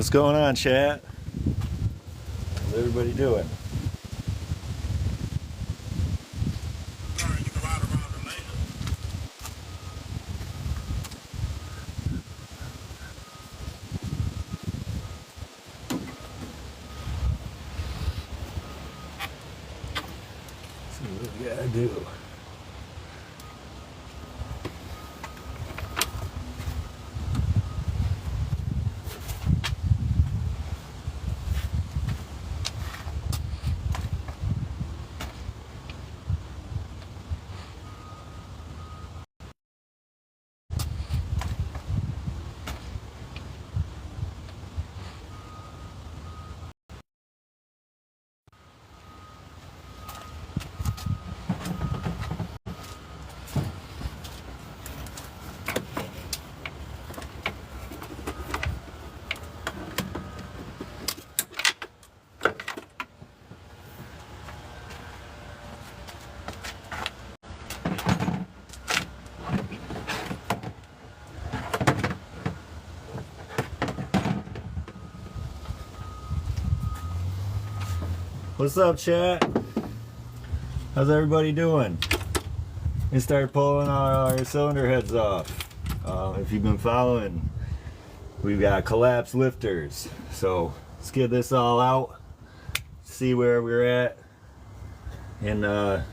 What's going on, chat? How's everybody doing? See what we gotta do. What's up, chat? How's everybody doing? We started pulling our cylinder heads off. If you've been following, we've got collapsed lifters. So let's get this all out, see where we're at, and we'll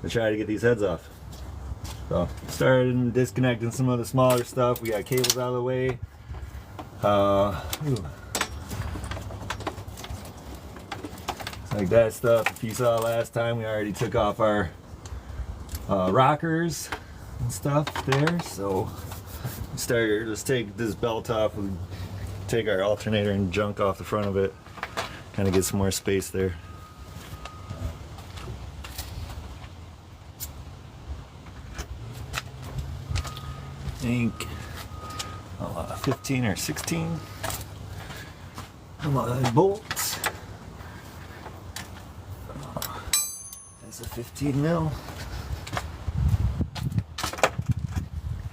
try to get these heads off. So started disconnecting some of the smaller stuff. We got cables out of the way. Like that stuff. If you saw last time, we already took off our rockers and stuff there. So let's take this belt off. We take our alternator and junk off the front of it. Kind of get some more space there. I think 15 or 16 bolts. That's a 15 mil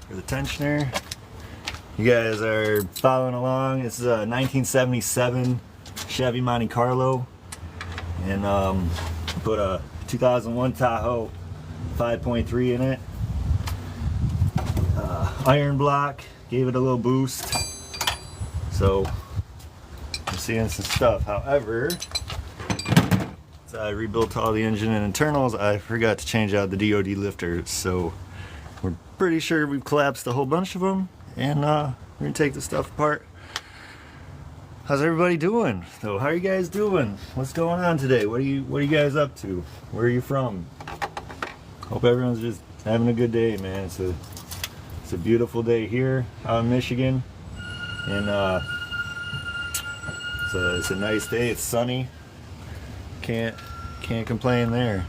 for the tensioner. You guys are following along. This is a 1977 Chevy Monte Carlo, and put a 2001 Tahoe 5.3 in it. Iron block, gave it a little boost. So I'm seeing some stuff. However, so I rebuilt all the engine and internals. I forgot to change out the DOD lifters, so we're pretty sure we've collapsed a whole bunch of them, and we're gonna take the stuff apart. How's everybody doing? So how are you guys doing? What's going on today? What are you guys up to? Where are you from? Hope everyone's just having a good day, man. It's a beautiful day here out in Michigan, and it's a nice day. It's sunny. Can't complain there.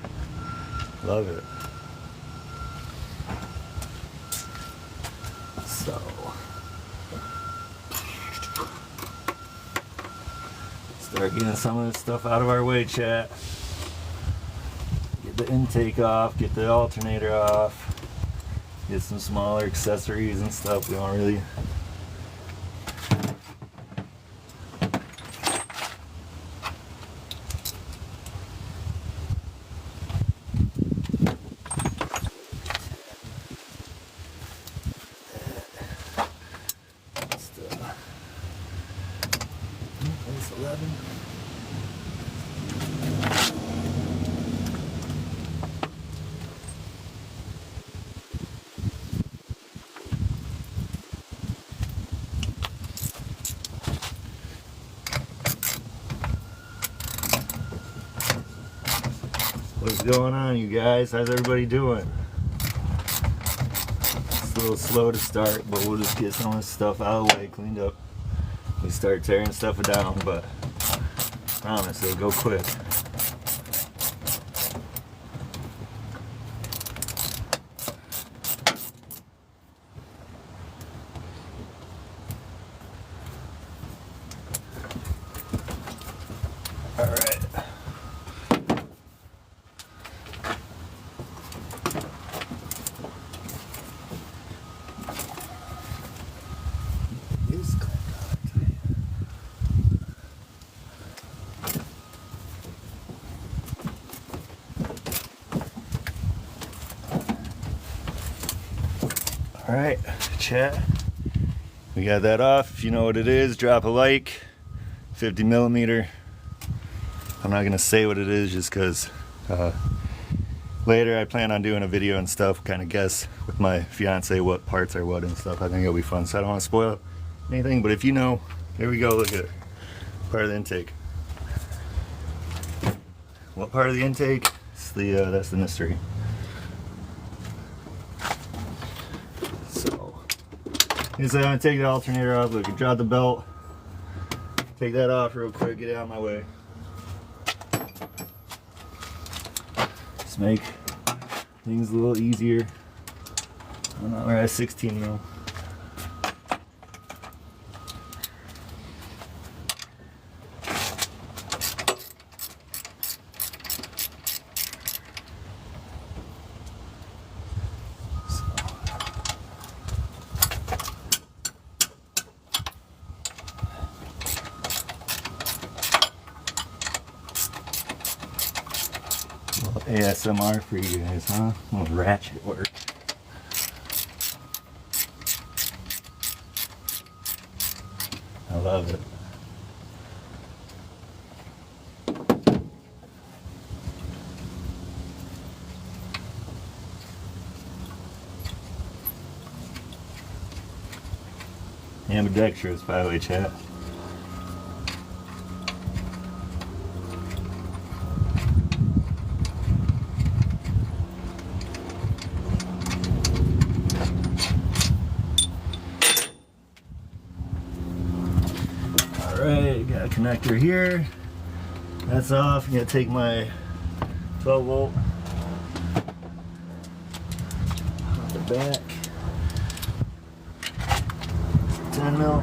Love it. So start getting some of this stuff out of our way, chat. Get the intake off, get the alternator off, get some smaller accessories and stuff we don't really. That's 11. What's going on, you guys? How's everybody doing? It's a little slow to start, but we'll just get some of this stuff out of the way, cleaned up. We start tearing stuff down, but I promise it'll go quick. All right. Is clamped on it. All right, chat. We got that off. If you know what it is, drop a like. 50 millimeter. I'm not gonna say what it is just because later I plan on doing a video and stuff, kind of guess with my fiance what parts are what and stuff. I think it'll be fun, so I don't want to spoil anything, but if you know, there we go, look at it. Part of the intake. What part of the intake? It's the, that's the mystery. So, I'm gonna take the alternator off, look, drop the belt, take that off real quick, get it out of my way. Just make things a little easier. We're at 16 mil. ASMR for you guys, huh? A little ratchet work. I love it. Ambidextrous, by the way, chat. Alright, got a connector here. That's off. I'm gonna take my 12 volt off the back. 10 mil.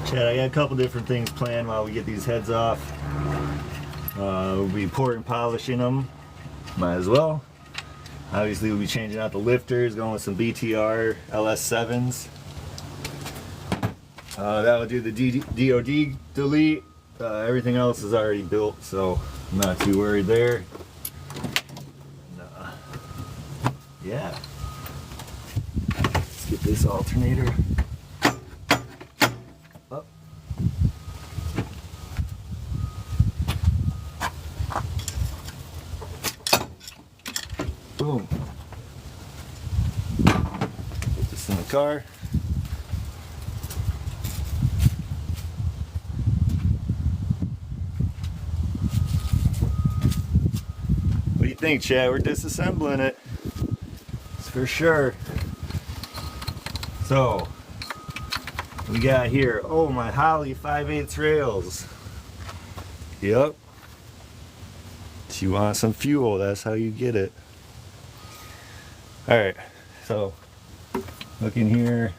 Chad, I got a couple different things planned while we get these heads off. We'll be port and polishing them. Might as well. Obviously, we'll be changing out the lifters, going with some BTR LS7s. That will do the DOD delete. Everything else is already built, so I'm not too worried there. Yeah. Let's get this alternator up. Boom. Put this in the car. What do you think, Chad? We're disassembling it. It's for sure. So, we got here, oh, my Holley 5/8 rails. Yep. If you want some fuel, that's how you get it. Alright, so look in here.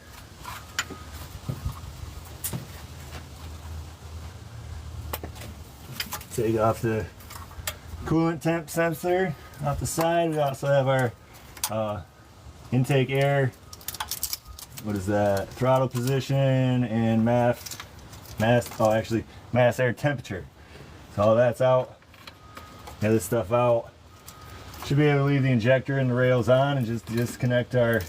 Take off the coolant temp sensor off the side. We also have our intake air, what is that, throttle position and mass air temperature. So all that's out. Get this stuff out. Should be able to leave the injector and the rails on and just disconnect our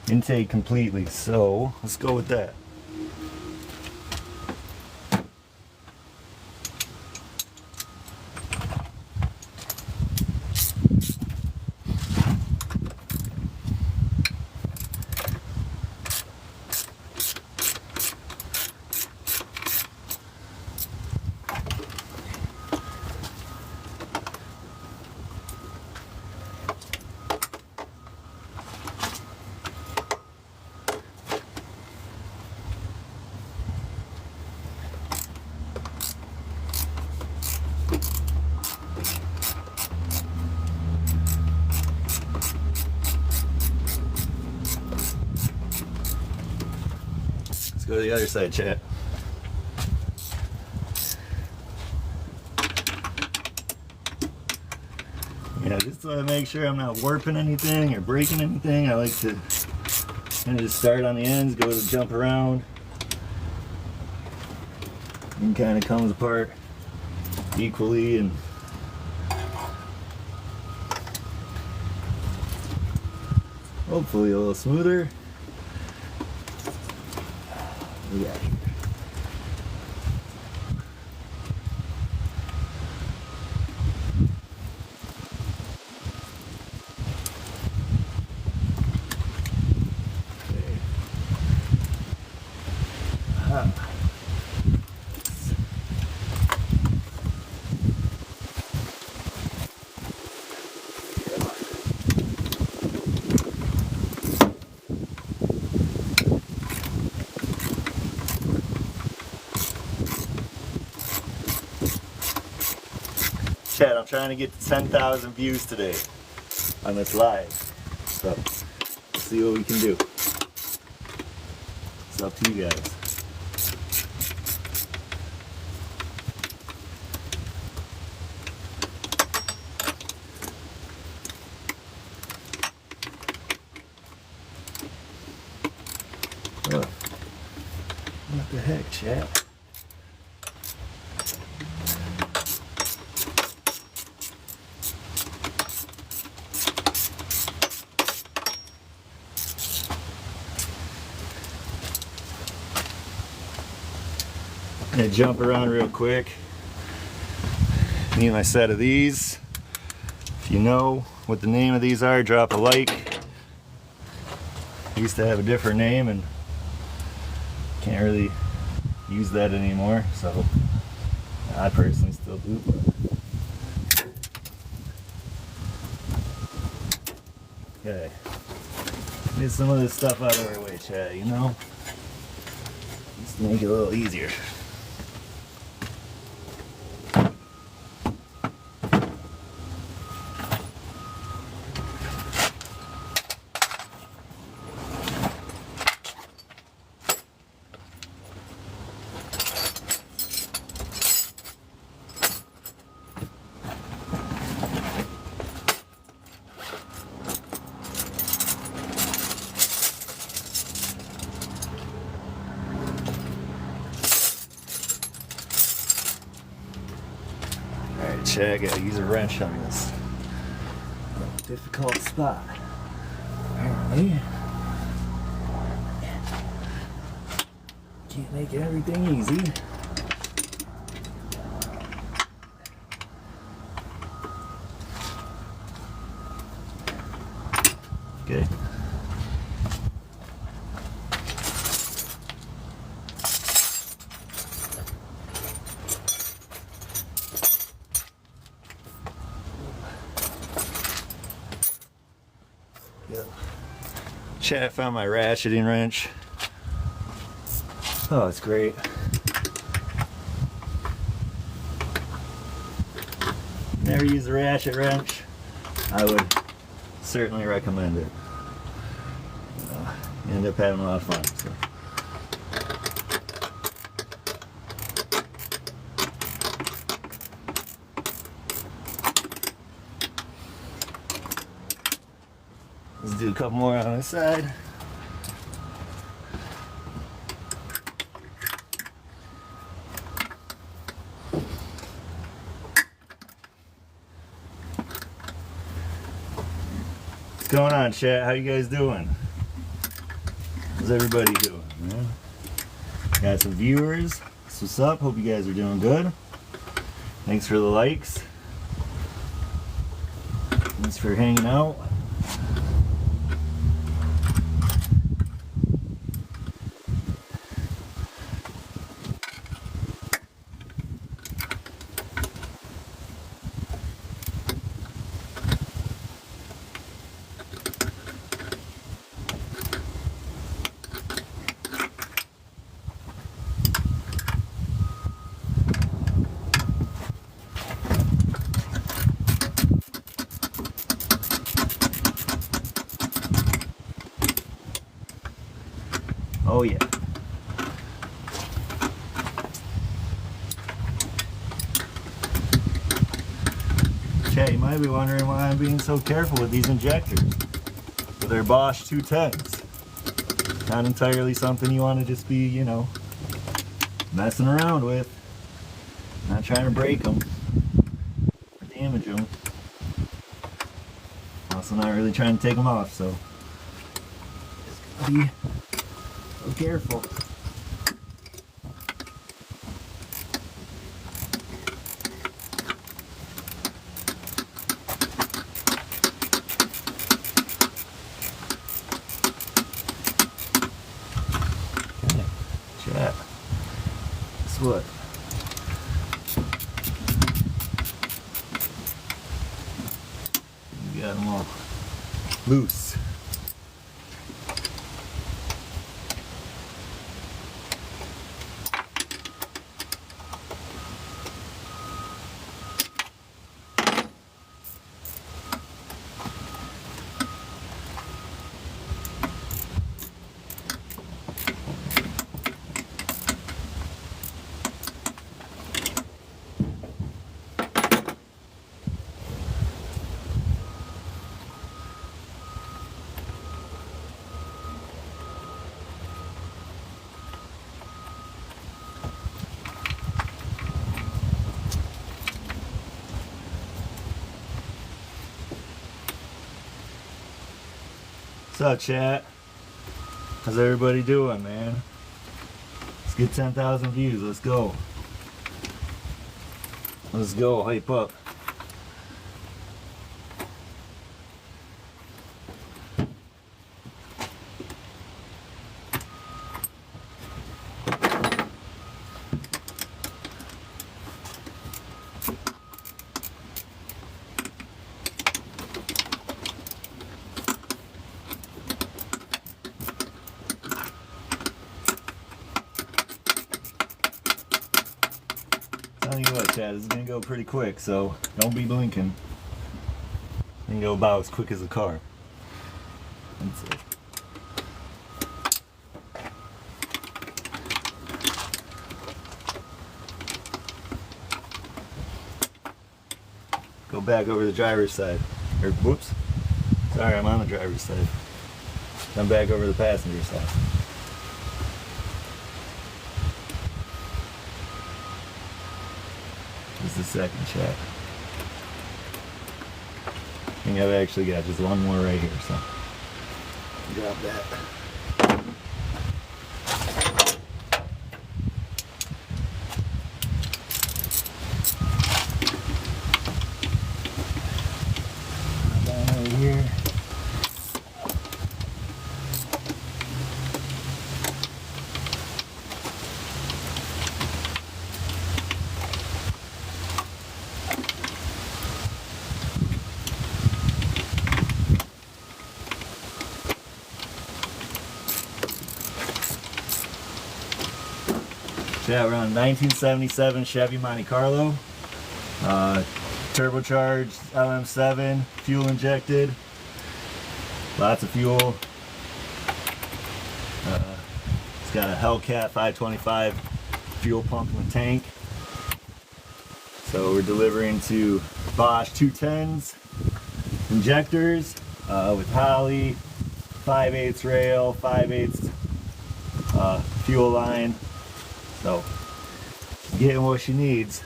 intake completely. So let's go with that. Go to the other side, chat. Yeah, just to make sure I'm not warping anything or breaking anything, I like to kind of just start on the ends, go to jump around, and kind of comes apart equally, and hopefully a little smoother. Yeah. Chat, I'm trying to get to 10,000 views today on this live. So, let's see what we can do. It's up to you guys. What the heck, chat? I'm gonna jump around real quick. Need my set of these. If you know what the name of these are, drop a like. I used to have a different name and can't really use that anymore, so I personally still do. But okay, get some of this stuff out of our way, chat, you know? Just to make it a little easier. I gotta use a wrench on this difficult spot. Apparently, can't make everything easy. Okay. Chat, found my ratcheting wrench. Oh, it's great. Never used a ratchet wrench. I would certainly recommend it. You end up having a lot of fun. So. Let's do a couple more on this side. What's going on, chat? How you guys doing? How's everybody doing, man? Got some viewers. That's what's up. Hope you guys are doing good. Thanks for the likes. Thanks for hanging out. Chat, you might be wondering why I'm being so careful with these injectors. But they're Bosch 210s. Not entirely something you want to just be, you know, messing around with. Not trying to break them or damage them. Also not really trying to take them off, so just gotta be so careful. Chat. Guess what? We got them all loose. What's up, chat? How's everybody doing, man? Let's get 10,000 views. Let's go. Let's go. Hype up. Telling you what, Chad, this is gonna go pretty quick, so don't be blinking. You can go about as quick as a car. That's it. Go back over the driver's side. Or whoops. Sorry, I'm on the driver's side. Come back over the passenger side. Just a second, chat. I think I've actually got just one more right here, so grab that. Down right here. Yeah, we're on a 1977 Chevy Monte Carlo, turbocharged LM7, fuel injected, lots of fuel. It's got a Hellcat 525 fuel pump in the tank. So we're delivering to Bosch 210s injectors with Holley, 5/8 rail, 5/8 fuel line. So, getting what she needs.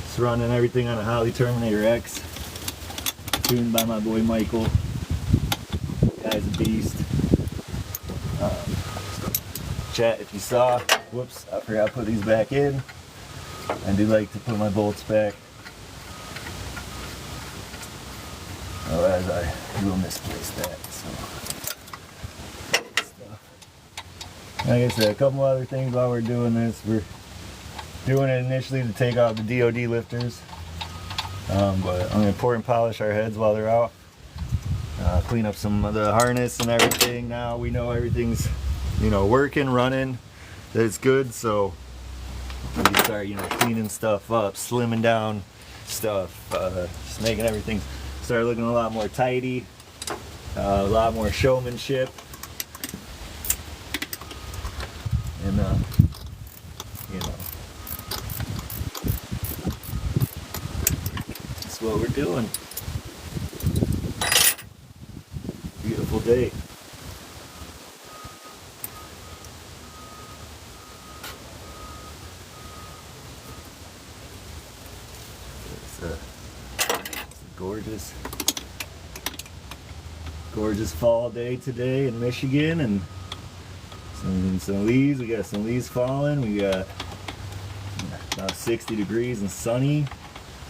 It's running everything on a Holley Terminator X, tuned by my boy Michael. Guy's a beast. Chat, if you saw, whoops, I forgot to put these back in. I do like to put my bolts back. Otherwise, I will misplace that. So. Like I said, a couple other things while we're doing this. We're doing it initially to take out the DOD lifters, but I'm going to pour and polish our heads while they're out. Clean up some of the harness and everything. Now we know everything's, you know, working, running, that it's good, so we can start, you know, cleaning stuff up, slimming down stuff, just making everything start looking a lot more tidy, a lot more showmanship. And, you know, that's what we're doing. Beautiful day. It's a gorgeous fall day today in Michigan, and some leaves. We got some leaves falling. We got about 60 degrees and sunny.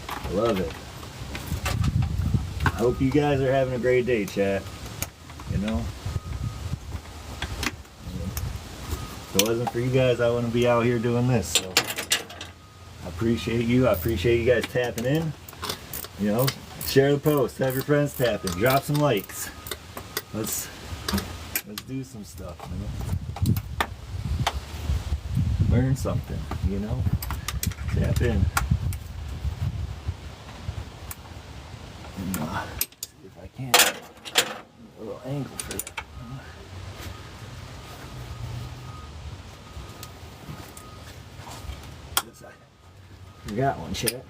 I love it. I hope you guys are having a great day, chat. You know, if it wasn't for you guys, I wouldn't be out here doing this. So I appreciate you. I appreciate you guys tapping in. You know, share the post, have your friends tapping, drop some likes. Let's do some stuff, you know? Learn something, you know? Tap in. And, see if I can get a little angle for that. We got one, chat.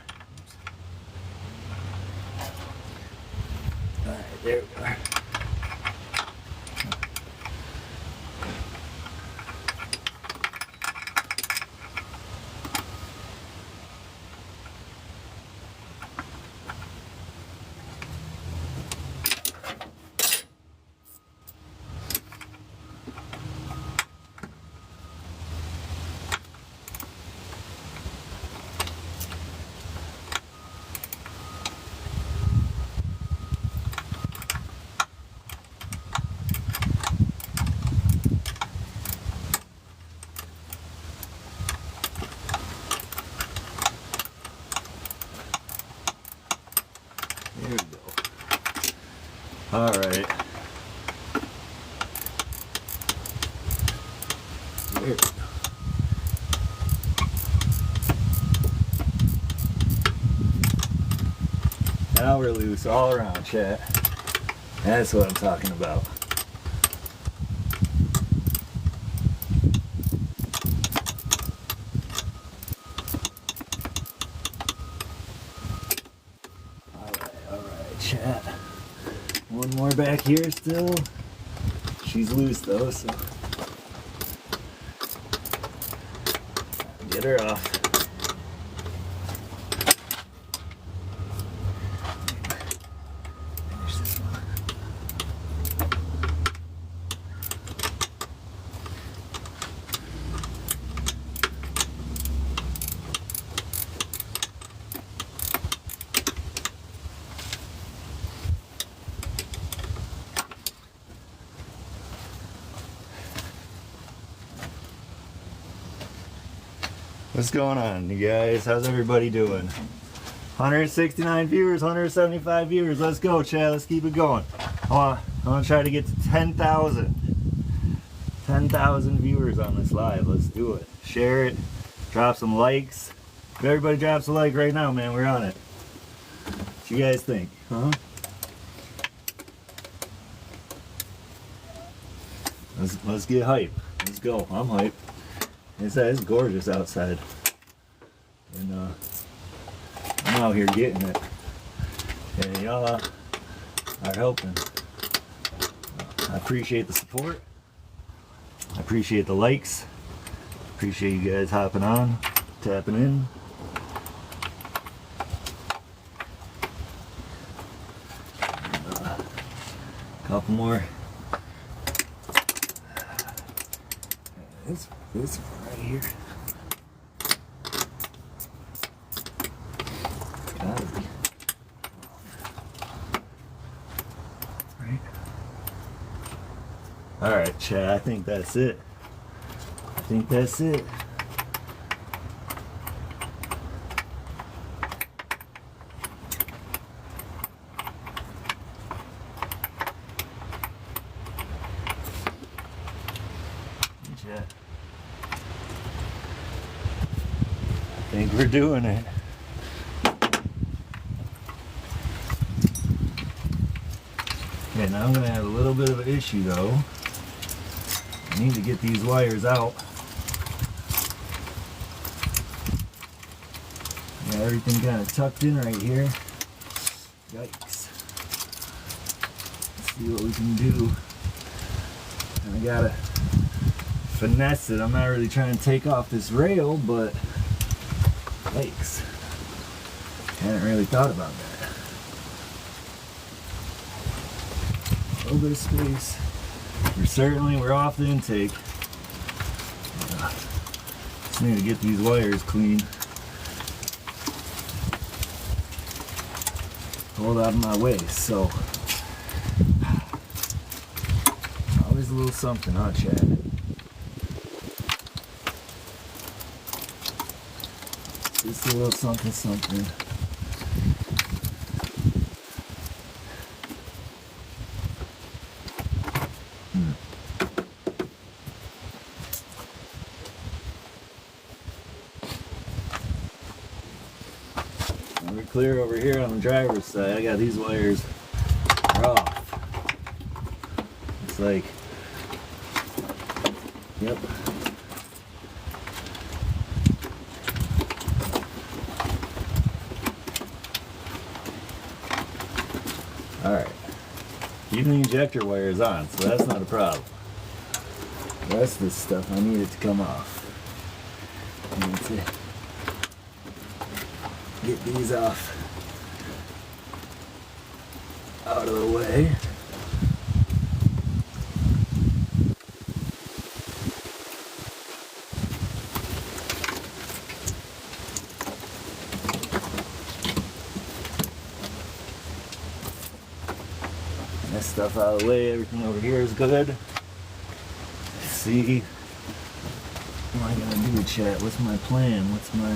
Alright, there we are. There we go. All right. There we go. Now we're loose all around, chat. That's what I'm talking about. Chat. One more back here still. She's loose though, so get her off. Finish this one. What's going on, you guys? How's everybody doing? 169 viewers, 175 viewers. Let's go, chat. Let's keep it going. I want to try to get to 10,000. 10,000 viewers on this live. Let's do it. Share it. Drop some likes. If everybody drops a like right now, man, we're on it. What you guys think? Huh? Let's get hype. Let's go. I'm hype. It's gorgeous outside, and I'm out here getting it, and y'all are helping. I appreciate the support. I appreciate the likes. Appreciate you guys hopping on, tapping in. Couple more. This one right here. Gotta be. Right. Alright, chat, I think that's it. I think that's it. Chat. I think we're doing it. Okay, now I'm going to have a little bit of an issue though. I need to get these wires out. Yeah, everything kind of tucked in right here. Yikes. Let's see what we can do. And I gotta finesse it. I'm not really trying to take off this rail, but yikes. Hadn't really thought about that. A little bit of space. We're off the intake. Just need to get these wires clean. Pulled out of my way, so always a little something, huh, Chad? Just a little something, something. We're clear over here on the driver's side. I got these wires off. It's like, yep. Alright. Even the injector wire is on, so that's not a problem. The rest of this stuff, I need it to come off. I need to get these off out of the way. This stuff out of the way, everything over here is good. Let's see. What am I gonna do, chat? What's my plan? What's my...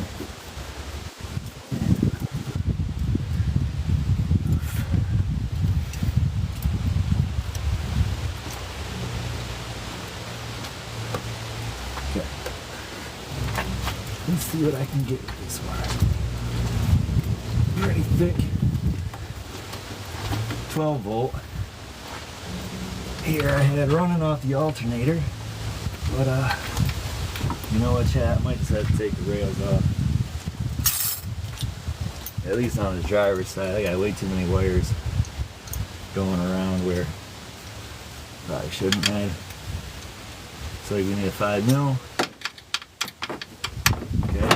Okay. Let's see what I can get with this wire. Pretty thick. 12 volt. Here I had running off the alternator, but you know what, chat? I might just have to take the rails off. At least on the driver's side, I got way too many wires going around where probably shouldn't have. So you need a 5 mil. Okay.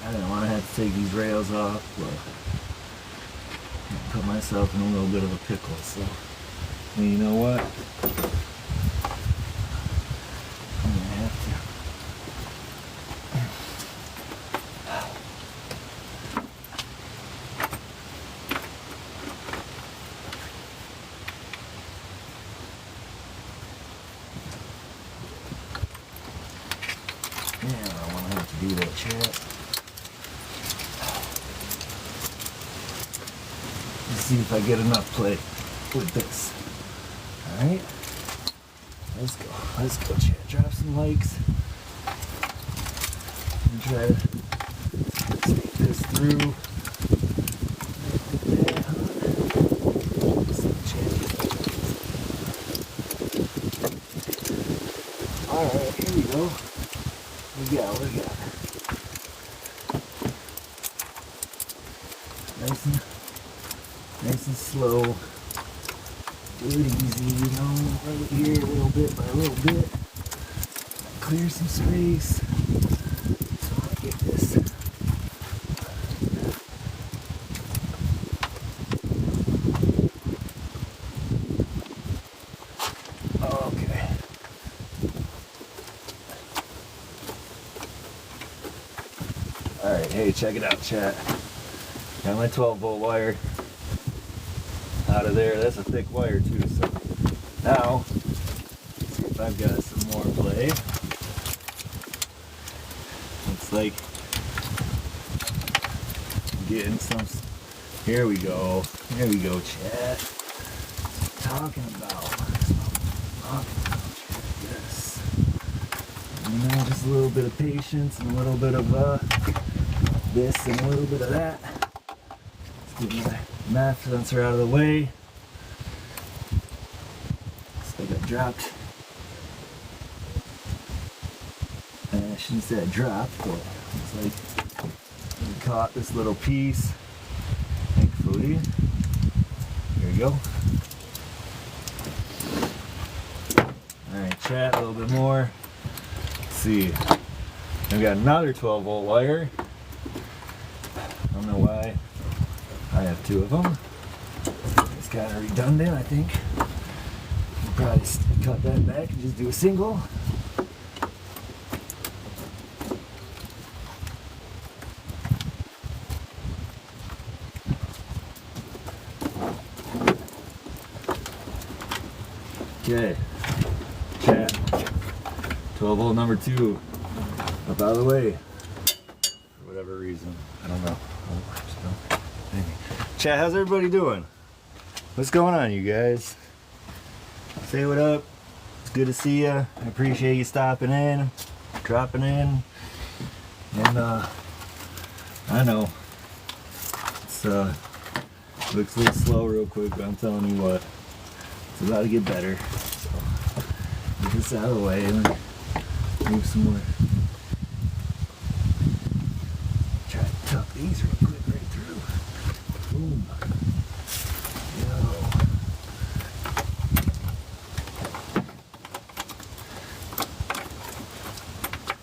I didn't want to have to take these rails off, but I put myself in a little bit of a pickle, so you know what? I'm going to have to. Yeah, I don't want to have to do that, chat. See if I get enough play with this. Alright. Let's go, chat. Drop some likes. And try to take this through. Alright, here we go. We got. Nice and slow. Do it easy, you know, right here, a little bit by a little bit. Clear some space. So I get this. Okay. Alright, hey, check it out, chat. Got my 12 volt wire out of there. That's a thick wire too, so now let's see if I've got some more play. Looks like I'm getting some. Here we go, chat. Talking about chat. Yes. You know, just a a little bit of patience and a little bit of this and a little bit of that. Let's get my math sensor out of the way. So I got dropped. I shouldn't say I dropped, but it's like I caught this little piece. Thankfully. There you go. Alright, chat a little bit more. Let's see. I've got another 12 volt wire. I don't know why I have two of them. It's kind of redundant, I think. I'll probably cut that back and just do a single. Okay, chat, 12 volt number 2, up out of the way, for whatever reason, I don't know. Maybe. Chat, how's everybody doing? What's going on, you guys? Say what up, it's good to see you, I appreciate you stopping in, dropping in, and I know, it's looks a little slow real quick, but I'm telling you what, it's about to get better. So get this out of the way and move some more. Try to tuck these real quick right through. Boom.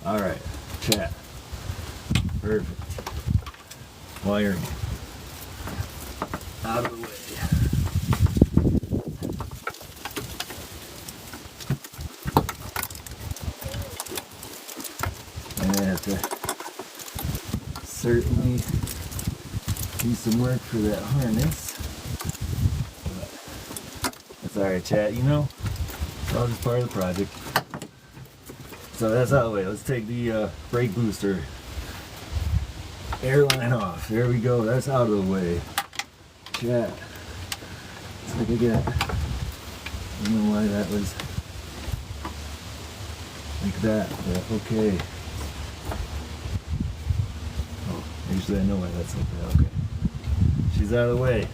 Yo. Alright, chat. Perfect. Wiring. Out of the way. Certainly do some work for that harness. But that's alright, chat, you know, it's all just part of the project. So that's out of the way. Let's take the brake booster airline off. There we go, that's out of the way. Chat. It's like I got, I don't know why that was like that, but okay. Usually I know why that's like that. Okay. She's out of the way.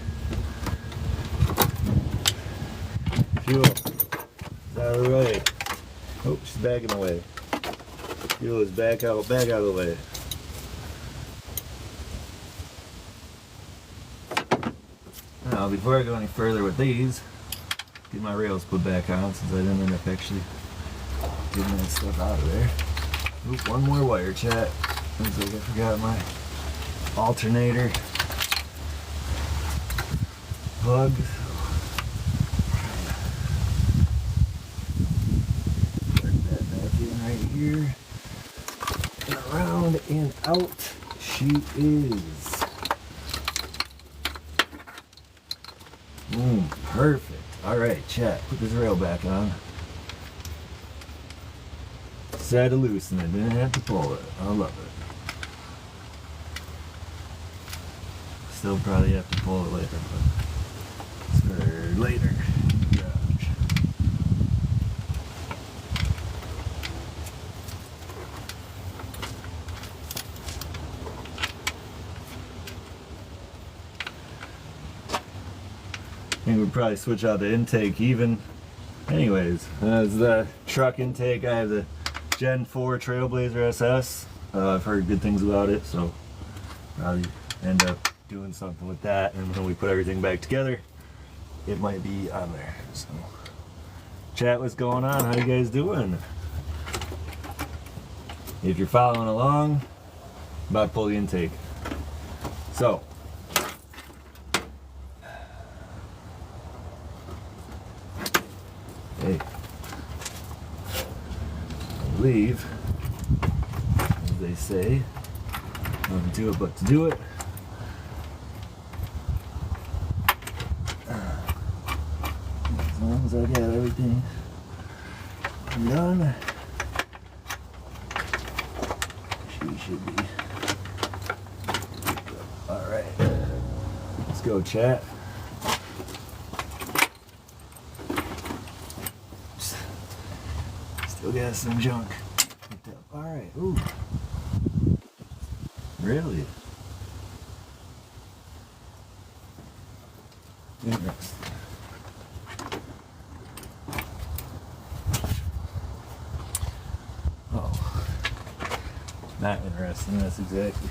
Fuel is out of the way. Oh, she's backing away. Fuel is back out of the way. Now, before I go any further with these, get my rails put back on since I didn't end up actually getting that stuff out of there. Oop, one more wire, chat. Looks like I forgot my alternator plug. Plug that back in right here. And around and out she is. Boom, perfect. Alright, chat, put this rail back on. Decided to loosen it, didn't have to pull it. I love it. Still probably have to pull it later, but it's for later. Garage. I think we'll probably switch out the intake even. Anyways, as the truck intake, I have the Gen 4 Trailblazer SS. I've heard good things about it, so probably end up doing something with that, and when we put everything back together it might be on there. So chat, what's going on? How you guys doing? If you're following along, I'm about to pull the intake. So hey, I believe, as they say, nothing to it but to do it. As long as I got everything done, she should be. Alright, let's go, chat. Still got some junk hooked up. Alright, ooh. Really? Interesting. Oh. Not interesting, that's exactly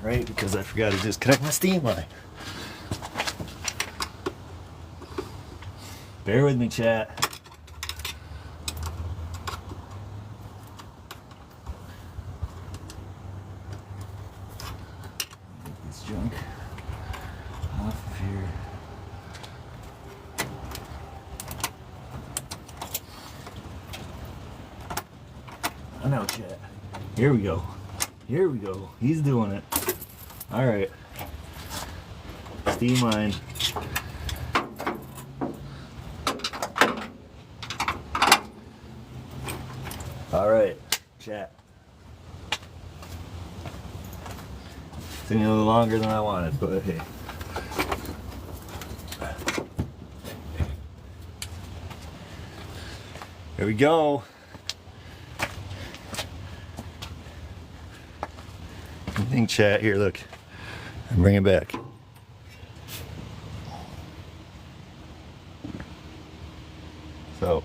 right, because I forgot to disconnect my steam line. Bear with me, chat. Get this junk off of here. I know, chat. Here we go. Here we go. He's doing it. All right. Steam line. All right, chat. Took me a little longer than I wanted, but hey. Here we go. I think, chat, here, look. Bring it back. So,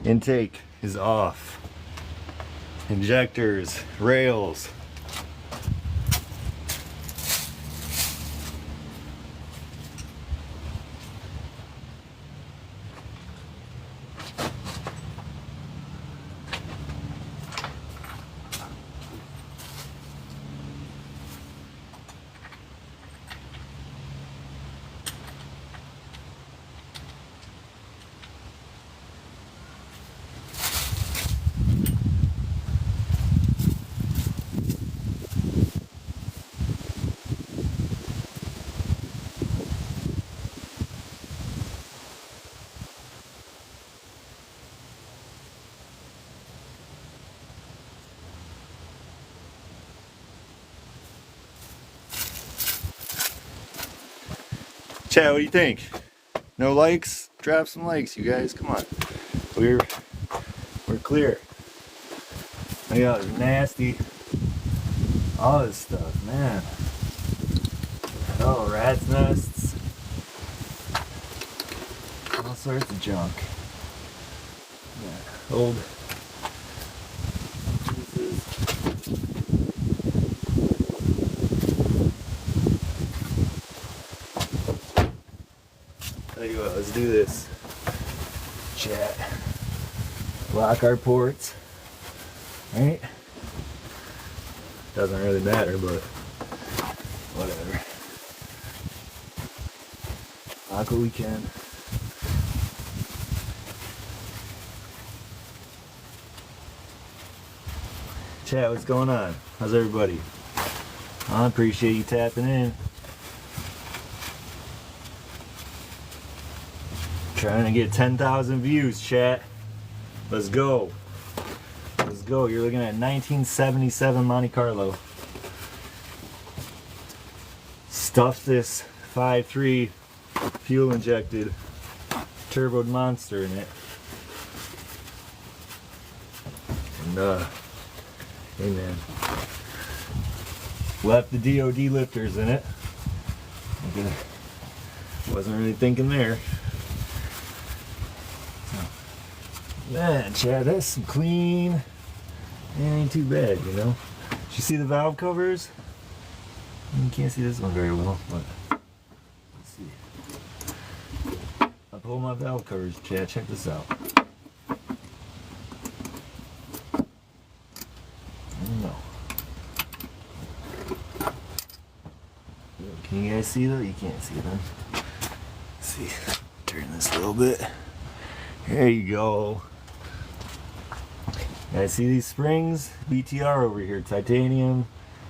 intake is off. Injectors, rails. Chat, what do you think? No likes? Drop some likes, you guys. Come on. We're clear. Look at all nasty. All this stuff, man. Oh, rat's nests. All sorts of junk. Yeah, old pieces. Tell you what, let's do this. Chat. Lock our ports. Right? Doesn't really matter, but whatever. Lock what we can. Chat, what's going on? How's everybody? I appreciate you tapping in. Trying to get 10,000 views, chat. Let's go. Let's go. You're looking at 1977 Monte Carlo. Stuff this 5.3 fuel injected turboed monster in it. And hey man. Left the DOD lifters in it. Okay. Wasn't really thinking there. Man, Chad, that's some clean. It ain't too bad, you know. Did you see the valve covers? You can't see this one very well, but let's see. I pulled my valve covers, Chad. Check this out. No. Can you guys see though? You can't see them. Let's see. Turn this a little bit. There you go. Guys, see these springs? BTR over here, titanium,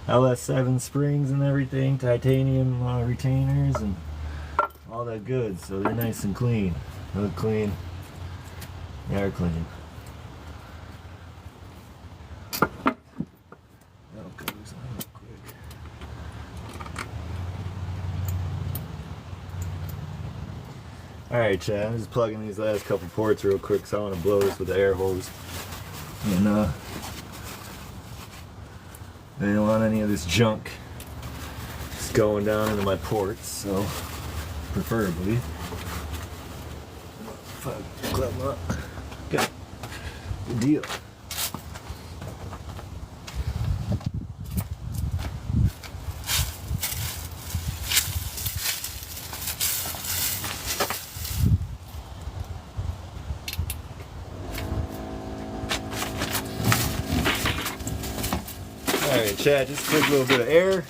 LS7 springs and everything, titanium retainers and all that good. So they're nice and clean. They look clean. They are clean. Alright, Chad, I'm just plugging these last couple ports real quick because I want to blow this with the air hose. And I didn't want any of this junk just going down into my ports, so preferably if I clip them up. Okay, good deal. Alright, Chad, just a quick little bit of air.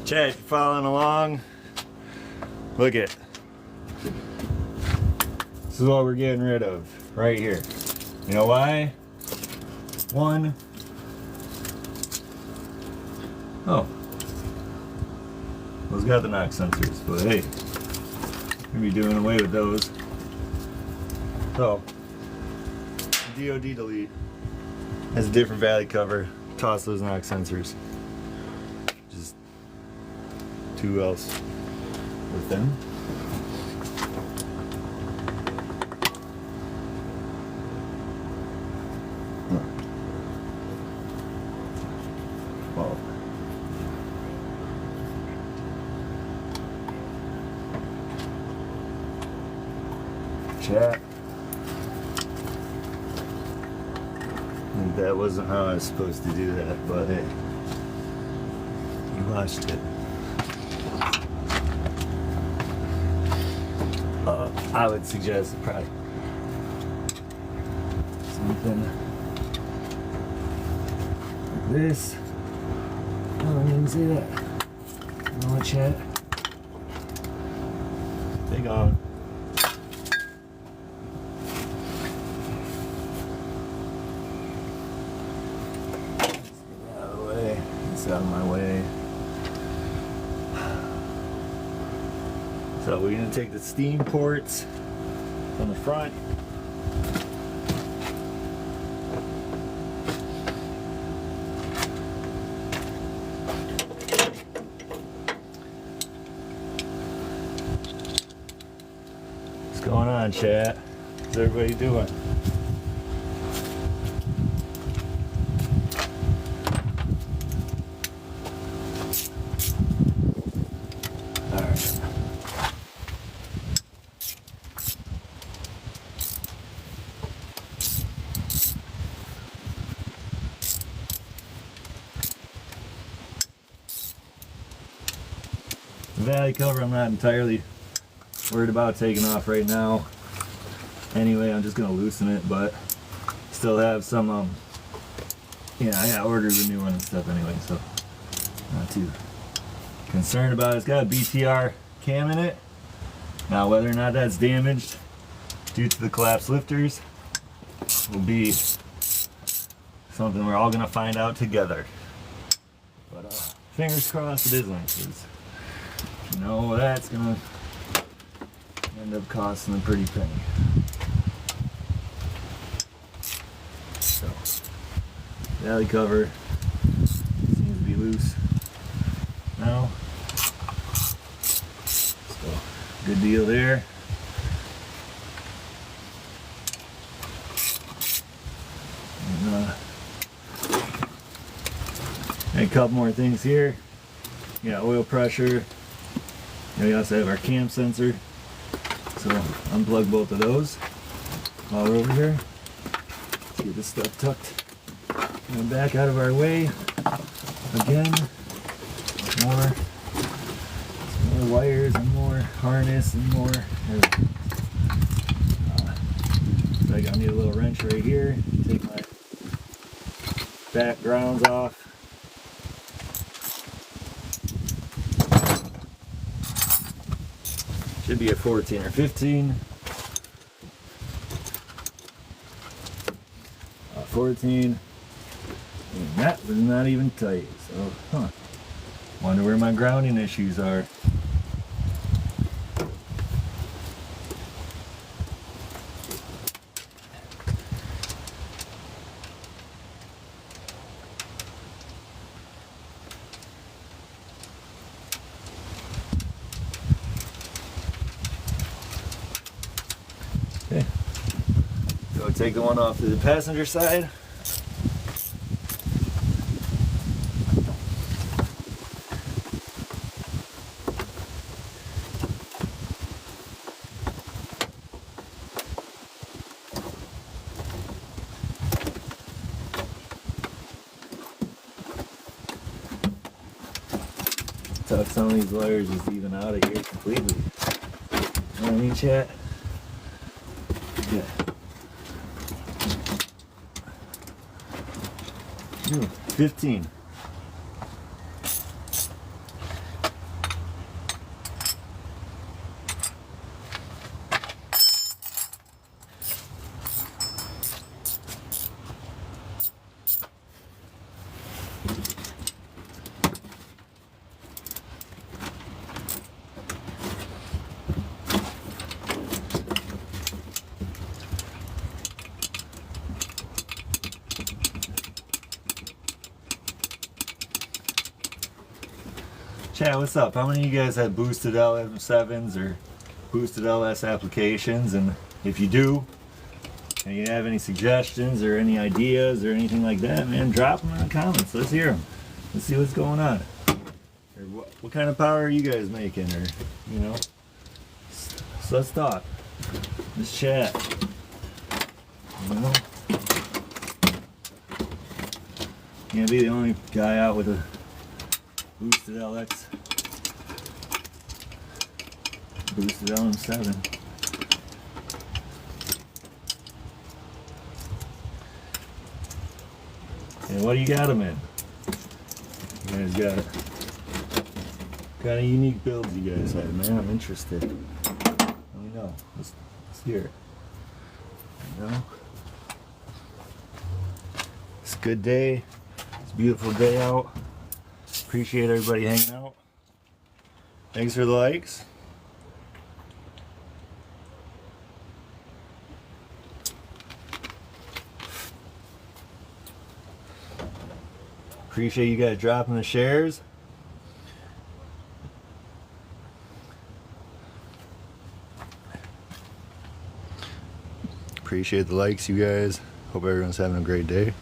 Chad, if you're following along, look at. This is what we're getting rid of right here. You know why? One. Oh. Those got the knock sensors, but hey, we'll be doing away with those. So, DOD delete has a different valley cover. Toss those knock sensors. Just two else with them. Well, chat. That wasn't how I was supposed to do that, but hey, you watched it. I would suggest probably something like this. Oh, I didn't say that. You know what, chat? Take on. Out of my way. So we're going to take the steam ports from the front. What's going on, chat? How's everybody doing? Valley cover I'm not entirely worried about taking off right now. Anyway, I'm just gonna loosen it, but still have some yeah, I got ordered a new one and stuff anyway, so not too concerned about it. It's got a BTR cam in it. Now whether or not that's damaged due to the collapsed lifters will be something we're all gonna find out together. But fingers crossed it isn't, because you know that's gonna end up costing a pretty penny. So, valley cover seems to be loose now. So, good deal there. And, a couple more things here. Yeah, oil pressure. And we also have our cam sensor, so unplug both of those while we're over here. Let's get this stuff tucked and back out of our way. Again, more wires and more harness and more. So I need a little wrench right here. Take my back grounds off. Should be a 14 or 15. 14. And that was not even tight. So, wonder where my grounding issues are. Okay. Go take the one off to the passenger side. Tuck some of these wires just even out of here completely. You know what I mean, chat? Yeah. 15. Chat, what's up? How many of you guys have boosted LM7s or boosted LS applications? And if you do, and you have any suggestions or any ideas or anything like that, man, drop them in the comments. Let's hear them. Let's see what's going on. Or what kind of power are you guys making? Or, you know, so let's talk. Let's chat. You know? Can't be the only guy out with a boosted LX, boosted LM7. And what do you got them in? You guys got it. Kind of unique builds you guys have, man. I'm interested. Let me know. Let's hear it. You know? It's a good day. It's a beautiful day out. Appreciate everybody hanging out. Thanks for the likes. Appreciate you guys dropping the shares. Appreciate the likes, you guys. Hope everyone's having a great day.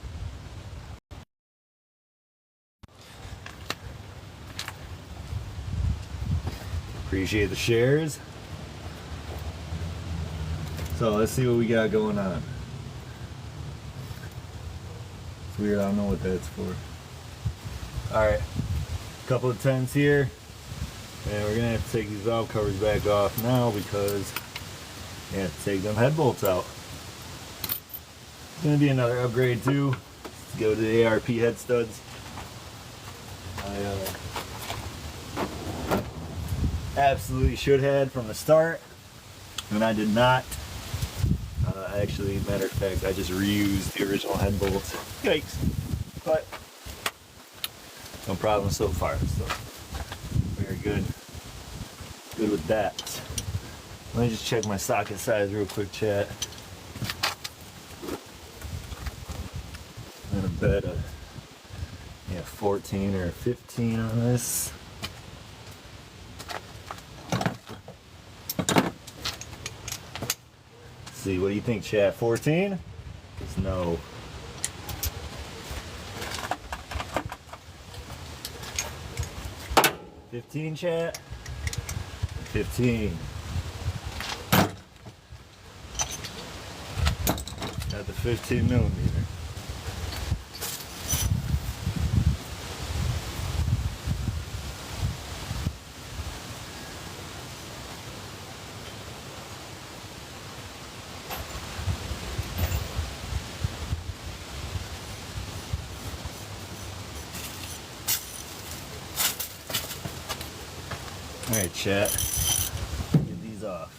Appreciate the shares. So let's see what we got going on. It's weird, I don't know what that's for. Alright, couple of tents here. And we're gonna have to take these valve covers back off now because we have to take them head bolts out. It's gonna be another upgrade too. Let's go to the ARP head studs. I absolutely should have from the start, and I did not. Actually, matter of fact, I just reused the original head bolts. Yikes! But no problem so far. So very good. Good with that. Let me just check my socket size real quick, chat. I'm gonna bet a 14 or a 15 on this. See, what do you think, chat? 14? Just no. $15, chat? 15. Got the 15 millimeter. Alright, chat. Get these off.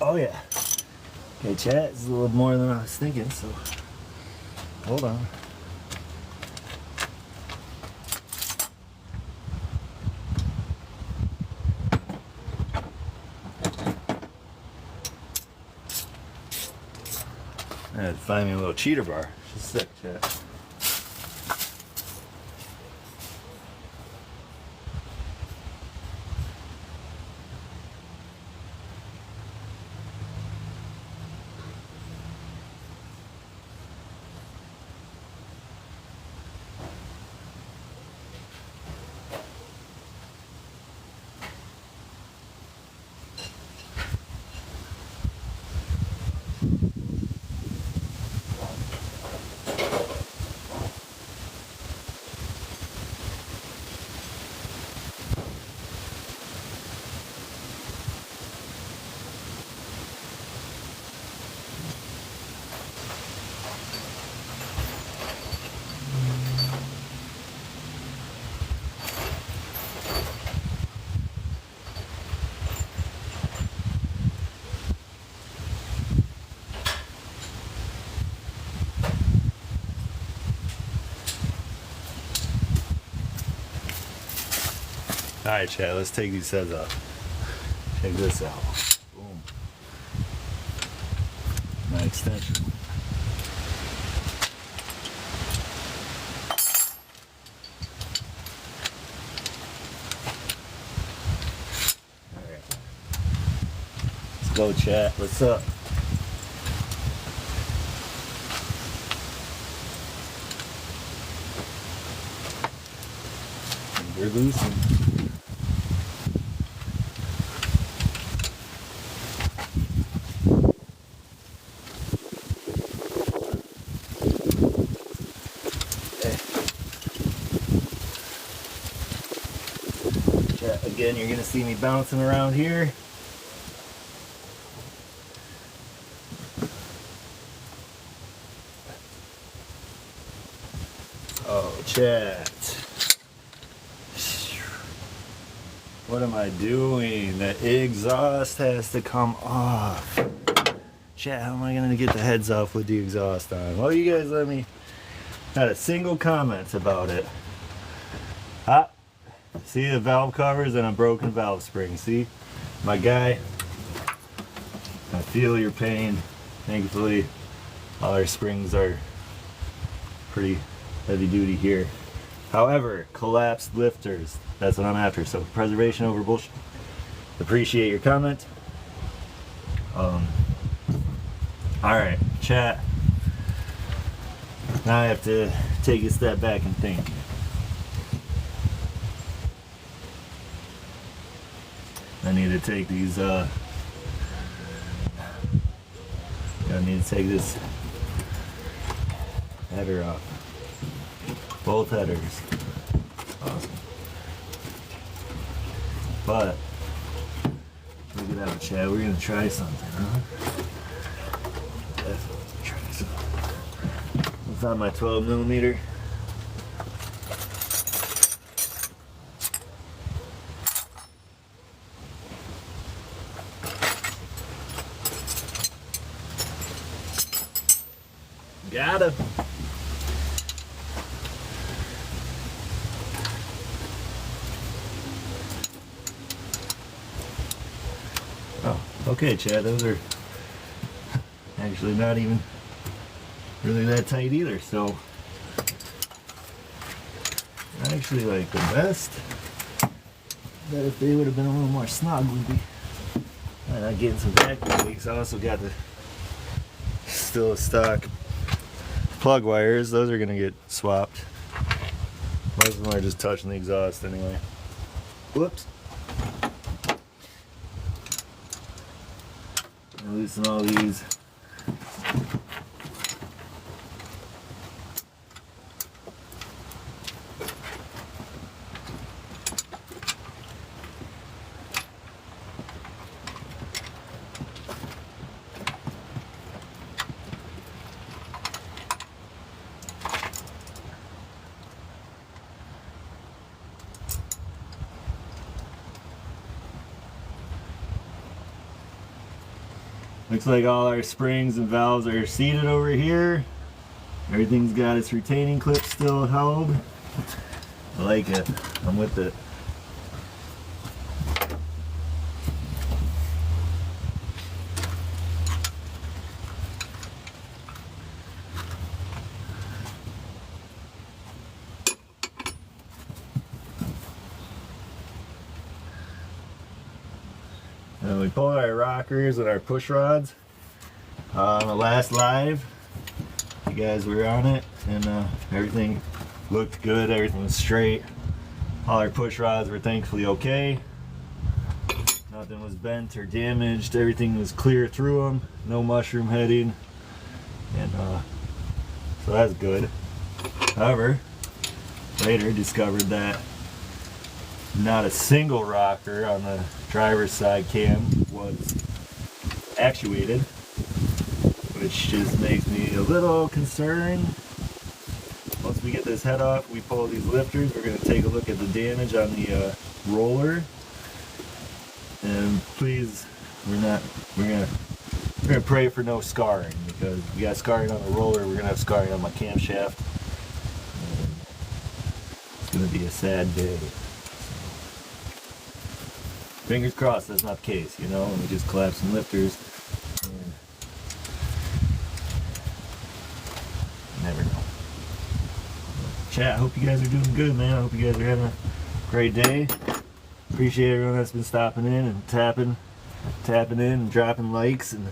Oh yeah. Okay, chat, it's a little more than I was thinking, so hold on. I had to find me a little cheater bar. Just a sec, chat. Alright, chat, let's take these heads off. Check this out. Boom. My extension. Alright. Let's go, chat. What's up? We're loosened. Again, you're gonna see me bouncing around here. Oh, chat. What am I doing? The exhaust has to come off. Chat, how am I gonna get the heads off with the exhaust on? Well, you guys let me. Not a single comment about it. Ah. See the valve covers and a broken valve spring. See, my guy, I feel your pain. Thankfully, all our springs are pretty heavy duty here. However, collapsed lifters, that's what I'm after. So preservation over bullshit. Appreciate your comment. All right, chat. Now I have to take a step back and think. I need to take these, I need to take this header off. Both headers. Awesome. But, look at that, Chad. We're going to try something, huh? Definitely try something. I found my 12mm. Got him. Oh, okay, Chad. Those are actually not even really that tight either. So, actually, like the best. But if they would have been a little more snug, we'd be not getting some vacuum leaks. I also got the still stock plug wires. Those are gonna get swapped. Most of them are just touching the exhaust anyway. Whoops. Loosen all these. Looks like all our springs and valves are seated over here. Everything's got its retaining clip still held. I like it. I'm with it. We pulled our rockers and our push rods on the last live. You guys were on it, and everything looked good. Everything was straight. All our push rods were thankfully okay. Nothing was bent or damaged. Everything was clear through them. No mushroom heading, and so that's good. However, later discovered that not a single rocker on the driver's side cam was actuated, which just makes me a little concerned. Once we get this head off, we pull these lifters, we're going to take a look at the damage on the roller. And please, we're going to pray for no scarring, because we got scarring on the roller, we're going to have scarring on my camshaft. And it's going to be a sad day. Fingers crossed that's not the case, you know, and we just collapse some lifters. And never know. Chat, I hope you guys are doing good, man. I hope you guys are having a great day. Appreciate everyone that's been stopping in and tapping in and dropping likes, and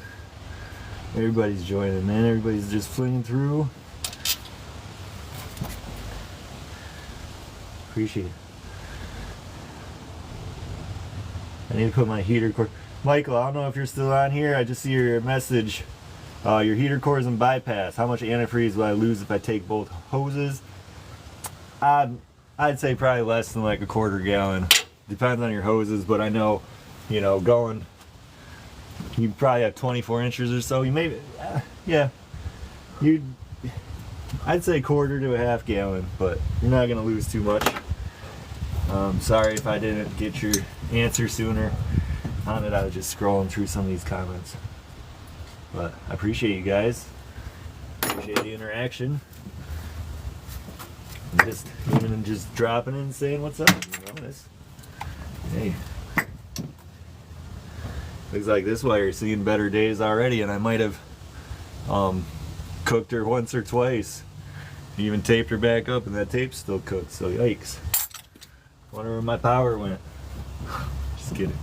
everybody's joining, man. Everybody's just flinging through. Appreciate it. I need to put my heater core. Michael, I don't know if you're still on here. I just see your message. Your heater core is in bypass. How much antifreeze will I lose if I take both hoses? I'd say probably less than like a quarter gallon. Depends on your hoses, but I know, you know, going, you probably have 24 inches or so. You may, yeah, I'd say quarter to a half gallon, but you're not gonna lose too much. Sorry if I didn't get your answer sooner on it. I was just scrolling through some of these comments, but I appreciate you guys. Appreciate the interaction. Just even just dropping in and saying what's up, you know. Hey, looks like this wire's seeing better days already, and I might have cooked her once or twice. Even taped her back up, and that tape's still cooked. So yikes. Wonder where my power went. Just kidding.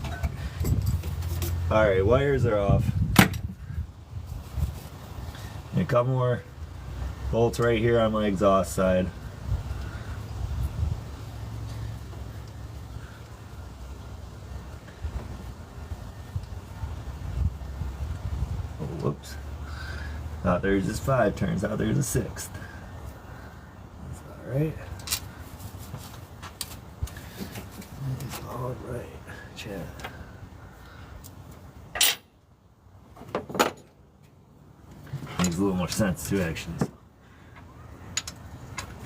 Alright, wires are off. And a couple more bolts right here on my exhaust side. Oh, whoops. Thought there's just 5, turns out there's a 6th. That's alright. Alright, chat. Makes a little more sense too, actually.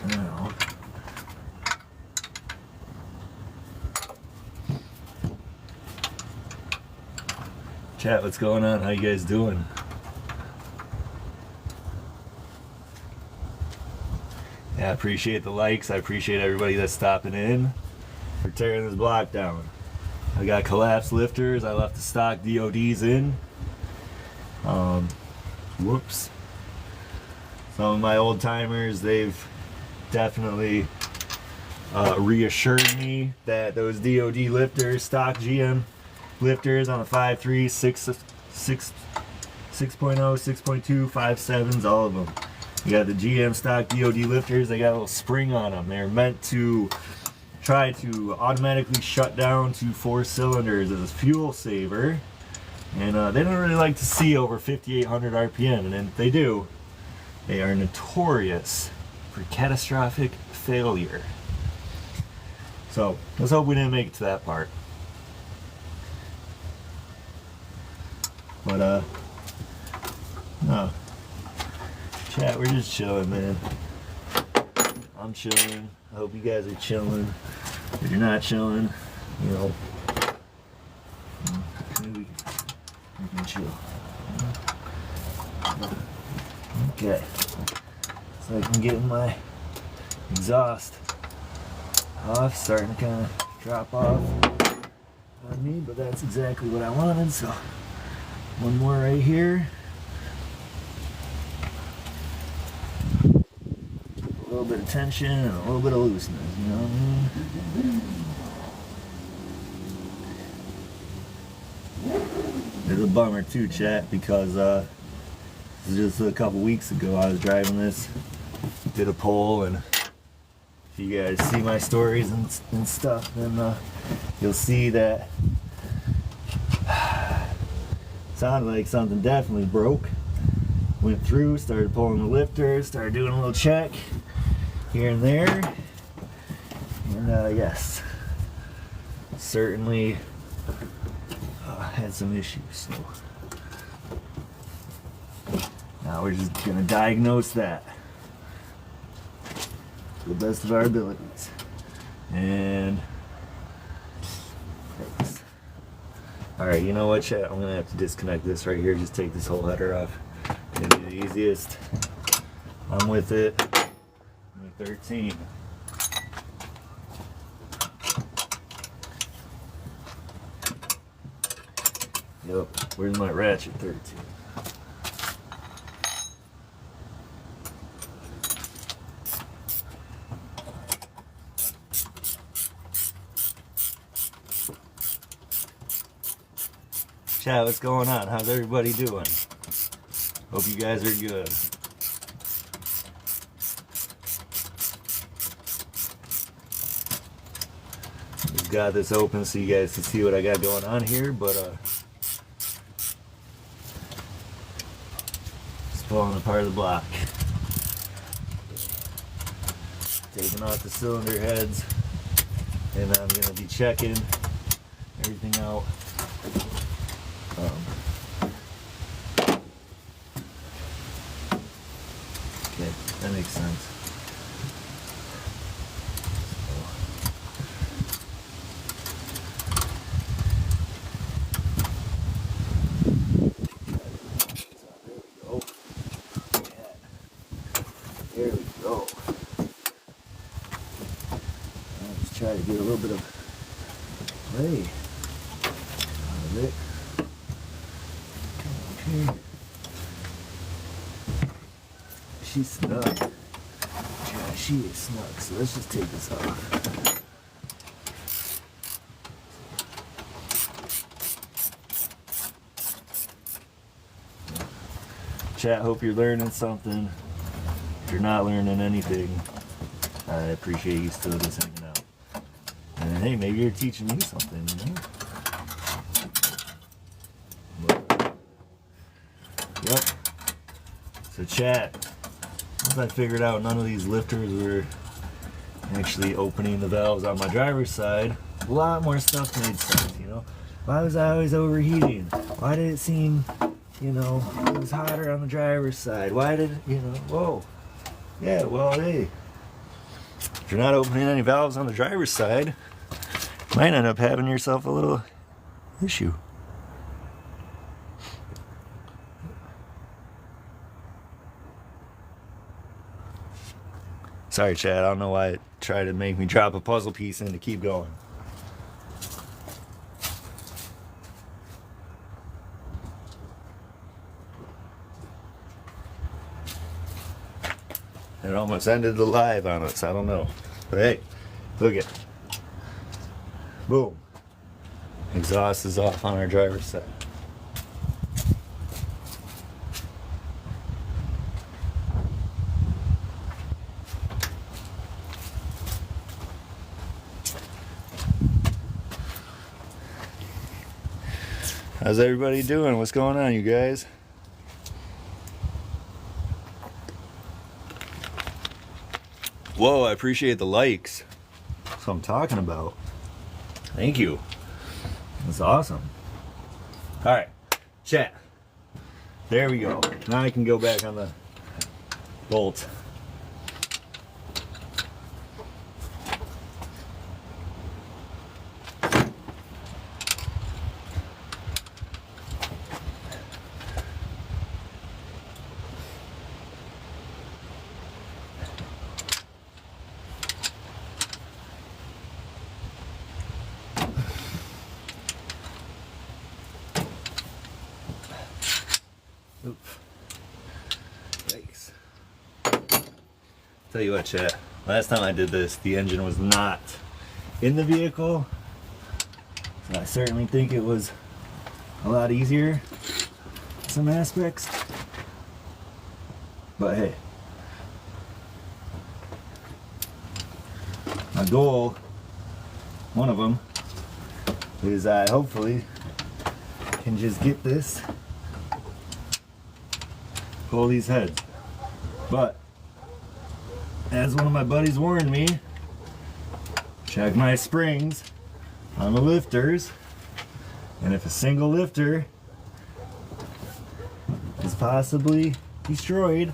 Now, chat, what's going on? How you guys doing? Yeah, I appreciate the likes. I appreciate everybody that's stopping in. We're tearing this block down. I got collapsed lifters. I left the stock DODs in. Whoops. Some of my old timers, they've definitely reassured me that those DOD lifters, stock GM lifters on the 5.3, 6.0, 6.2, 5.7s, all of them. You got the GM stock DOD lifters. They got a little spring on them. They're meant to try to automatically shut down to 4 cylinders as a fuel saver, and they don't really like to see over 5,800 RPM, and if they do, they are notorious for catastrophic failure. So let's hope we didn't make it to that part. But no, chat, we're just chilling, man. I'm chilling. I hope you guys are chilling. If you're not chilling, you know, maybe we can chill. Okay, so I can get my exhaust off, starting to kind of drop off on me, but that's exactly what I wanted. So one more right here, a little bit of tension and a little bit of looseness, you know what I mean? It's a bummer too, chat, because just a couple weeks ago I was driving this, did a poll, and if you guys see my stories and stuff, then you'll see that sounded like something definitely broke. Went through, started pulling the lifter, started doing a little check here and there, and yes, certainly had some issues. So now we're just gonna diagnose that to the best of our abilities. And thanks. Alright, you know what, chat? I'm gonna have to disconnect this right here. Just take this whole header off. It'll be the easiest. I'm with it. I'm at 13. Yep, where's my ratchet? 13. Chat, what's going on? How's everybody doing? Hope you guys are good. Just got this open so you guys can see what I got going on here, but falling apart of the block. Taking off the cylinder heads, and I'm going to be checking everything out. Okay, that makes sense. There we go. Let's try to get a little bit of play out of it. Come on here. She's snug. Yeah, she is snug. So let's just take this off. Chat, hope you're learning something. If you're not learning anything, I appreciate you still just hanging out. And hey, maybe you're teaching me something, you know? But, yep. So chat, once I figured out none of these lifters were actually opening the valves on my driver's side, a lot more stuff made sense, you know? Why was I always overheating? Why did it seem, you know, it was hotter on the driver's side? Why did, you know, whoa. Yeah, well, hey, if you're not opening any valves on the driver's side, you might end up having yourself a little issue. Sorry, Chad, I don't know why it tried to make me drop a puzzle piece in to keep going. It almost ended the live on us, I don't know. But hey, look it. Boom. Exhaust is off on our driver's side. How's everybody doing? What's going on, you guys? Whoa, I appreciate the likes. That's what I'm talking about. Thank you. That's awesome. Alright, chat. There we go. Now I can go back on the bolt. Oof. Yikes. Tell you what, chat. Last time I did this, the engine was not in the vehicle. So I certainly think it was a lot easier in some aspects. But hey, my goal, one of them, is I hopefully can just get this, pull these heads. But as one of my buddies warned me, check my springs on the lifters, and if a single lifter is possibly destroyed,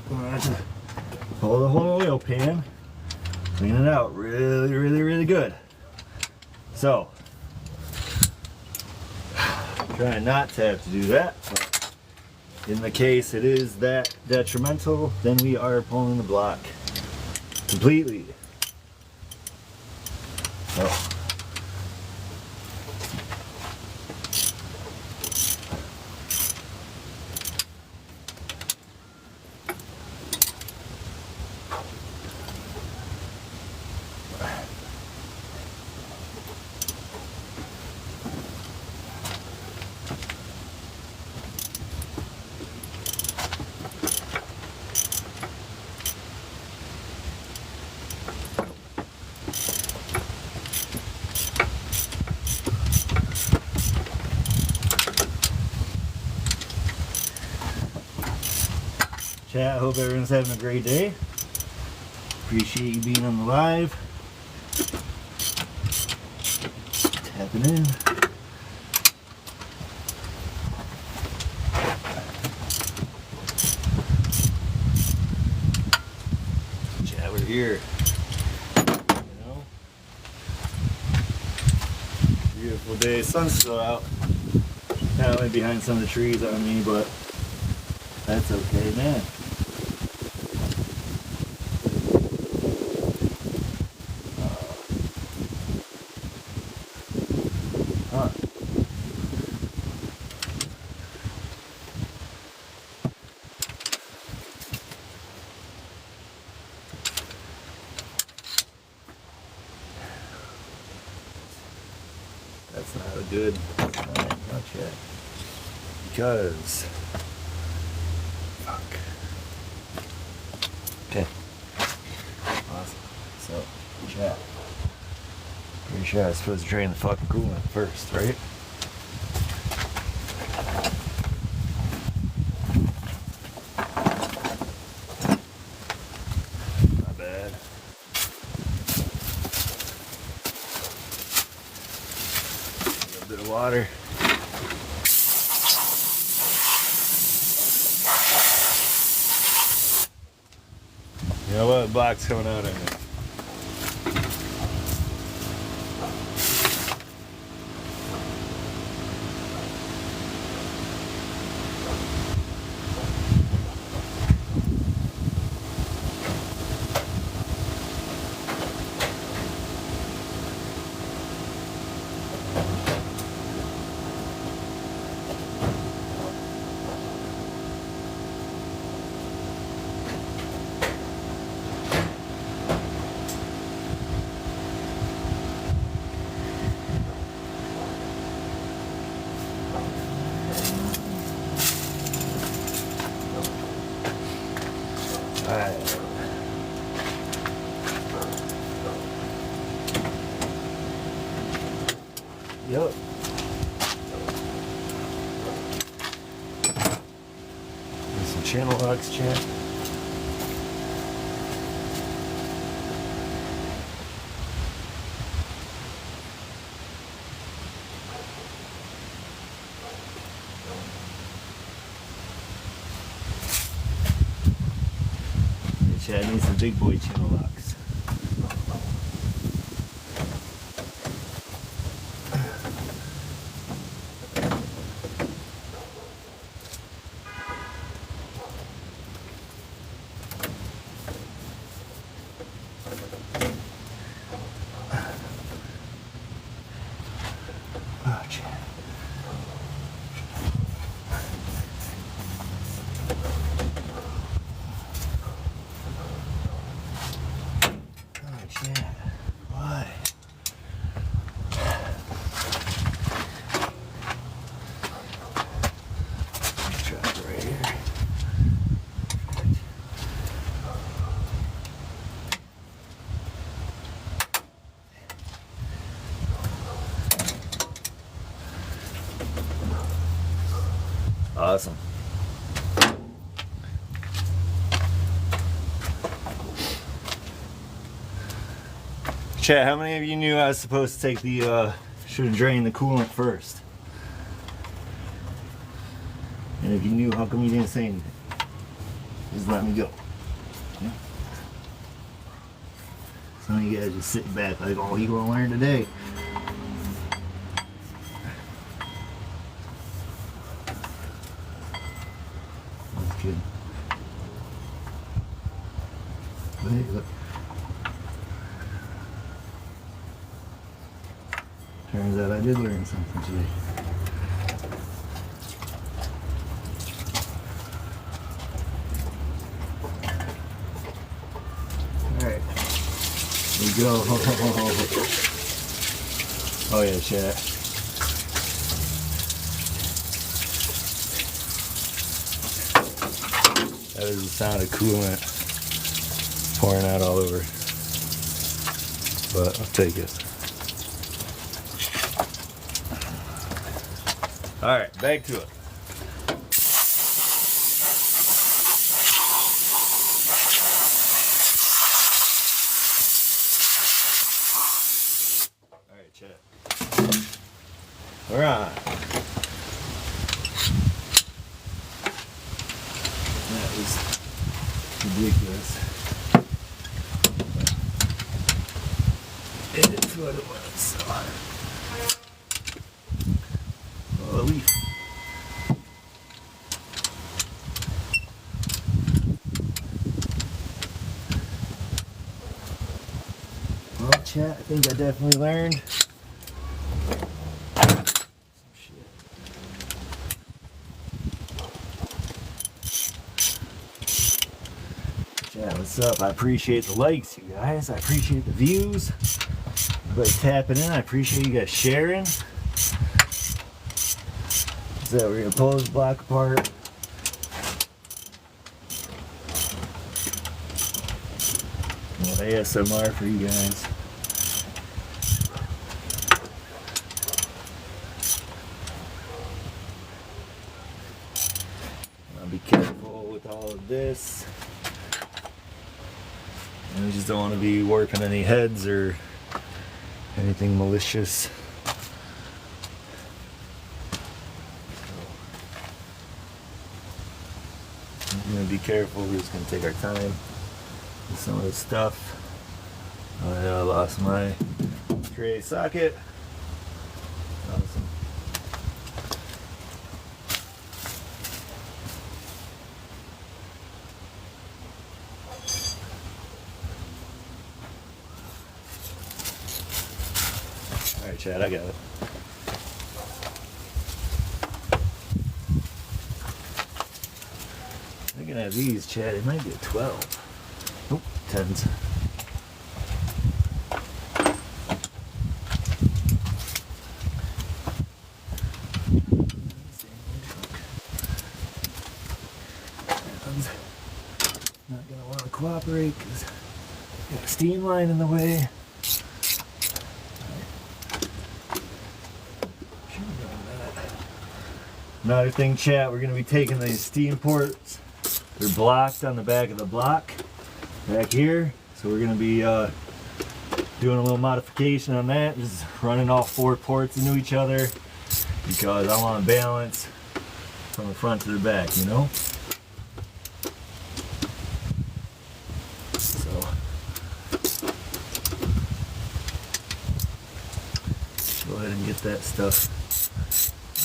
I'm gonna have to pull the whole oil pan, clean it out really good. So, trying not to have to do that, but in the case it is that detrimental, then we are pulling the block completely. So, chat, hope everyone's having a great day. Appreciate you being on the live. Tapping in. Chat, we're here. You know? Beautiful day. Sun's still out. Kind of went behind some of the trees on me, but that's okay, man. That's not a good sign, not yet. Because fuck. Okay. Awesome. So, chat. Pretty sure I was supposed to drain the fucking coolant first, right? Not bad. A little bit of water. You know what? Black's coming out in it. Alright. Yep. There's some channel locks, chat. Chat, I need some big boy channel locks. Oh, chat. awesome. Chat, how many of you knew I was supposed to take the, should have drained the coolant first? And if you knew, how come you didn't say anything? Just let me go. Yeah. Some of you guys just sitting back like, oh, you gonna learn today. That's good. But hey, look. Turns out I did learn something today. Alright. Here we go. Oh yeah, chat. That is the sound of coolant pouring out all over. But I'll take it. Alright, back to it. Alright, chat. We're on. That was ridiculous. It's what it was, so. Oh, a leaf. Well, chat, I think I definitely learned some shit. Chat, what's up? I appreciate the likes, you guys. I appreciate the views. Everybody tapping in. I appreciate you guys sharing. So we're gonna pull this block apart. A little ASMR for you guys. I'll be careful with all of this. And we just don't want to be warping any heads or anything malicious. I'm gonna be careful. We're just gonna take our time with some of this stuff. Oh yeah, I lost my tray socket. Awesome. All right, Chad, I got it. I'm gonna have these, Chad. It might be a 12. Nope, 10s. Not gonna want to cooperate because got a steam line in the way. Another thing, chat, we're gonna be taking these steam ports. They're blocked on the back of the block back here, so we're gonna be doing a little modification on that, just running all 4 ports into each other because I want to balance from the front to the back, you know. So go ahead and get that stuff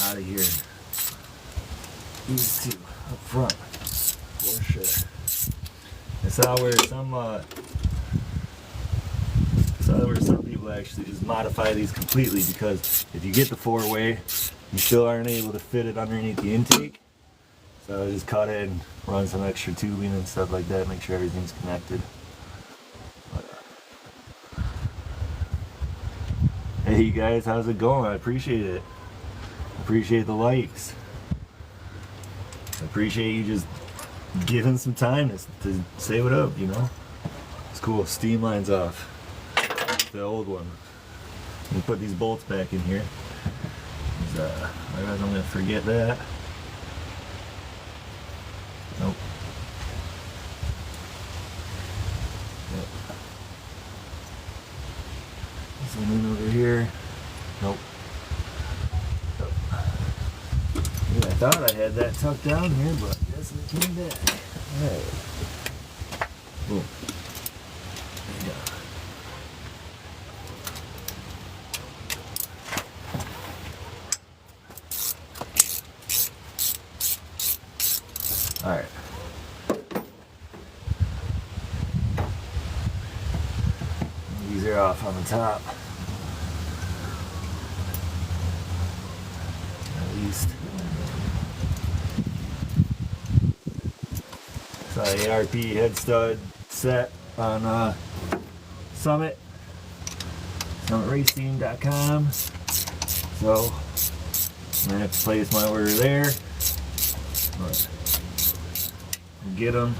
out of here. These 2 up front. For sure. I saw where some people actually just modify these completely, because if you get the 4-way, you still aren't able to fit it underneath the intake. So I just cut it and run some extra tubing and stuff like that, make sure everything's connected. Hey you guys, how's it going? I appreciate it. I appreciate the likes. I appreciate you just giving some time to say what up, you know? It's cool. Steam line's off. The old one. Let me put these bolts back in here. Otherwise I'm going to forget that. Nope. Yep. Zoom in over here. Nope. Nope. Yeah, I thought I had that tucked down here, but I guess it came back. Alright. Boom. There you go. Alright. These are off on the top. At least. Saw the ARP head stud set on summitraceteam.com. So I'm gonna have to place my order there. But we'll get them.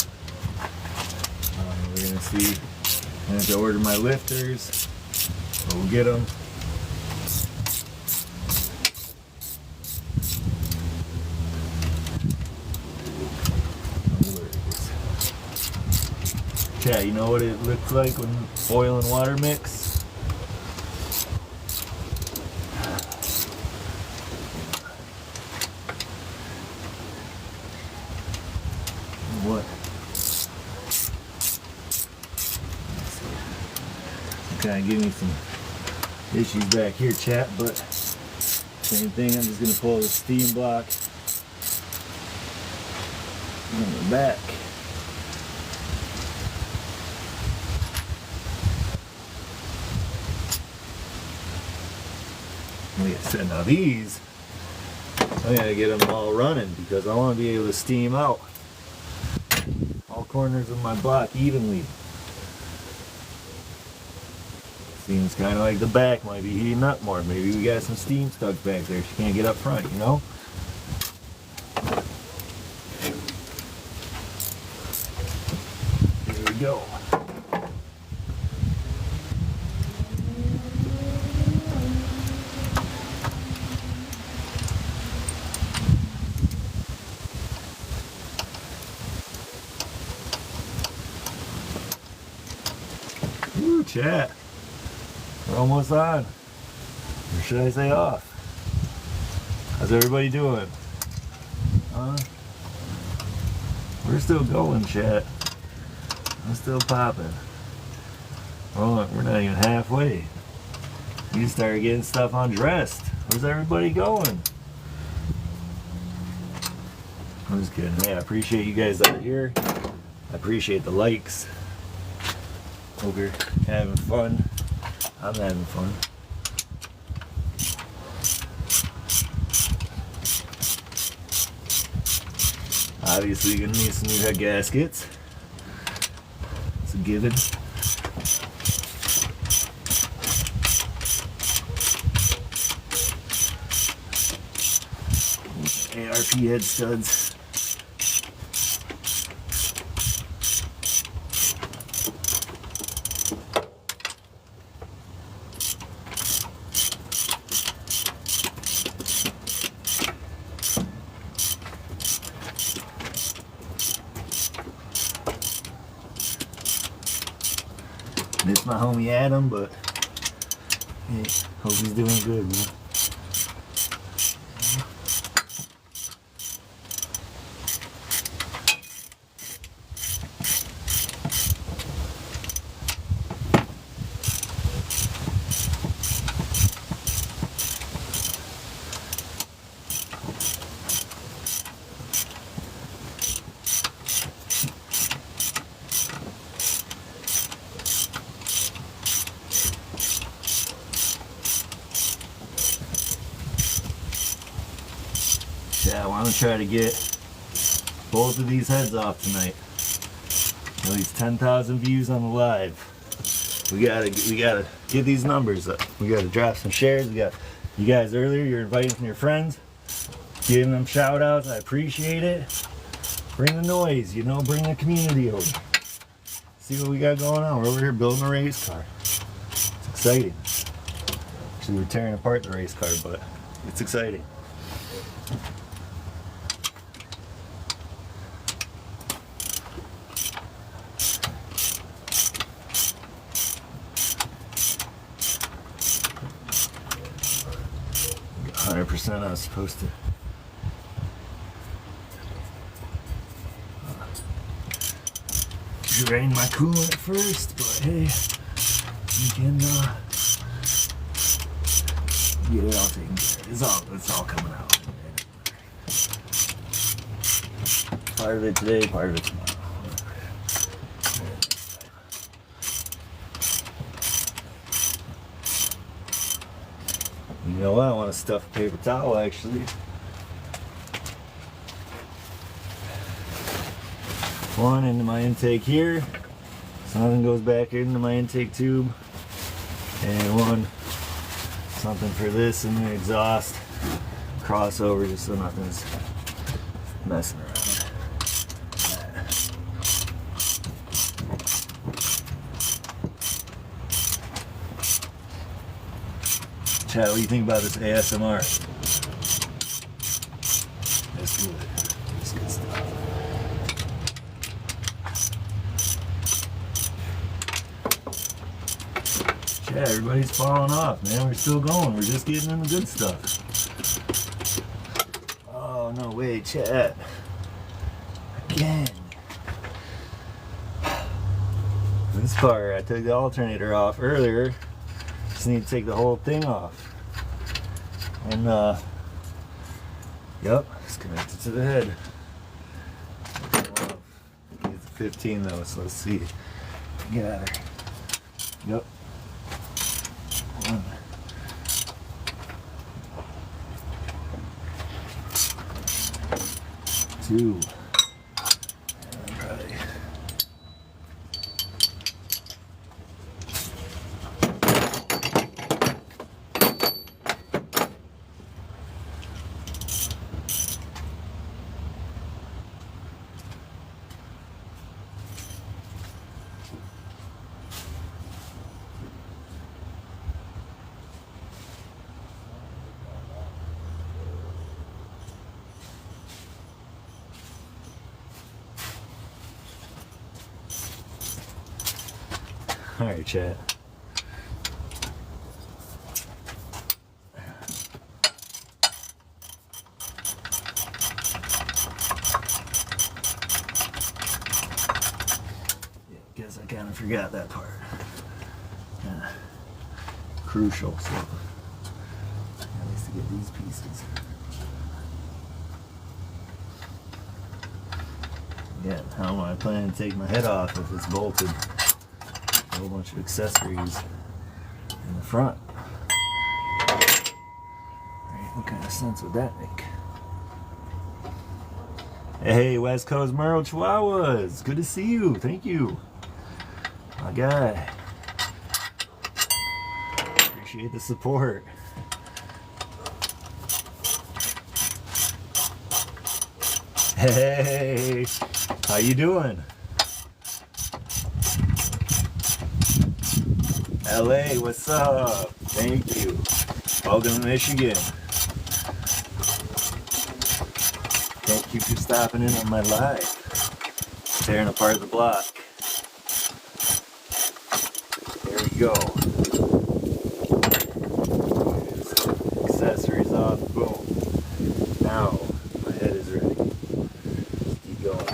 We're gonna see. I have to order my lifters. But we'll get them. Yeah, you know what it looks like when oil and water mix? What? Kind of give me some issues back here, chat, but same thing. I'm just going to pull the steam block on the back. Like I said, now these, I gotta get them all running because I want to be able to steam out all corners of my block evenly. Seems kind of like the back might be heating up more. Maybe we got some steam stuck back there. She can't get up front, you know? Here we go. Ooh, chat. We're almost on. Or should I say off? How's everybody doing? We're still going, chat. I'm still popping. Oh, we're not even halfway. We started getting stuff undressed. Where's everybody going? I'm just kidding. Hey, I appreciate you guys that are here. I appreciate the likes. Hope you're having fun. I'm having fun. Obviously, you're gonna need some new head gaskets. It's a given. ARP head studs. Miss my homie Adam, but hey, hope he's doing good, man. Yeah, I want to try to get both of these heads off tonight. At least 10,000 views on the live. We gotta get these numbers up. We gotta drop some shares. We got you guys earlier. You're inviting your friends, giving them shout outs. I appreciate it. Bring the noise, you know. Bring the community over. See what we got going on. We're over here building a race car. It's exciting. Actually, we're tearing apart the race car, but it's exciting. 100% I was supposed to. Drain my coolant first, but hey, we can get it all taken care of. It's all coming out. Part of it today, part of it tomorrow. You know what? I want to stuff a paper towel actually. One into my intake here, so nothing goes back into my intake tube, and one something for this in the exhaust crossover, just so nothing's messing around. Chad, what do you think about this ASMR? That's good. That's good stuff. Yeah, everybody's falling off, man. We're still going. We're just getting in the good stuff. Oh, no, wait, Chad. Again. This part, I took the alternator off earlier. Just need to take the whole thing off. And, yep, it's connected to the head. It's 15 though, so let's see. Get out of here. Yep. 1, 2, and probably. All right, chat. Yeah, guess I kind of forgot that part. Yeah. Crucial, so at least to get these pieces. Yeah, how am I planning to take my head off if it's bolted? A whole bunch of accessories in the front. Right, what kind of sense would that make? Hey, West Coast Merle Chihuahuas, good to see you. Thank you, my guy. Appreciate the support. Hey, how you doing? LA, what's up? Thank you. Welcome to Michigan. Thank you for stopping in on my live. Tearing apart the block. There we go. Accessories off, boom. Now, my head is ready. Let's keep going.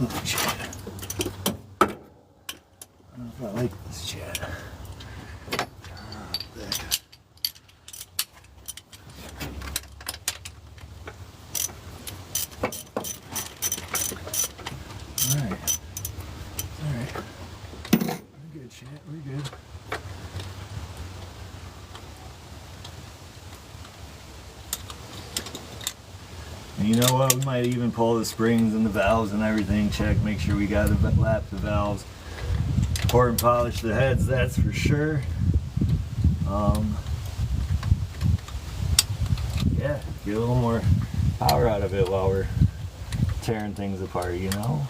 Oh, shit. I don't know if I like this chat. Alright. We're good, chat. We're good. And you know what? We might even pull the springs and the valves and everything. Check, make sure we got to lap the valves. Pour and polish the heads, that's for sure. Yeah, get a little more power out of it while we're tearing things apart, you know?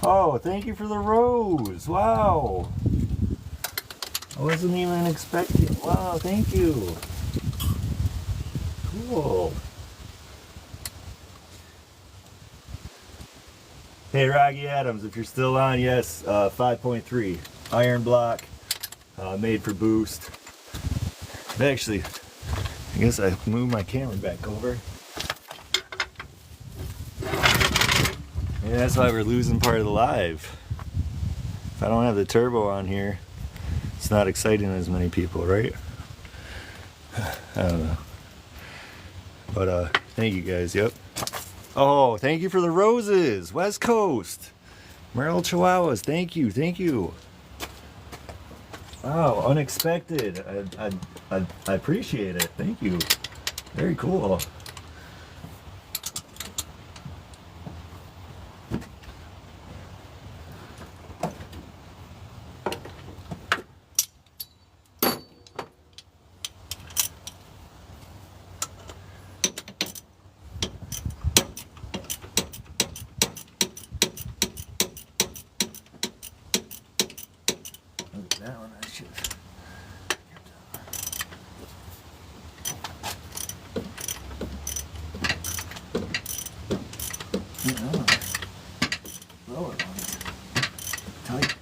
Oh, thank you for the rose. Wow. I wasn't even expecting. Wow, thank you. Cool. Hey, Rocky Adams, if you're still on, yes, 5.3. Iron block, made for boost. Actually, I guess I moved my camera back over. Yeah, that's why we're losing part of the live. If I don't have the turbo on here, it's not exciting as many people, right? I don't know. But thank you guys, yep. Oh, thank you for the roses. West Coast. Merle Chihuahuas, thank you, thank you. Wow, unexpected. I appreciate it. Thank you. Very cool. That one I should. Lower on it. Tight.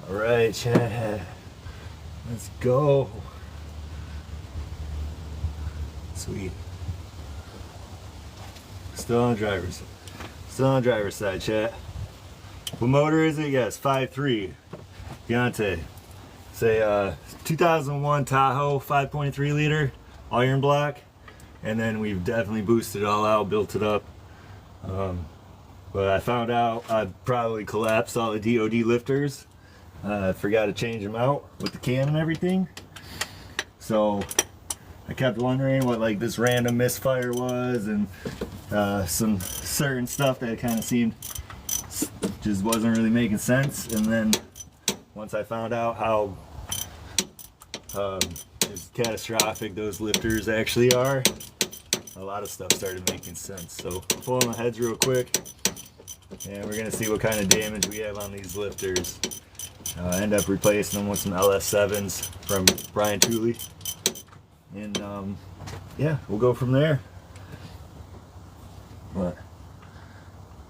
All right, Chad. Let's go. Sweet. Still on the driver's side, chat. What motor is it? Yes, 5.3. Deontay. Say 2001 Tahoe 5.3 liter iron block, and then we've definitely boosted it all out, built it up. But I found out I probably collapsed all the DOD lifters. I forgot to change them out with the cam and everything. So I kept wondering what like this random misfire was, and some certain stuff that kind of seemed just wasn't really making sense. And then once I found out how catastrophic those lifters actually are, a lot of stuff started making sense. So pulling the heads real quick, and we're gonna see what kind of damage we have on these lifters. I end up replacing them with some LS7s from Brian Tooley, and yeah, we'll go from there. But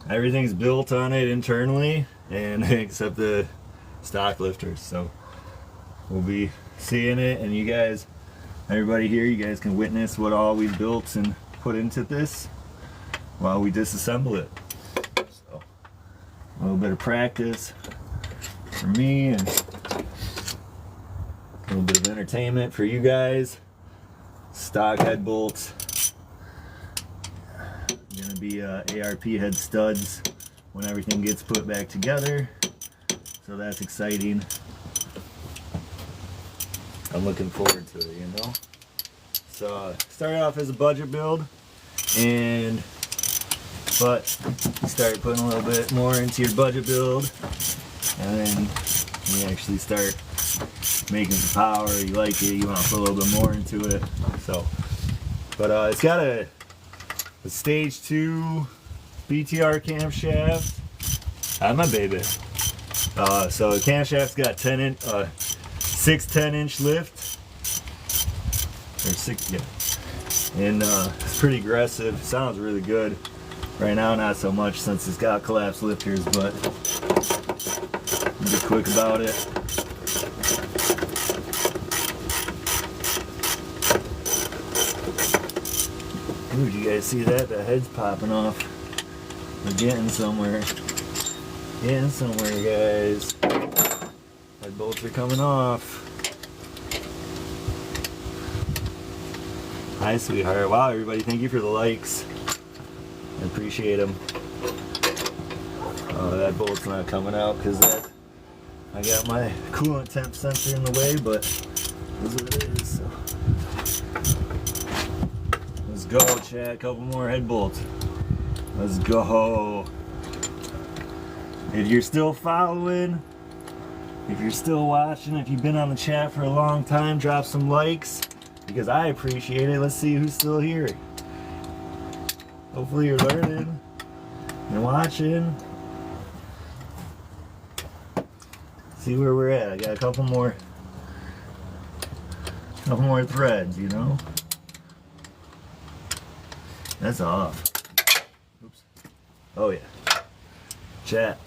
everything's built on it internally, and except the stock lifters. So we'll be seeing it, and you guys, everybody here, you guys can witness what all we built and put into this while we disassemble it. So a little bit of practice for me and a little bit of entertainment for you guys. Stock head bolts. Gonna be ARP head studs when everything gets put back together. So that's exciting. I'm looking forward to it, you know. So started off as a budget build, but you start putting a little bit more into your budget build, and then you actually start making some power. You like it, you want to put a little bit more into it. So, but it's got a stage 2 BTR camshaft. My baby. So the camshaft's got 6 10-inch lift, or 6, yeah, and it's pretty aggressive. Sounds really good. Right now, not so much since it's got collapsed lifters, but be quick about it. Ooh, did you guys see that? The head's popping off. We're getting somewhere. Getting somewhere, guys. Head bolts are coming off. Hi, sweetheart. Wow, everybody, thank you for the likes. I appreciate them. Oh, that bolt's not coming out because I got my coolant temp sensor in the way, but this is what it is. So. Let's go, chat. Couple more head bolts. Let's go. If you're still following, if you're still watching, if you've been on the chat for a long time, drop some likes because I appreciate it. Let's see who's still here. Hopefully you're learning and watching. See where we're at. I got a couple more threads, you know. That's off. Oops. Oh yeah. Chat.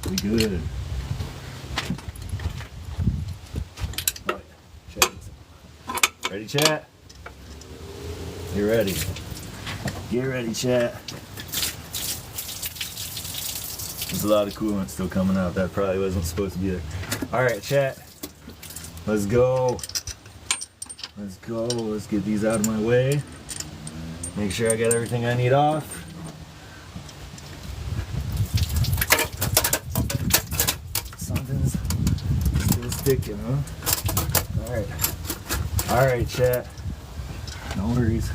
We good. Oh yeah. Chat. Ready, chat? You ready? Get ready, chat. There's a lot of coolant still coming out. That probably wasn't supposed to be there. Alright, chat. Let's go. Let's go. Let's get these out of my way. Make sure I got everything I need off. Something's still sticking, huh? Alright. Alright, chat. No worries.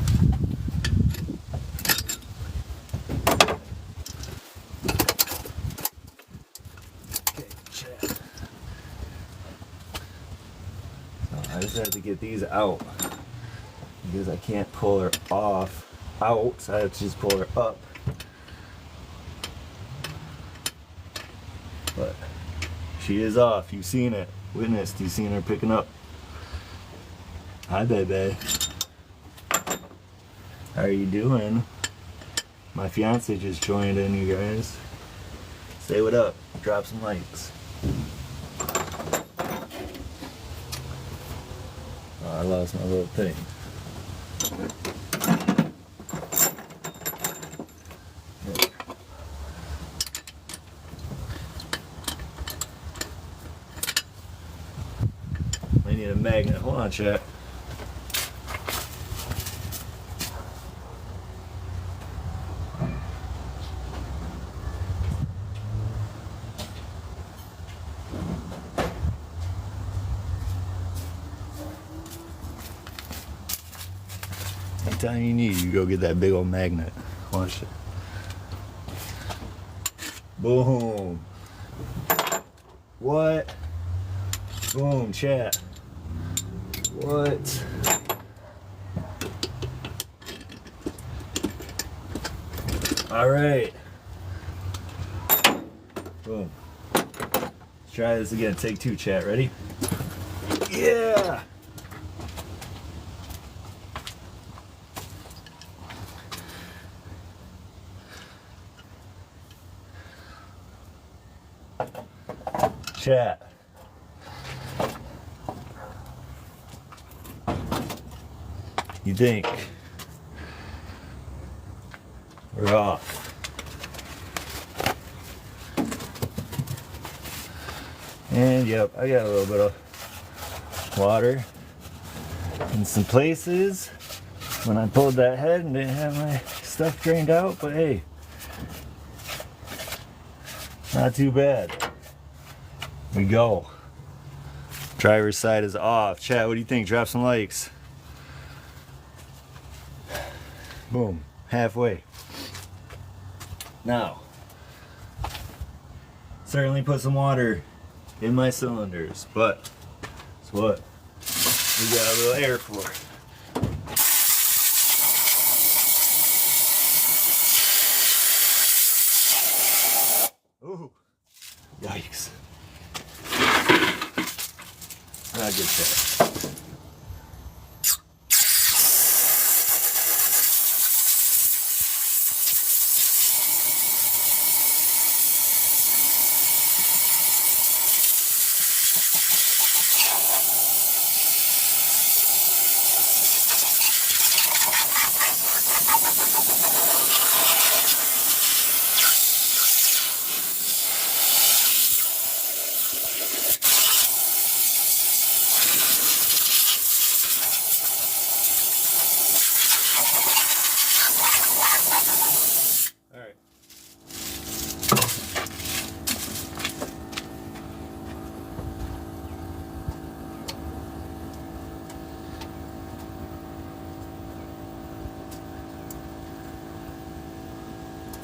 I just have to get these out because I can't pull her off out, so I have to just pull her up. But she is off. You've seen it, witnessed. You've seen her picking up. Hi, baby. How are you doing? My fiance just joined in, you guys. Say what up. Drop some likes. I lost my little thing. I need a magnet. Hold on, chat. Anytime you need, you go get that big old magnet. Watch it. Boom. What? Boom, chat. What? All right. Boom. Let's try this again. Take two, chat. Ready? Yeah. Chat. You think we're off? And yep, I got a little bit of water in some places when I pulled that head and didn't have my stuff drained out, but hey, not too bad. We go. Driver's side is off. Chat, what do you think? Drop some likes. Boom. Halfway. Now, certainly put some water in my cylinders, but that's what we got a little air for. Ooh. Yikes. Not good shit.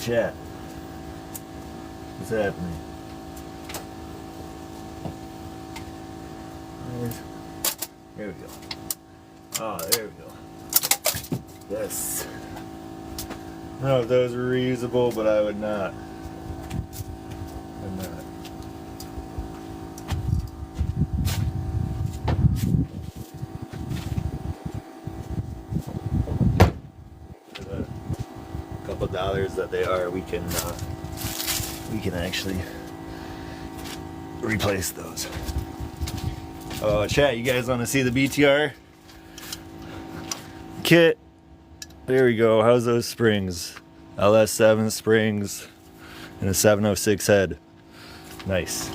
Chat. What's happening? There we go. Oh, there we go. Yes. I don't know if those were reusable, but I would not. I'm not. For the couple dollars that they are, we can actually replace those. Oh, chat, you guys want to see the BTR kit? There we go. How's those springs? LS7 springs and a 706 head. Nice.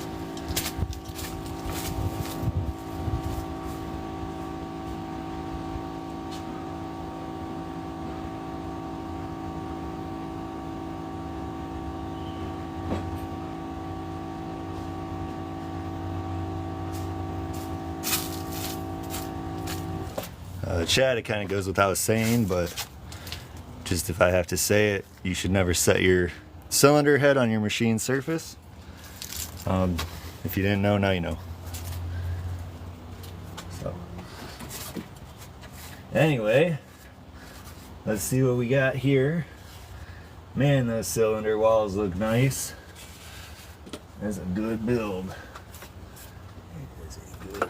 Chat, it kind of goes without saying, but just if I have to say it, you should never set your cylinder head on your machine surface. If you didn't know, now you know. So, anyway, let's see what we got here. Man, those cylinder walls look nice. That's a good build. It is a good.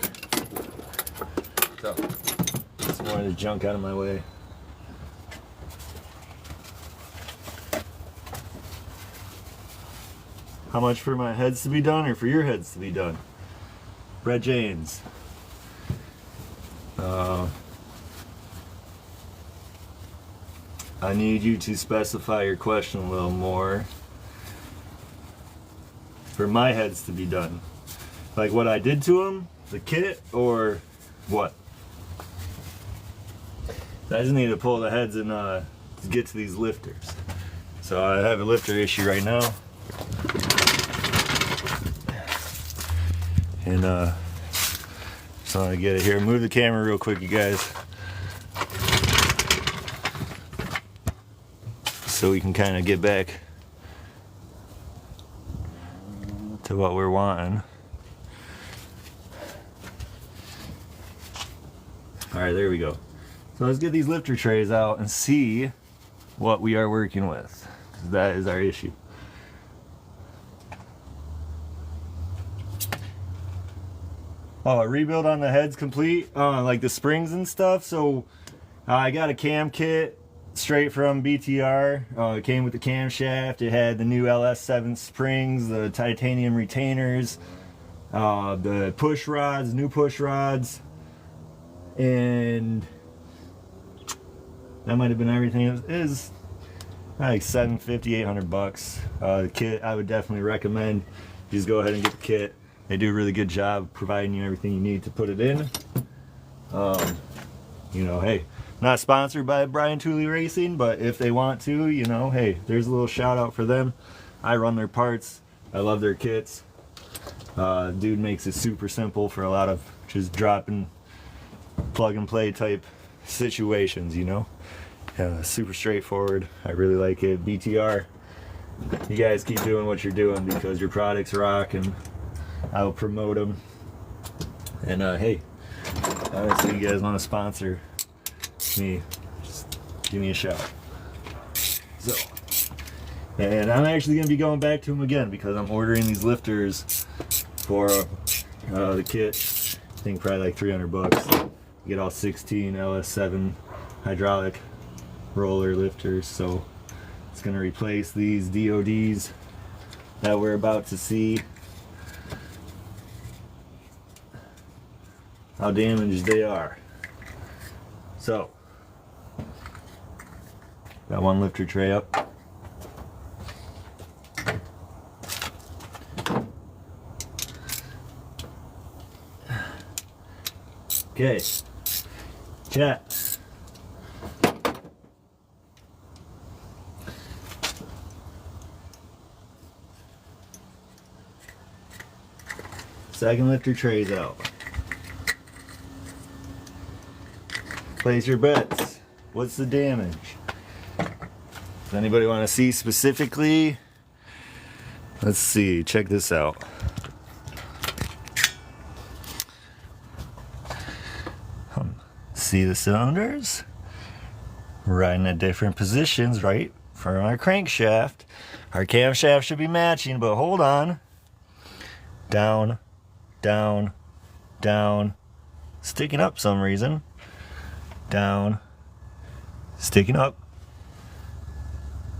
So, just wanted the junk out of my way. How much for my heads to be done or for your heads to be done? Brett James. I need you to specify your question a little more. For my heads to be done. Like what I did to them, the kit, or what? I just need to pull the heads and get to these lifters. So I have a lifter issue right now. And just want to get it here. Move the camera real quick, you guys. So we can kind of get back to what we're wanting. Alright, there we go. So let's get these lifter trays out and see what we are working with. That is our issue. Oh, a rebuild on the head's complete, like the springs and stuff. So I got a cam kit straight from BTR. It came with the camshaft. It had the new LS7 springs, the titanium retainers, the push rods, new push rods, and that might have been everything. It was like $750, $800. The kit I would definitely recommend. Just go ahead and get the kit. They do a really good job providing you everything you need to put it in. You know, hey, not sponsored by Brian Tooley Racing, but if they want to, you know, hey, there's a little shout out for them. I run their parts. I love their kits. Dude makes it super simple for a lot of just dropping plug and play type situations, you know. Super straightforward. I really like it. BTR, you guys keep doing what you're doing because your products rock, and I will promote them. And hey, honestly, you guys want to sponsor me, just give me a shout. So, and I'm actually going to be going back to them again because I'm ordering these lifters for the kit. I think probably like $300. You get all 16 LS7 hydraulic roller lifters. So it's going to replace these DODs that we're about to see. How damaged they are. So, got one lifter tray up. Okay, chat. Second lifter tray's out. Place your bets. What's the damage? Does anybody want to see specifically? Let's see, check this out. See the cylinders? Riding at different positions, right? From our crankshaft. Our camshaft should be matching, but hold on. Down, down, down. Sticking up some reason. Down. Sticking up.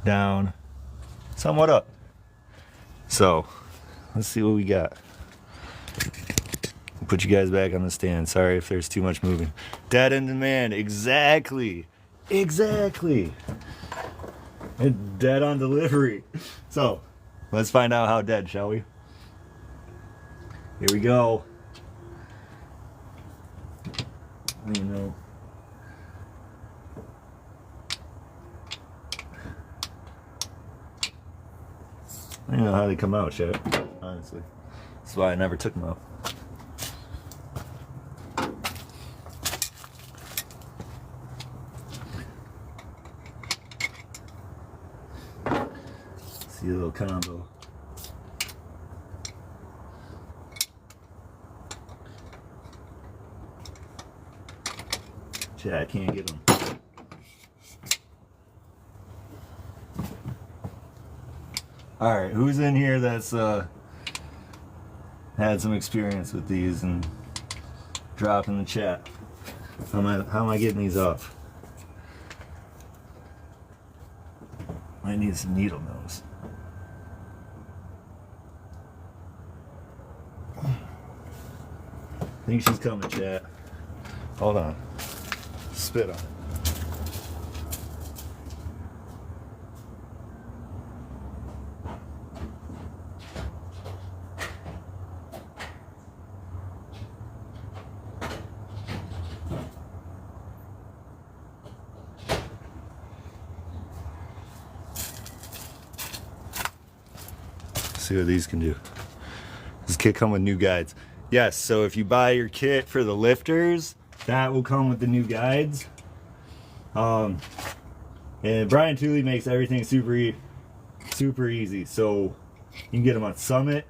Down. Somewhat up. So, let's see what we got. Put you guys back on the stand. Sorry if there's too much moving. Dead in demand. Exactly. Exactly. And dead on delivery. So, let's find out how dead, shall we? Here we go. You know. I don't know how they come out, Chad. Honestly. That's why I never took them out. See a little combo. Chad, I can't get them. Alright, who's in here that's had some experience with these, and drop in the chat. How am I getting these off? I need some needle nose. I think she's coming, chat. Hold on. Spit on it. See what these can do. This kit come with new guides. Yes, so if you buy your kit for the lifters, that will come with the new guides. And Brian Tooley makes everything super easy. So you can get them on Summit.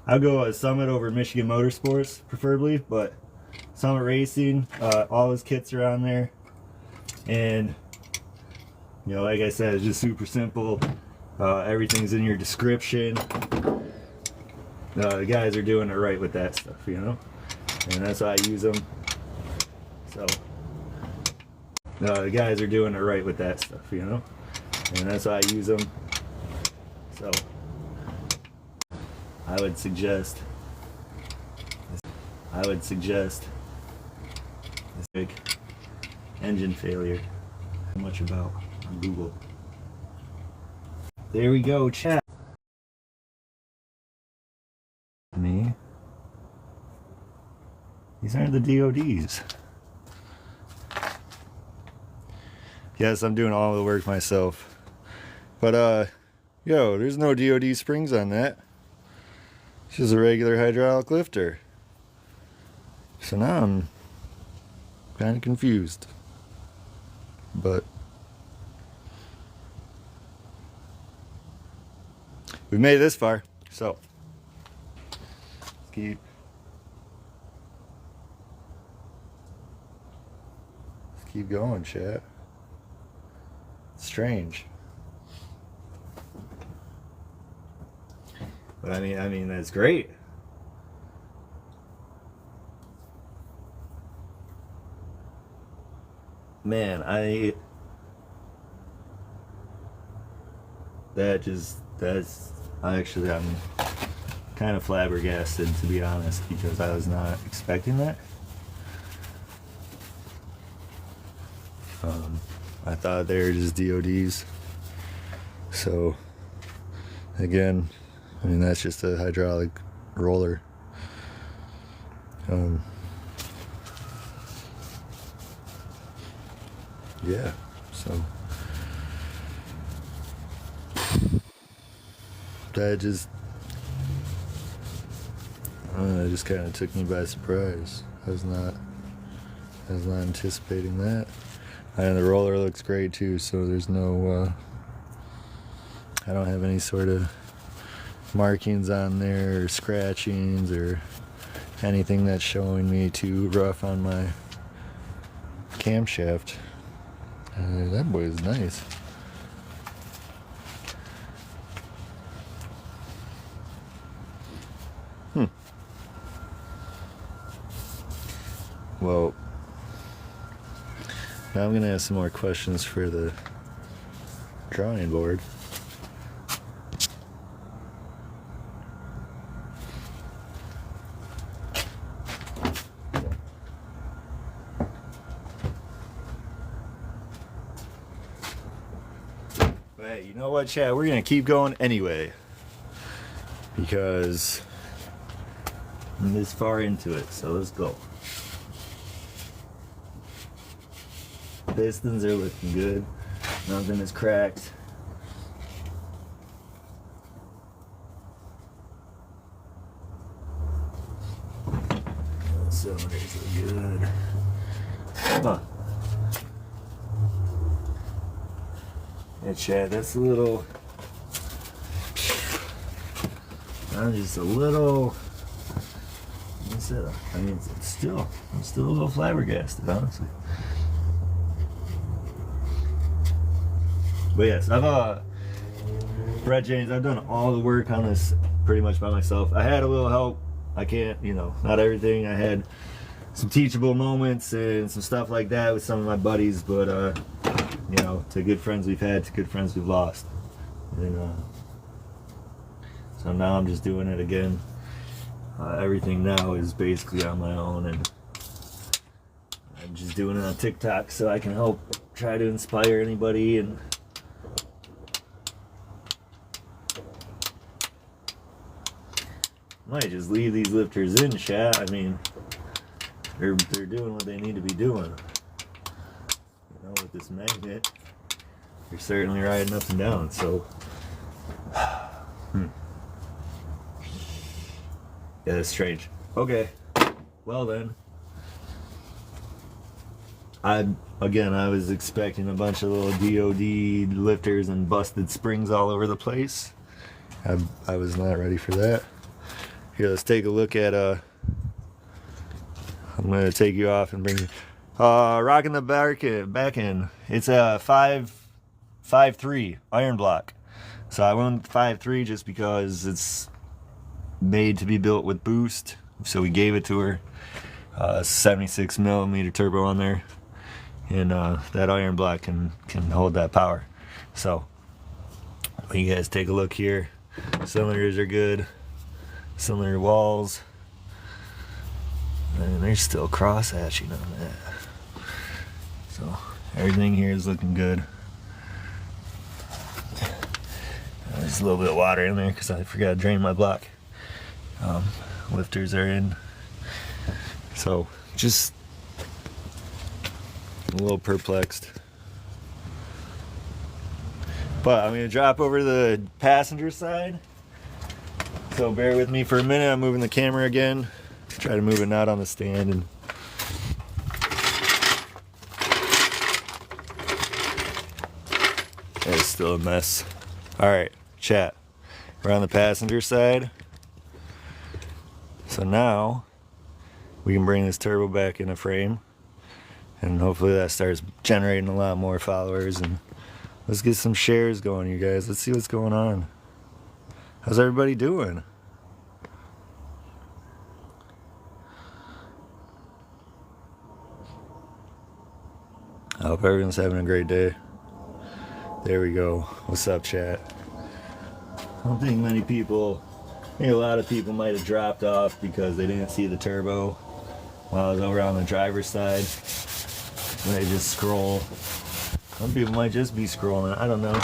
I'll go a Summit over Michigan Motorsports preferably, but Summit Racing, all his kits are on there. And you know, like I said, it's just super simple. Everything's in your description. The guys are doing it right with that stuff, you know, and that's how I use them. So the guys are doing it right with that stuff, you know, and that's how I use them. So I would suggest this big engine failure. Much about on Google. There we go, chat. Me. These aren't the DODs. Yes, I'm doing all the work myself. But yo, there's no DOD springs on that. It's just a regular hydraulic lifter. So now I'm kind of confused. But we've made it this far, so let's keep going, chat. It's strange, but I mean that's great. Man, I'm kind of flabbergasted, to be honest, because I was not expecting that. I thought they were just DODs. So again, I mean, that's just a hydraulic roller. Yeah, so that just kind of took me by surprise. I was not anticipating that. And the roller looks great too, so there's no I don't have any sort of markings on there or scratchings or anything that's showing me too rough on my camshaft. That boy is nice. Well, now I'm gonna have some more questions for the drawing board. But you know what, chat? We're gonna keep going anyway because I'm this far into it. So let's go. Pistons are looking good. Nothing is cracked. Cylinders are good. Huh. Yeah, Chad, that's a little. I'm just a little. I mean, I'm still a little flabbergasted, honestly. But yes, Brett James, I've done all the work on this pretty much by myself. I had a little help. I can't, not everything. I had some teachable moments and some stuff like that with some of my buddies, but, to good friends we've had, to good friends we've lost. And so now I'm just doing it again. Everything now is basically on my own, and I'm just doing it on TikTok so I can help try to inspire anybody. And might just leave these lifters in, chat. I mean, they're doing what they need to be doing. With this magnet, you're certainly riding up and down. So, yeah, that's strange. Okay, well then, I was expecting a bunch of little DOD lifters and busted springs all over the place. I was not ready for that. Here, let's take a look at I'm gonna take you off and bring you rocking the back end. It's a 5.3 iron block. So I went 5.3 just because it's made to be built with boost. So we gave it to her. 76 millimeter turbo on there, and that iron block can hold that power. So when you guys take a look here, cylinders are good. Cylinder walls, and they're still cross hatching on that. So everything here is looking good. There's a little bit of water in there because I forgot to drain my block. Lifters are in. So just a little perplexed. But I'm going to drop over to the passenger side. So bear with me for a minute. I'm moving the camera again. Try to move it not on the stand. And it's still a mess. Alright, chat. We're on the passenger side. So now we can bring this turbo back in a frame. And hopefully that starts generating a lot more followers. And let's get some shares going, you guys. Let's see what's going on. How's everybody doing? I hope everyone's having a great day. There we go. What's up, chat? I don't think many people, I think a lot of people might have dropped off because they didn't see the turbo while I was over on the driver's side. They just scroll. Some people might just be scrolling. I don't know.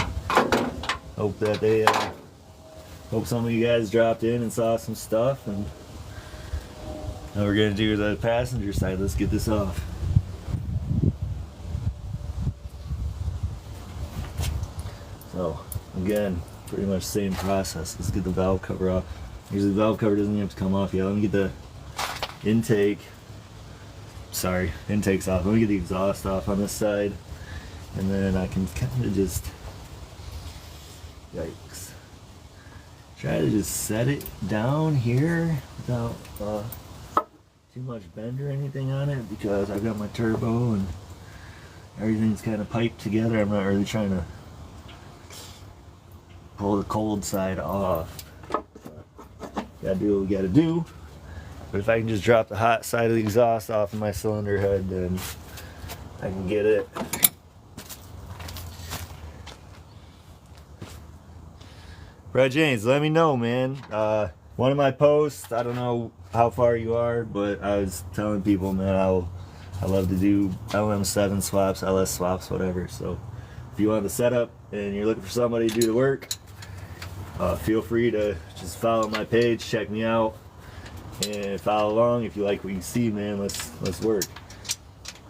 Hope that they, hope some of you guys dropped in and saw some stuff. And now we're gonna do the passenger side. Let's get this off. So again, pretty much same process. Let's get the valve cover off. Usually the valve cover doesn't even have to come off yet. Let me get the intake. Sorry, intake's off. Let me get the exhaust off on this side, and then I can kind of just Yikes. Try to just set it down here without too much bend or anything on it, because I've got my turbo and everything's kind of piped together. I'm not really trying to pull the cold side off. Gotta do what we gotta do. But if I can just drop the hot side of the exhaust off of my cylinder head, then I can get it. Brad James, let me know, man. One of my posts, I don't know how far you are, but I was telling people, man, I love to do LM7 swaps, LS swaps, whatever. So if you want the setup and you're looking for somebody to do the work, feel free to just follow my page, check me out, and follow along. If you like what you see, man, let's work.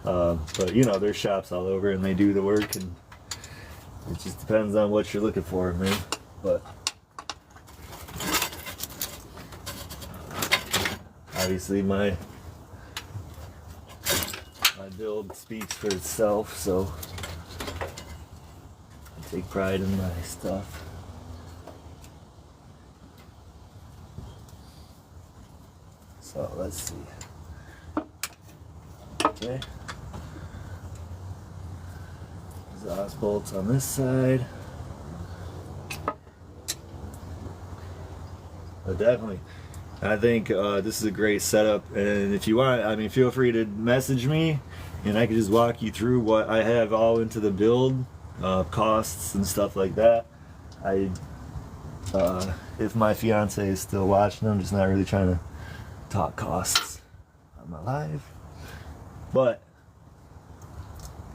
But you know, there's shops all over and they do the work, and it just depends on what you're looking for, man. But obviously my build speaks for itself, so I take pride in my stuff. So let's see. Okay. Exhaust bolts on this side. But definitely, I think this is a great setup, and if you want, I mean, feel free to message me and I can just walk you through what I have all into the build, costs and stuff like that. If my fiance is still watching, I'm just not really trying to talk costs on my live. But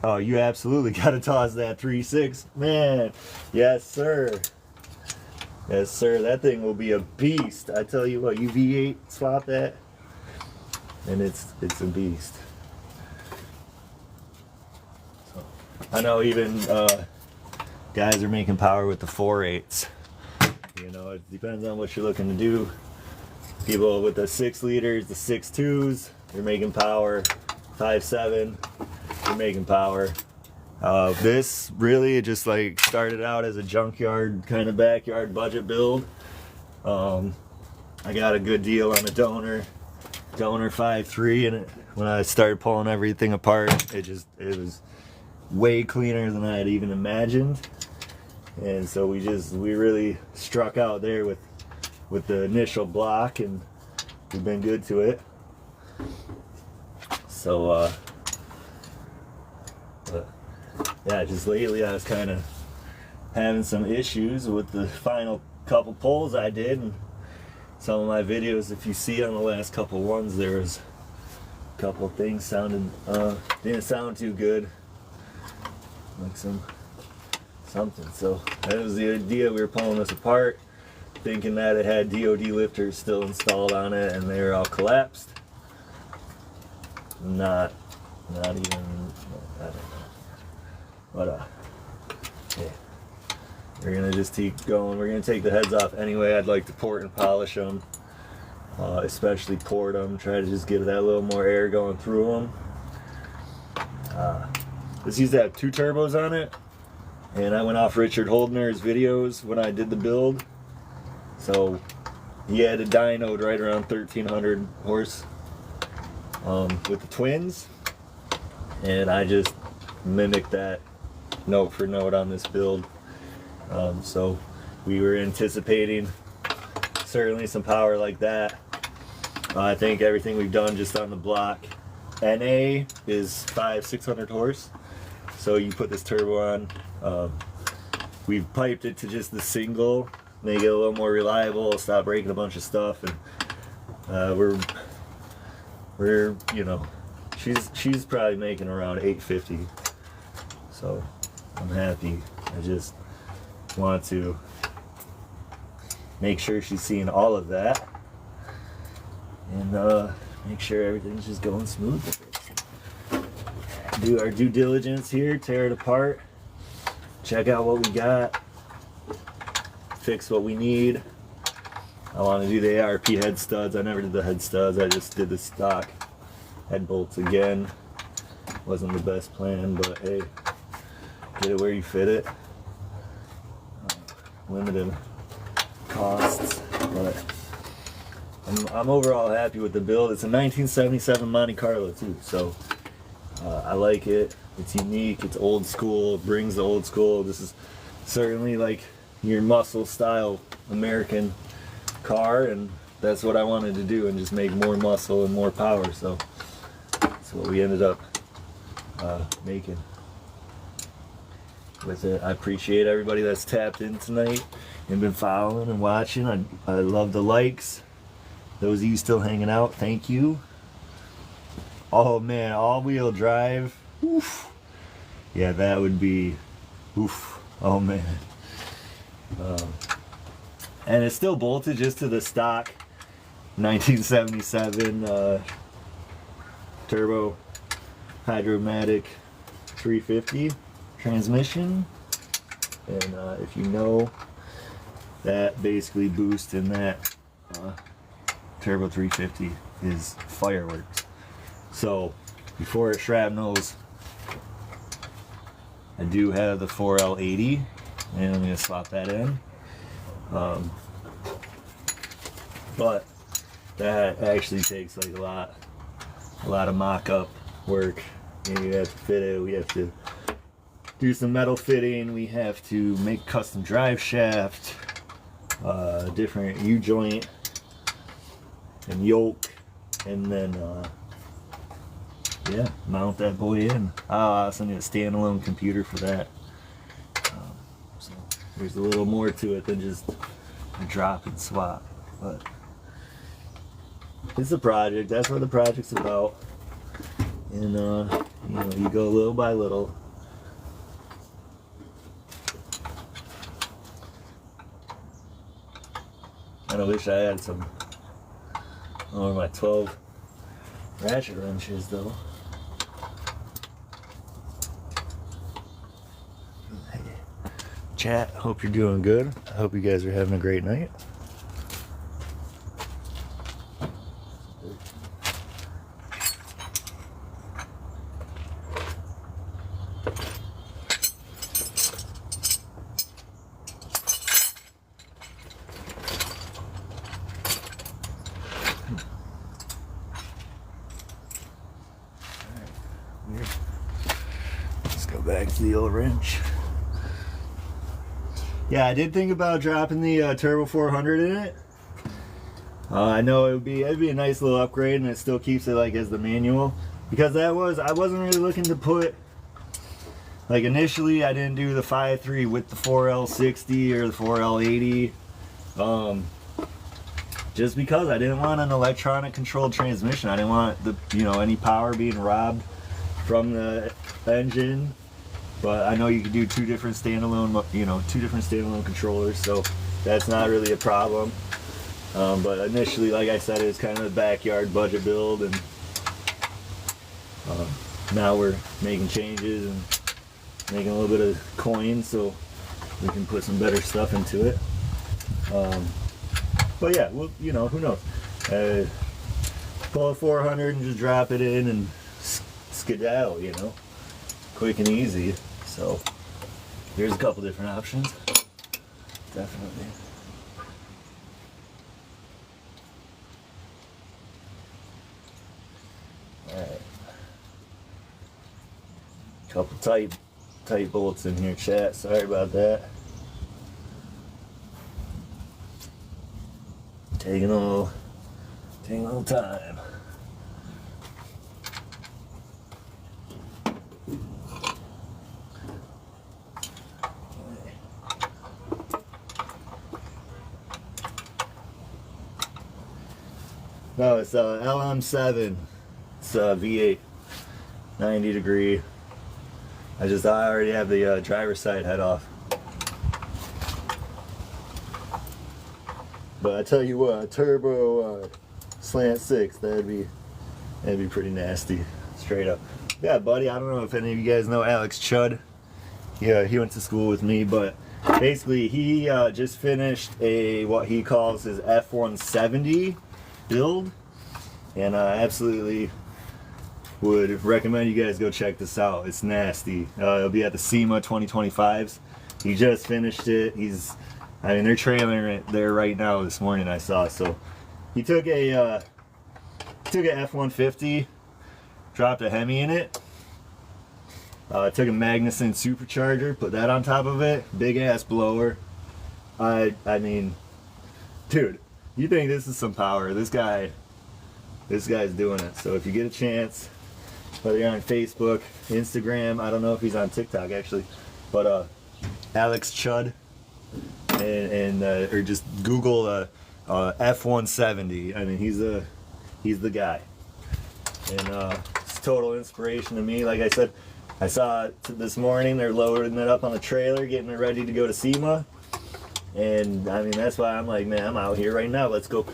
oh, you absolutely got to toss that 3.6, man. Yes, sir. Yes, sir. That thing will be a beast. I tell you what, you V8 swap that, and it's a beast. So, I know even guys are making power with the 4.8s. You know, it depends on what you're looking to do. People with the 6 liters, the 6.2s, they're making power. 5.7, they're making power. This really just like started out as a junkyard kind of backyard budget build. I got a good deal on a donor 5.3, and when I started pulling everything apart, it was way cleaner than I had even imagined. And so we really struck out there with the initial block, and we've been good to it. So but yeah, just lately I was kind of having some issues with the final couple pulls I did, and some of my videos, if you see on the last couple ones, there was a couple of things didn't sound too good, like something. So that was the idea. We were pulling this apart thinking that it had DOD lifters still installed on it, and they were all collapsed. Not even, I don't know. But yeah, we're gonna just keep going. We're gonna take the heads off anyway. I'd like to port and polish them, especially port them. Try to just get that little more air going through them. This used to have 2 turbos on it, and I went off Richard Holdner's videos when I did the build. So he had a dynoed right around 1300 horse with the twins, and I just mimicked that note for note on this build. So we were anticipating certainly some power like that. I think everything we've done just on the block NA is 600 horse. So you put this turbo on. We've piped it to just the single, make it a little more reliable, stop breaking a bunch of stuff, and we're you know, she's probably making around 850. So I'm happy. I just want to make sure she's seeing all of that, and make sure everything's just going smooth with it. Do our due diligence here, tear it apart, check out what we got, fix what we need. I want to do the ARP head studs. I never did the head studs. I just did the stock head bolts again. Wasn't the best plan, but hey, get it where you fit it. limited costs, but I'm overall happy with the build. It's a 1977 Monte Carlo too, so I like it. It's unique, it's old school, it brings the old school. This is certainly like your muscle style American car, and that's what I wanted to do, and just make more muscle and more power. So that's what we ended up making with it. I appreciate everybody that's tapped in tonight and been following and watching. I love the likes. Those of you still hanging out, thank you. Oh man, all-wheel drive. Oof. Yeah, that would be oof. Oh man. And it's still bolted just to the stock 1977 turbo Hydromatic 350 transmission. And if you know, that basically boost in that turbo 350 is fireworks. So before it shrapnels, I do have the 4L80, and I'm going to swap that in. But that actually takes like a lot of mock-up work. And you have to fit it. We have to do some metal fitting. We have to make custom drive shaft, different U-joint and yoke, and then yeah, mount that boy in. I'll send you a standalone computer for that. So there's a little more to it than just a drop and swap, but it's a project. That's what the project's about. And you know, you go little by little. I wish I had some of my 12 ratchet wrenches though. Hey, chat, hope you're doing good. I hope you guys are having a great night. Let's go back to the old wrench. Yeah, I did think about dropping the Turbo 400 in it. I know it'd be a nice little upgrade, and it still keeps it like as the manual, because I wasn't really looking to put, like, initially I didn't do the 5.3 with the 4L60 or the 4L80, just because I didn't want an electronic controlled transmission. I didn't want the, you know, any power being robbed from the engine. But I know you can do two different standalone controllers, so that's not really a problem. But initially, like I said, it was kind of a backyard budget build, and now we're making changes and making a little bit of coin so we can put some better stuff into it. But yeah, well, you know, who knows? Pull a 400 and just drop it in and skedaddle, you know, quick and easy. So here's a couple different options. Definitely. Alright. Couple tight bolts in here, chat. Sorry about that. Taking a little time. No, it's LM7. It's V8, 90 degree. I already have the driver's side head off. But I tell you what, a turbo slant 6, that'd be pretty nasty, straight up. Yeah, buddy, I don't know if any of you guys know Alex Chud. Yeah, he went to school with me, but basically he just finished what he calls his F-170 build, and I absolutely would recommend you guys go check this out. It's nasty. It'll be at the SEMA 2025s. He just finished it. He's I mean, they're trailing it there right now this morning, I saw. So he took a F-150, dropped a Hemi in it. Took a Magnuson supercharger, put that on top of it. Big ass blower. I mean, dude, you think this is some power? This guy's doing it. So if you get a chance, whether you're on Facebook, Instagram, I don't know if he's on TikTok actually, but Alex Chud, and or just Google F-170. I mean, he's the guy, and it's total inspiration to me. Like I said, I saw it this morning. They're loading it up on the trailer, getting it ready to go to SEMA, and I mean, that's why I'm like, man, I'm out here right now. Let's go.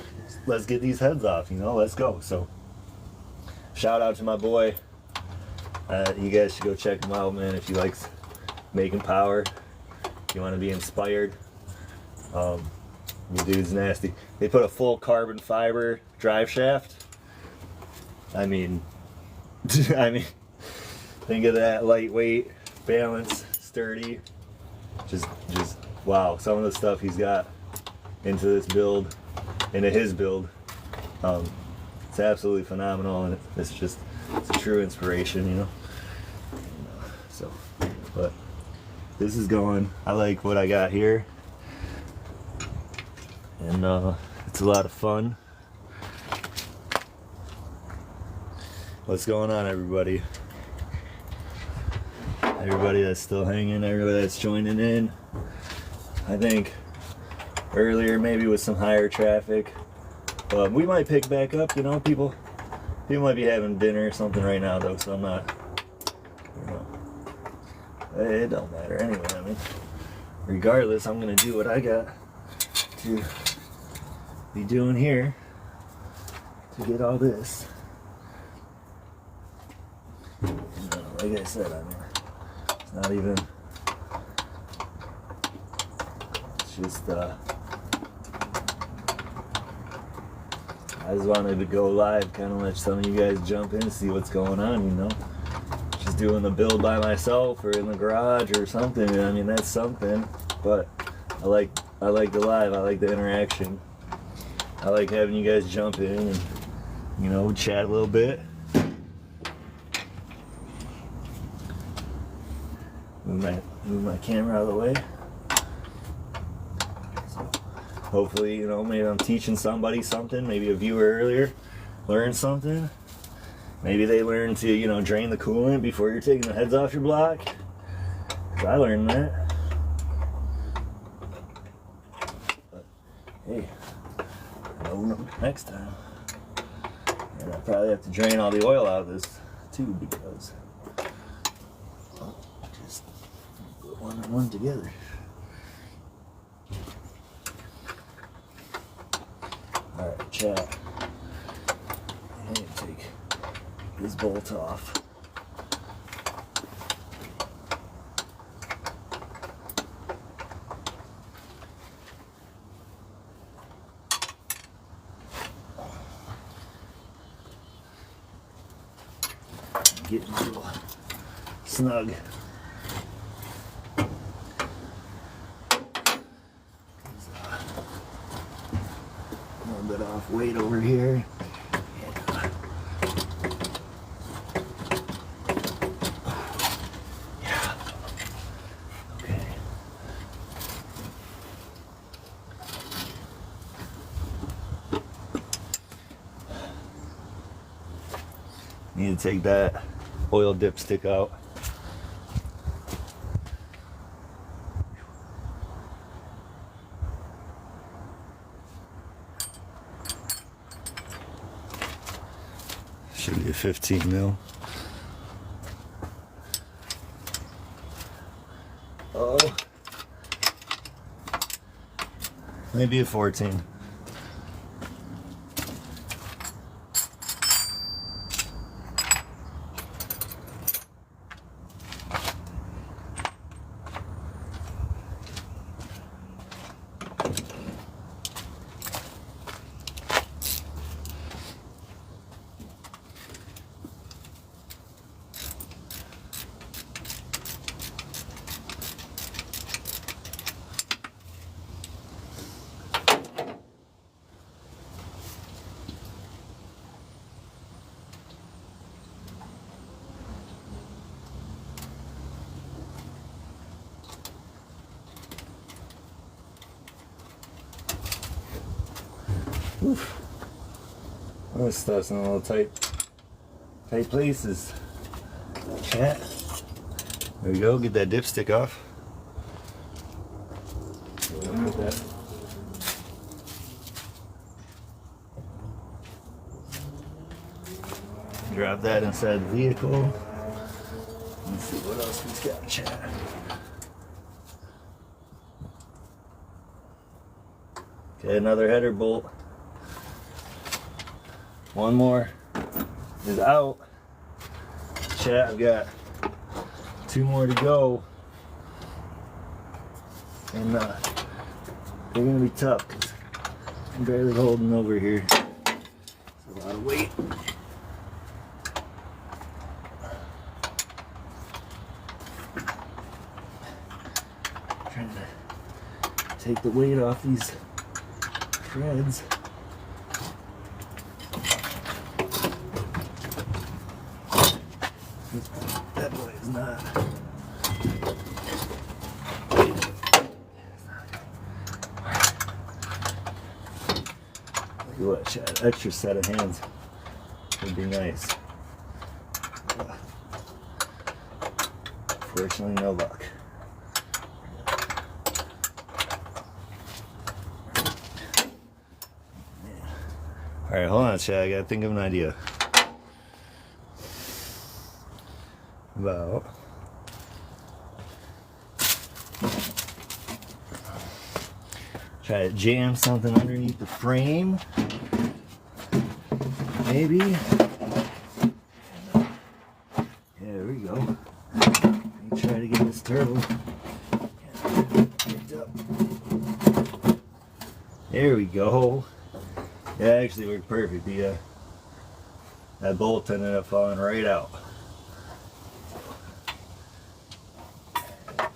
Let's get these heads off. You know, let's go. So, shout out to my boy. You guys should go check him out, man. If you like making power, if you want to be inspired. The dude's nasty. They put a full carbon fiber drive shaft. I mean, think of that, lightweight, balanced, sturdy. Just wow. Some of the stuff he's got into this build, into his build, it's absolutely phenomenal, and it's a true inspiration, you know. So, but this is going. I like what I got here, and it's a lot of fun. What's going on, everybody? Everybody that's still hanging, everybody that's joining in. I think earlier maybe with some higher traffic, but we might pick back up. You know, people might be having dinner or something right now, though. So I'm not. You know, it don't matter anyway. I mean, regardless, I'm gonna do what I got to be doing here to get all this. Like I said, I mean, it's not even, it's just, I just wanted to go live, kind of let some of you guys jump in and see what's going on, you know. Just doing the build by myself or in the garage or something, I mean, that's something, but I like the live, I like the interaction. I like having you guys jump in and, you know, chat a little bit. Move my camera out of the way. So hopefully, you know, maybe I'm teaching somebody something. Maybe a viewer earlier learned something. Maybe they learned to, you know, drain the coolant before you're taking the heads off your block. 'Cause I learned that. But hey, no, next time. And I'll probably have to drain all the oil out of this too, because just put one and one together. Alright, chat. I need to take this bolt off. Getting a little snug. A little bit off weight over here. Yeah. Okay. Need to take that oil dipstick out. Should be a 15 mil. Oh, maybe a 14. Oof. Well, this stuff's in a little tight places. Chat. There we go. Get that dipstick off. Put that. Drop that inside the vehicle. Let's see what else we've got, chat. Okay, another header bolt. One more is out. Chat, I've got 2 more to go. And they're gonna be tough because I'm barely holding over here. It's a lot of weight. Trying to take the weight off these threads. That boy is not. Look at what, Chad, extra set of hands would be nice. Fortunately, no luck. Alright, hold on, Chad. I gotta think of an idea. About try to jam something underneath the frame. Maybe. Yeah, there we go. Let me try to get this turtle picked up. There we go. Yeah, it actually worked perfect. That bolt ended up falling right out.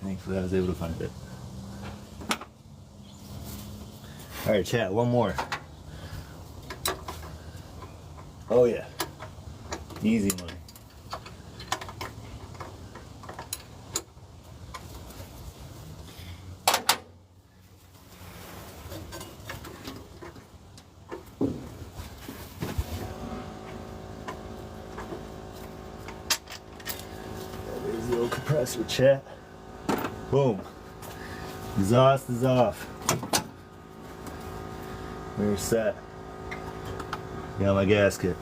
Thankfully, I was able to find it. Alright, chat, one more. Oh, yeah. Easy money. There's the old compressor, chat. Boom. Exhaust is off. We're set. Got my gasket.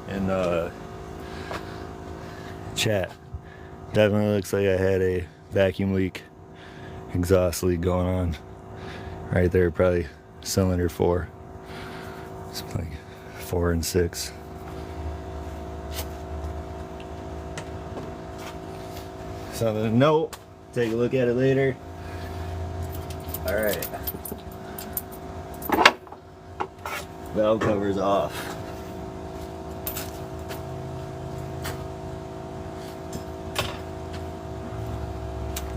And chat. Definitely looks like I had a vacuum leak, exhaust leak going on. Right there, probably cylinder 4. It's like 4 and 6. Something to note. Take a look at it later. Alright. Valve cover's off.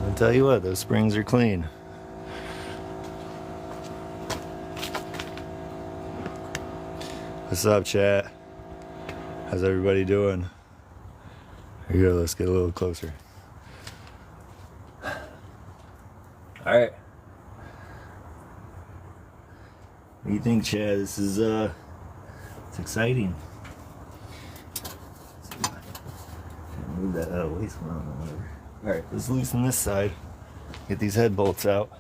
I'll tell you what, those springs are clean. What's up, chat? How's everybody doing? Here you go, let's get a little closer. Alright. What do you think, Chad? This is it's exciting. Move that out of the way so whatever. Alright, let's loosen this side. Get these head bolts out.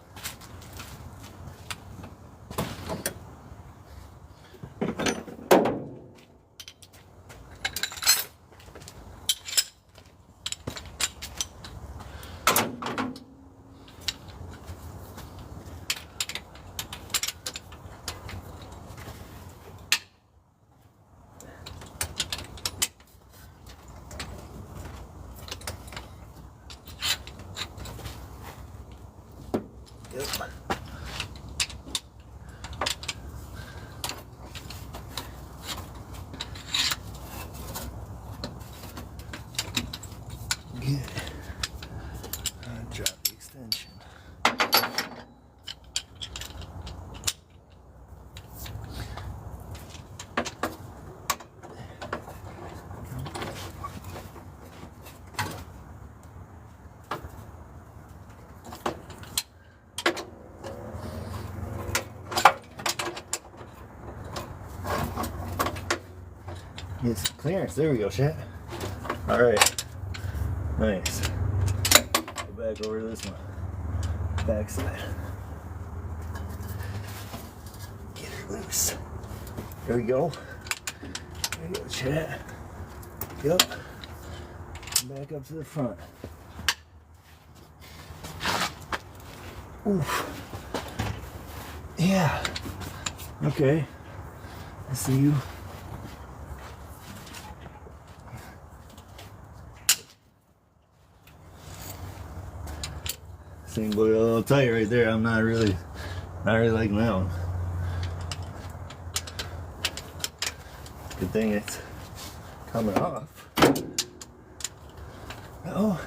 Good. Drop the extension. clearance. There we go, chat. All right. Nice. Go back over to this one. Back side. Get her loose. There we go. There you go, chat. Yep. Back up to the front. Oof. Yeah. Okay. I see you. Seemed a little tight right there. I'm not really liking that one. Good thing it's coming off. Oh.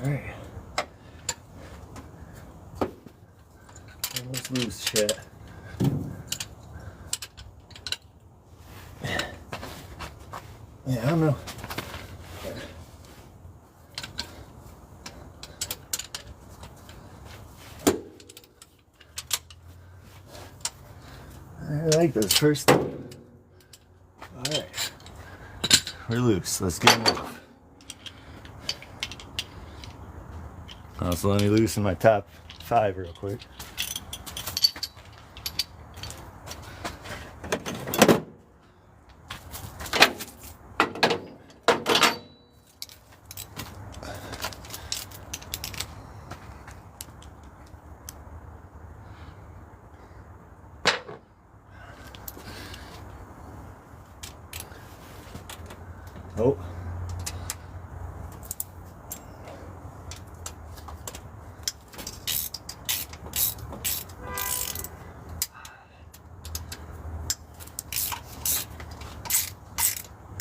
Alright. Almost loose, chat. Yeah, I don't know. I like this first. Alright. We're loose. Let's get them off. So let me loosen my top 5 real quick. Oh.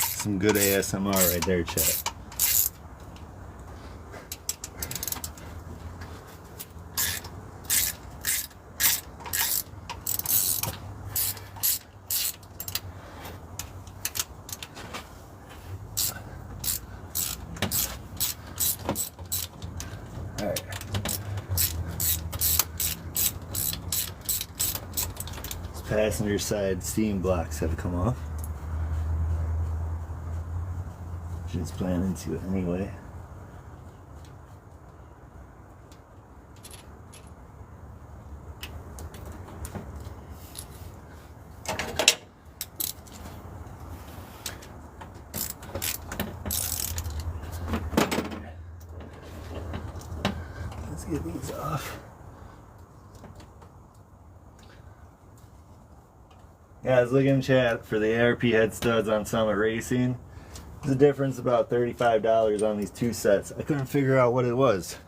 Some good ASMR right there, chat. All right. This passenger side steam blocks have come off. Just planning to anyway. Let's get these off. Yeah, I was looking in chat for the ARP head studs on Summit Racing. There's a difference about $35 on these 2 sets. I couldn't figure out what it was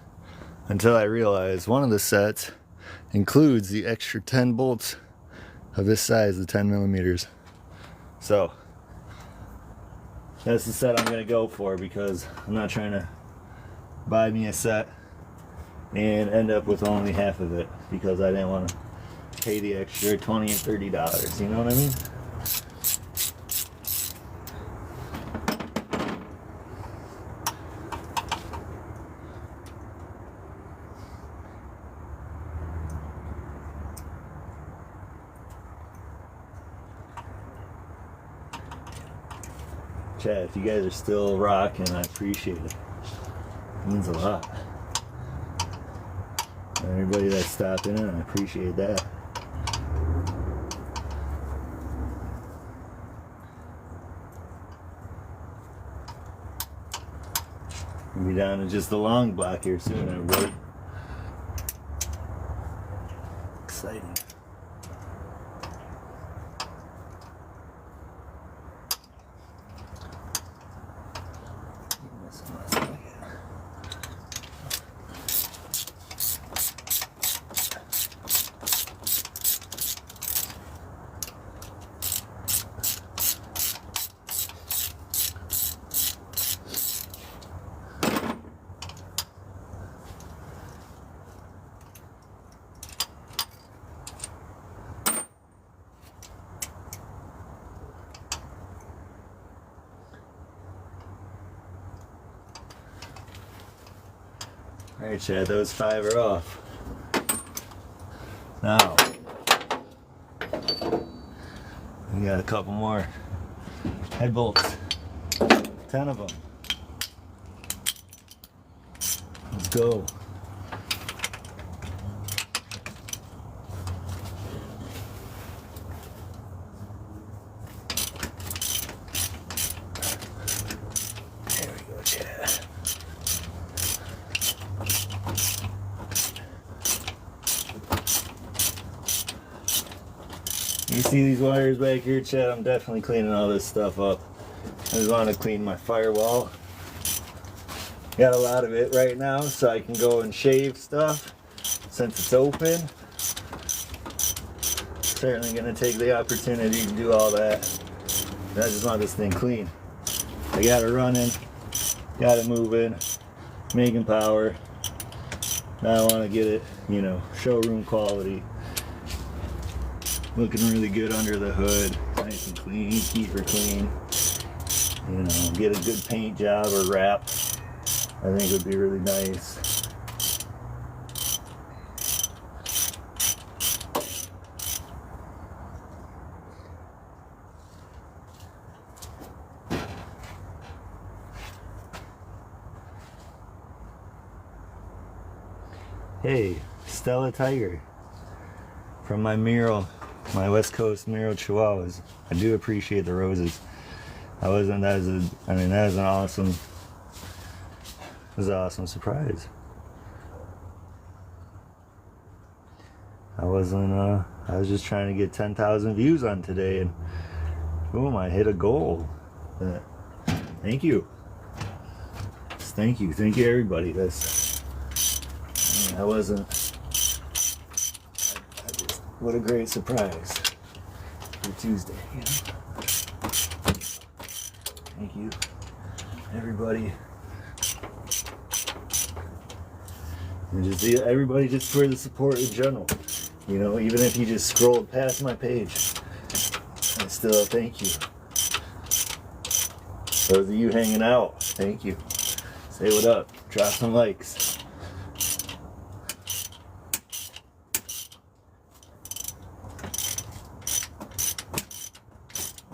until I realized one of the sets includes the extra 10 bolts of this size, the 10 millimeters. So that's the set I'm gonna go for, because I'm not trying to buy me a set and end up with only half of it because I didn't want to pay the extra $20 and $30. You know what I mean? Chat, if you guys are still rocking, I appreciate it. It means a lot. And everybody that's stopping in, I appreciate that. We'll be down to just the long block here soon, everybody. Exciting. Alright, Chad, those 5 are off. Now, we got a couple more head bolts. 10 of them. Let's go. There we go, Chad. You see these wires back here, Chad? I'm definitely cleaning all this stuff up. I just want to clean my firewall. Got a lot of it right now, so I can go and shave stuff since it's open. Certainly going to take the opportunity to do all that. I just want this thing clean. I got it running, got it moving, making power. Now I want to get it, you know, showroom quality. Looking really good under the hood, nice and clean, keep her clean. You know, get a good paint job or wrap. I think would be really nice. Hey, Stella Tiger from my mural, my West Coast mural chihuahuas. I do appreciate the roses. That was an awesome, it was an awesome surprise. I was just trying to get 10,000 views on today, and boom, I hit a goal. Thank you. Thank you everybody. What a great surprise for Tuesday, you know? Thank you, everybody. And just everybody just for the support in general. You know, even if you just scrolled past my page, I still thank you. Those of you hanging out, thank you. Say what up, drop some likes.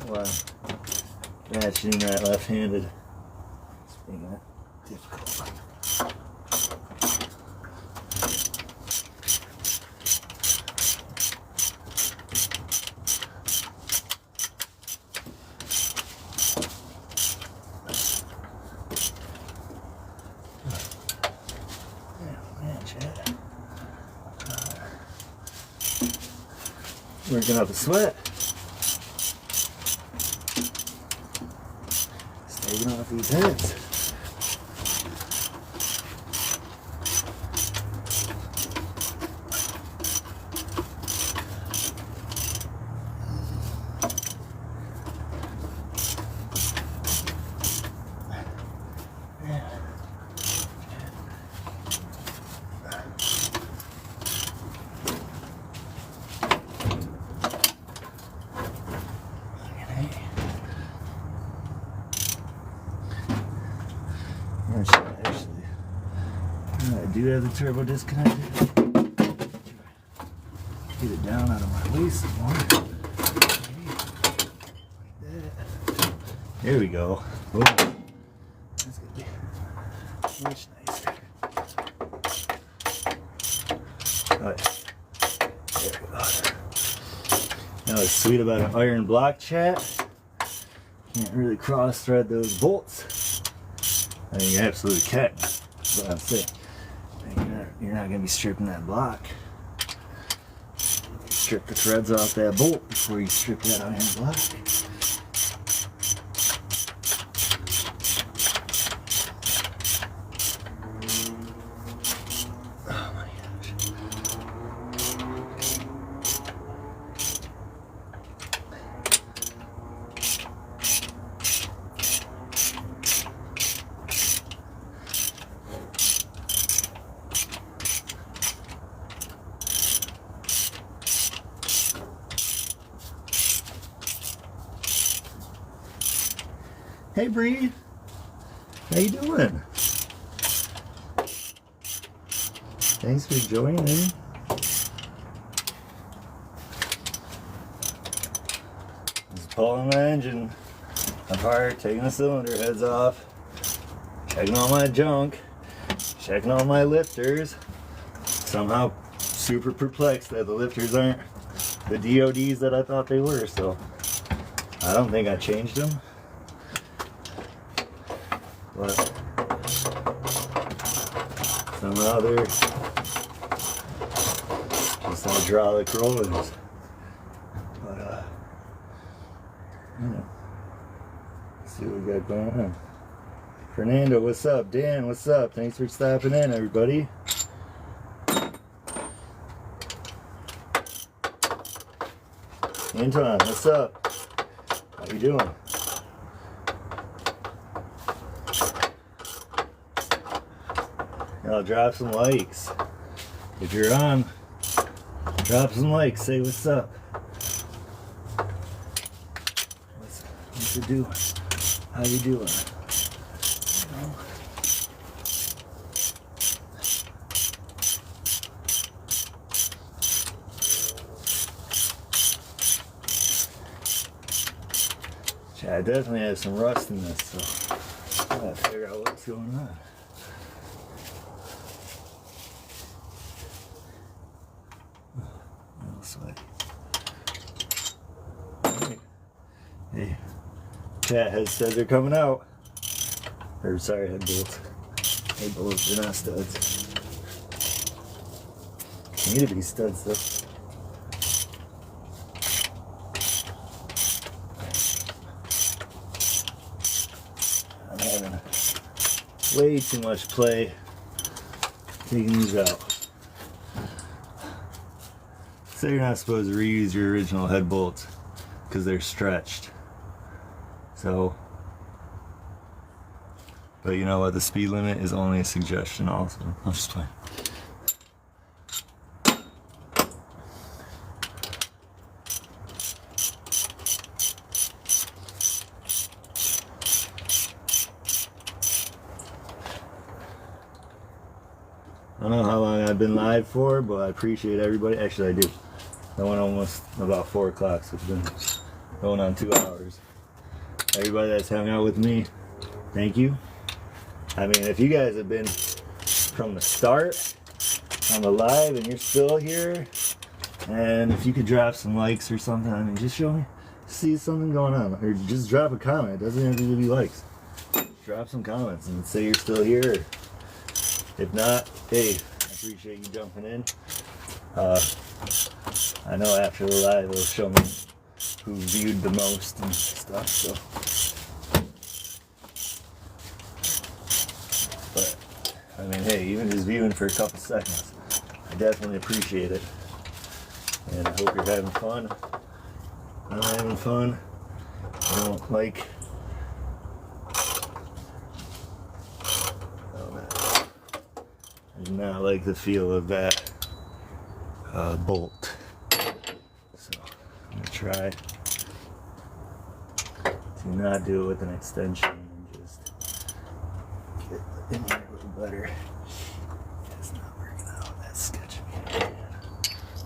Wow, matching that left-handed. It's being difficult. Working up a sweat. Taking off these heads. Actually, I do have the turbo disconnected. Get it down out of my waist some more. Like that. There we go. Boom. That's gonna be much nicer. Alright. There we go. Now what's sweet about an iron block, chat, can't really cross thread those bolts. I mean, you absolutely can, but I'm saying you're not going to be stripping that block. Strip the threads off that bolt before you strip that iron block. Oh my gosh. Hey Bree, how you doing? Thanks for joining. Just pulling the engine apart, taking the cylinder heads off, checking all my junk, checking all my lifters. Somehow super perplexed that the lifters aren't the DODs that I thought they were, so I don't think I changed them. But somehow they're just hydraulic rollers. But you know, let's see what we got going on. Fernando, what's up? Dan, what's up? Thanks for stopping in, everybody. Anton, what's up? How you doing? Y'all drop some likes. If you're on, drop some likes. Say what's up. What's it doing? How you doing? I definitely have some rust in this, so I gotta figure out what's going on. Hey, chat head studs are coming out. Or sorry, head bolts. Head bolts, they're not studs. They need to be studs though. Way too much play taking these out. So you're not supposed to reuse your original head bolts because they're stretched. So, but you know what? The speed limit is only a suggestion also. I'm just playing. I don't know how long I've been live for, but I appreciate everybody. Actually, I do. I went almost about 4 o'clock, so it's been going on 2 hours. Everybody that's hung out with me, thank you. I mean, if you guys have been from the start on the live and you're still here, and if you could drop some likes or something, I mean, just show me, see something going on, or just drop a comment. It doesn't have to be likes. Drop some comments and say you're still here. If not, hey, I appreciate you jumping in. I know after the live it'll show me who viewed the most and stuff, so. But, I mean, hey, even just viewing for a couple seconds, I definitely appreciate it. And I hope you're having fun. I'm having fun. I don't like... I do not like the feel of that bolt. So I'm going to try to not do it with an extension and just get in there a little better. It's not working out. That's sketching me.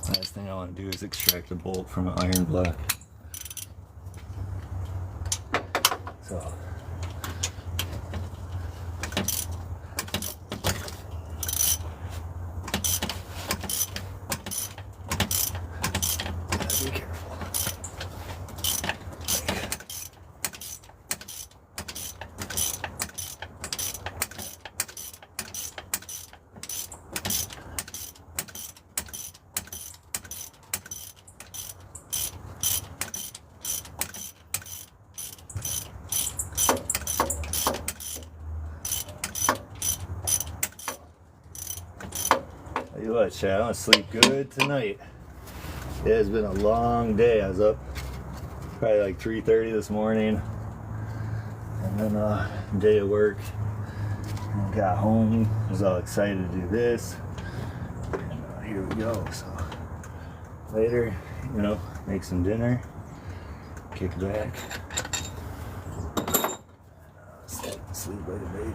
Last thing I want to do is extract a bolt from an iron block. So tell you what, chat, I'm gonna sleep good tonight. It has been a long day. I was up probably like 3:30 this morning, and then day of work. And got home, was all excited to do this, and here we go. So later, you know, make some dinner, kick back, and sleep like a baby.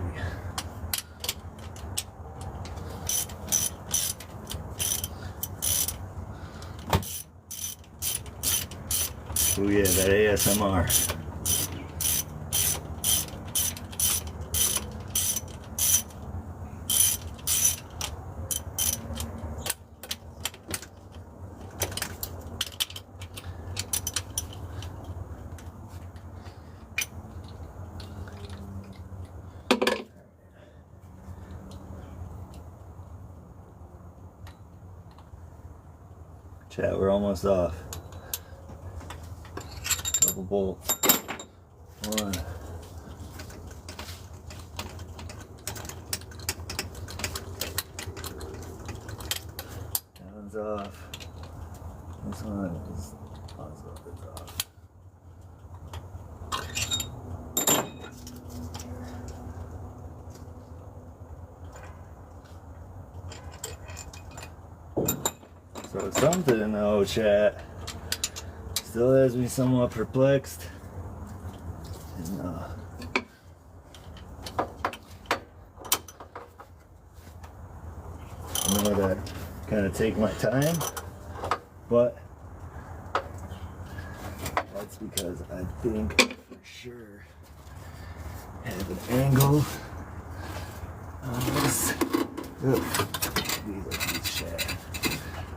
Oh yeah, that ASMR. Chat, we're almost off. Couple bolts. One. That one's off. This one is also off. So something though, chat, still has me somewhat perplexed. And, I know that kind of take my time, but that's because I think for sure have an angle on this. Ugh. These are these shafts.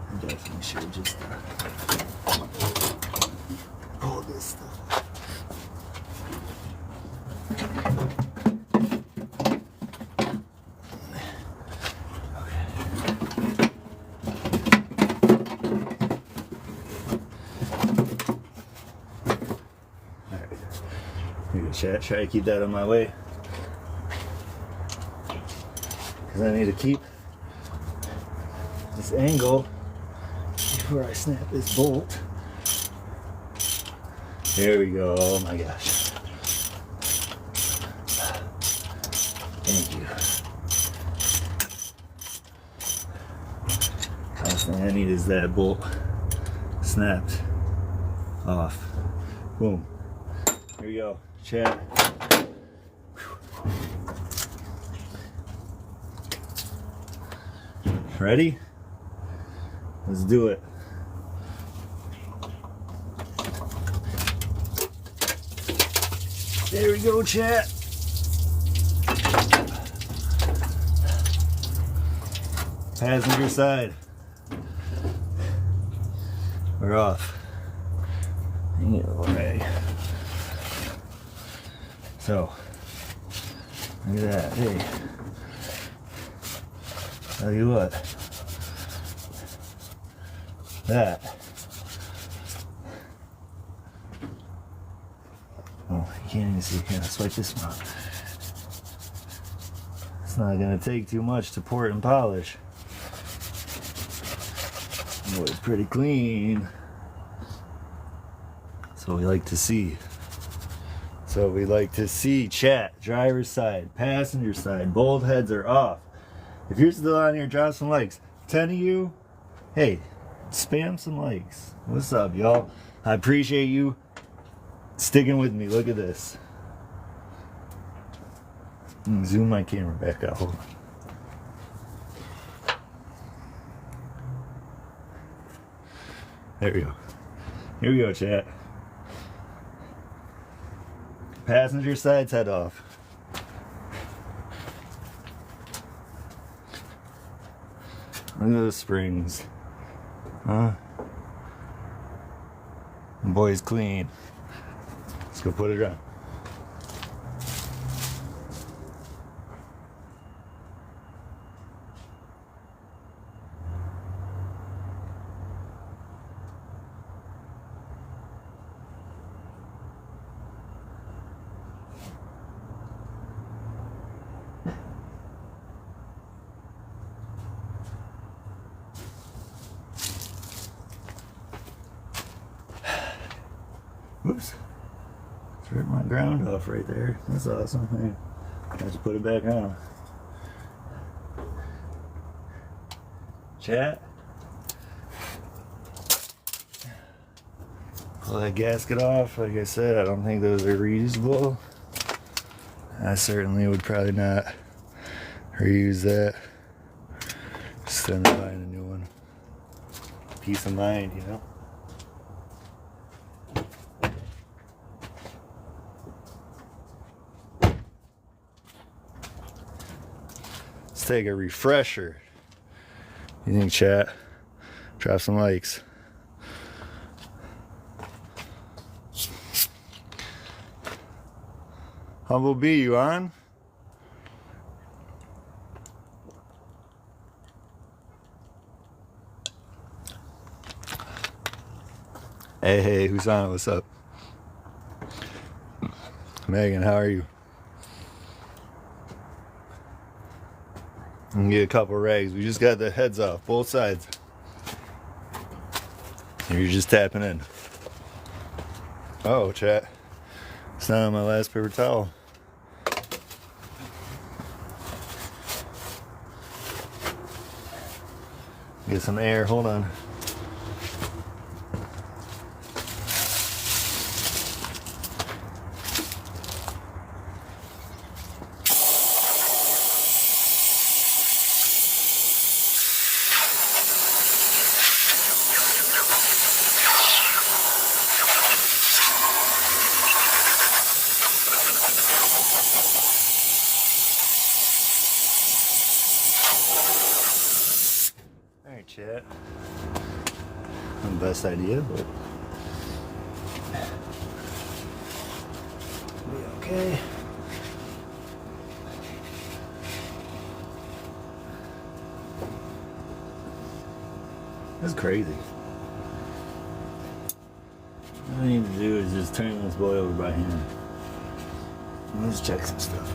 I definitely should just pull this stuff. Chat, try to keep that on my way, because I need to keep this angle before I snap this bolt. There we go. Oh my gosh. Thank you. Last thing I need is that bolt snapped off. Boom. Here we go. Chat. Ready? Let's do it. There we go, chat. Passenger side. We're off. Alright. So, look at that. Hey, tell you what, that, oh, you can't even see. Here, let's wipe this one out. It's not going to take too much to port and polish. Oh, it's pretty clean. That's what we like to see. So we like to see, chat, driver's side, passenger side, both heads are off. If you're still on here, drop some likes. 10 of you, hey, spam some likes. What's up, y'all? I appreciate you sticking with me. Look at this. Zoom my camera back out. Hold on. There we go. Here we go, chat. Passenger side's head off. Look at those springs. Huh? Boy's clean. Let's go put it on. Whoops. Ripped my ground off right there. That's awesome. Hey, I have to put it back on. Chat. Pull that gasket off. Like I said, I don't think those are reusable. I certainly would probably not reuse that. Just end up buying a new one. Peace of mind, you know? let's take a refresher. You think, chat? Drop some likes. Humble B, you on? Hey, who's on? What's up? Megan, how are you? I'm gonna get a couple rags. We just got the heads off, both sides. You're just tapping in. Oh, chat. It's not on my last paper towel. Get some air, hold on. Alright, chat. Not the best idea, but be okay. That's crazy. All I need to do is just turn this boy over by hand. Let's check some stuff.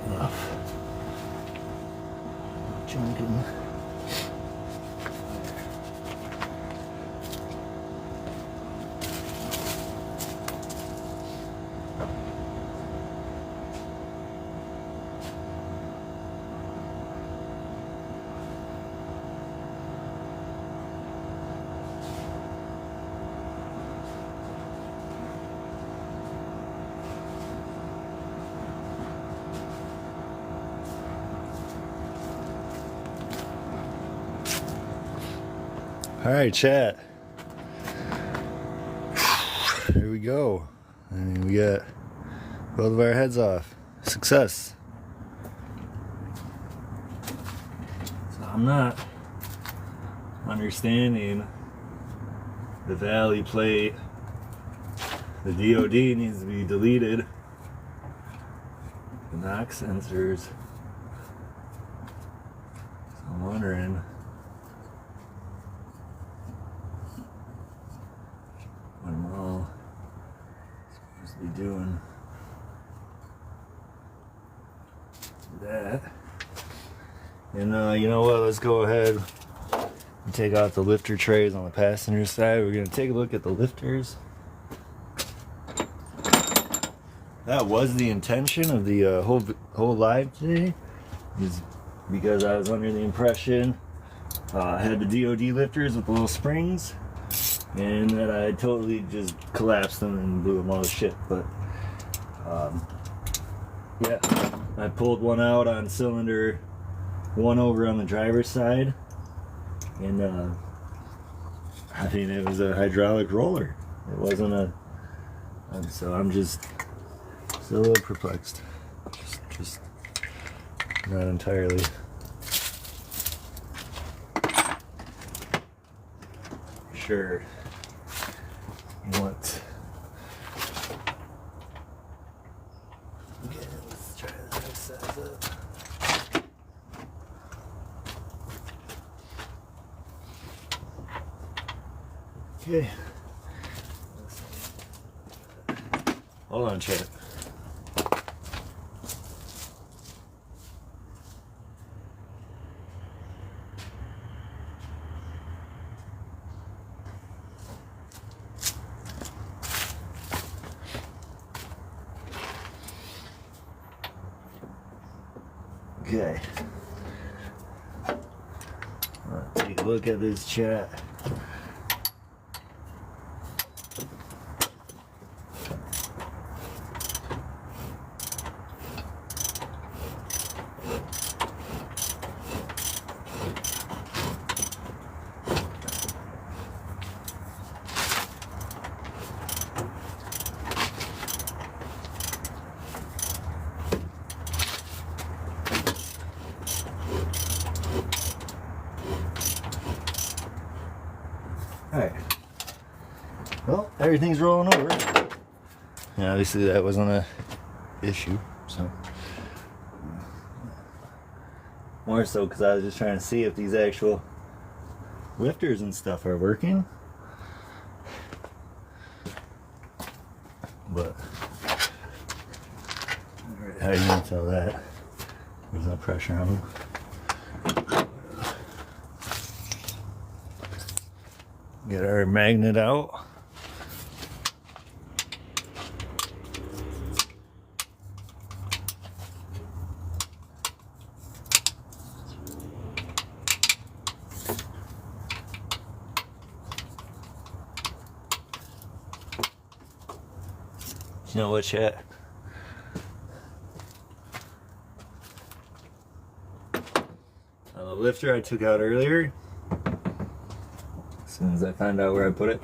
Enough. Chunking. All right, chat. Here we go. I mean, we got both of our heads off. Success. So I'm not understanding the valley plate. The DOD needs to be deleted. The knock sensors. So I'm wondering what I'm all supposed to be doing. That. And you know what? Let's go ahead and take out the lifter trays on the passenger side. We're gonna take a look at the lifters. That was the intention of the whole live today, is because I was under the impression I had the DOD lifters with the little springs, and that I totally just collapsed them and blew them all to shit. But yeah, I pulled one out on cylinder one over on the driver's side, and I mean, it was a hydraulic roller. It wasn't a. So I'm just still a little perplexed. Just not entirely sure what. Okay, let's try the other side up. Okay. Hold on, chat. Okay. Let's take a look at this chat. everything's rolling over. And obviously that wasn't a issue, so. More so because I was just trying to see if these actual lifters and stuff are working. But, how are you gonna tell that? There's no pressure on them. Get our magnet out. You know what, chat? The lifter I took out earlier, as soon as I found out where I put it,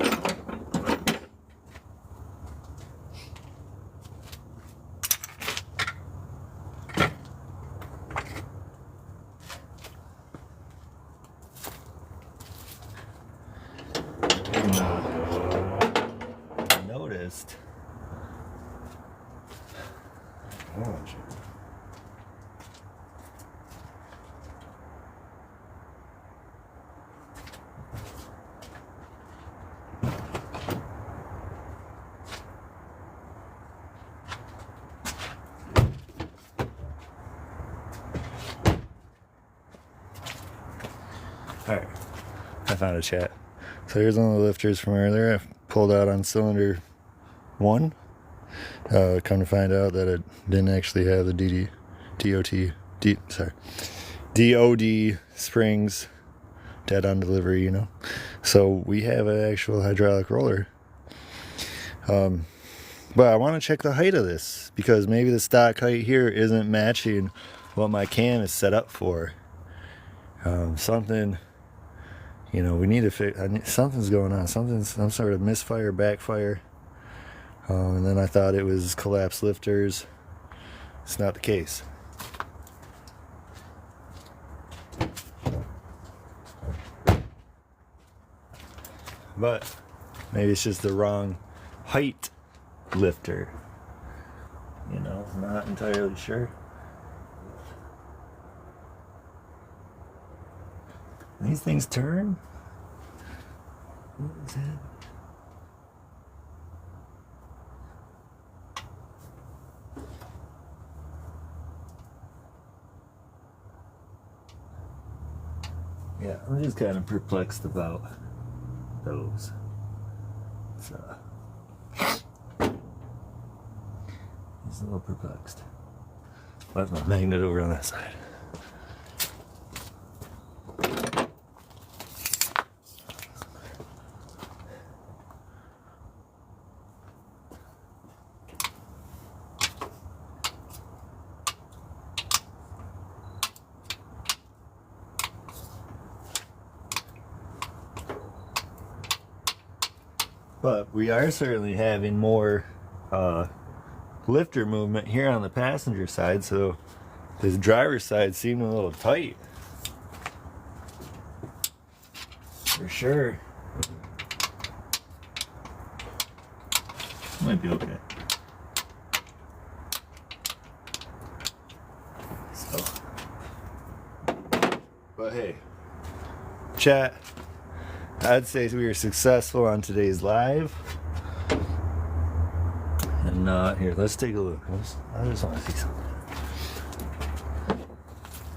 noticed. Alright, I found a chat. So here's one of the lifters from earlier. I pulled out on cylinder 1. Come to find out that it didn't actually have the DOD springs dead on delivery, you know. So we have an actual hydraulic roller. But I want to check the height of this because maybe the stock height here isn't matching what my cam is set up for. Something, you know, we need to fix. Something's going on. Some sort of misfire, backfire. And then I thought it was collapsed lifters. It's not the case. But maybe it's just the wrong height lifter. You know, I'm not entirely sure. These things turn? What is that? Yeah, I'm just kind of perplexed about those. So, he's a little perplexed. Left my magnet over on that side. But we are certainly having more lifter movement here on the passenger side, so this driver's side seemed a little tight. For sure. Might be okay. So, but hey, chat. I'd say we were successful on today's live. And here, let's take a look. I just want to see something.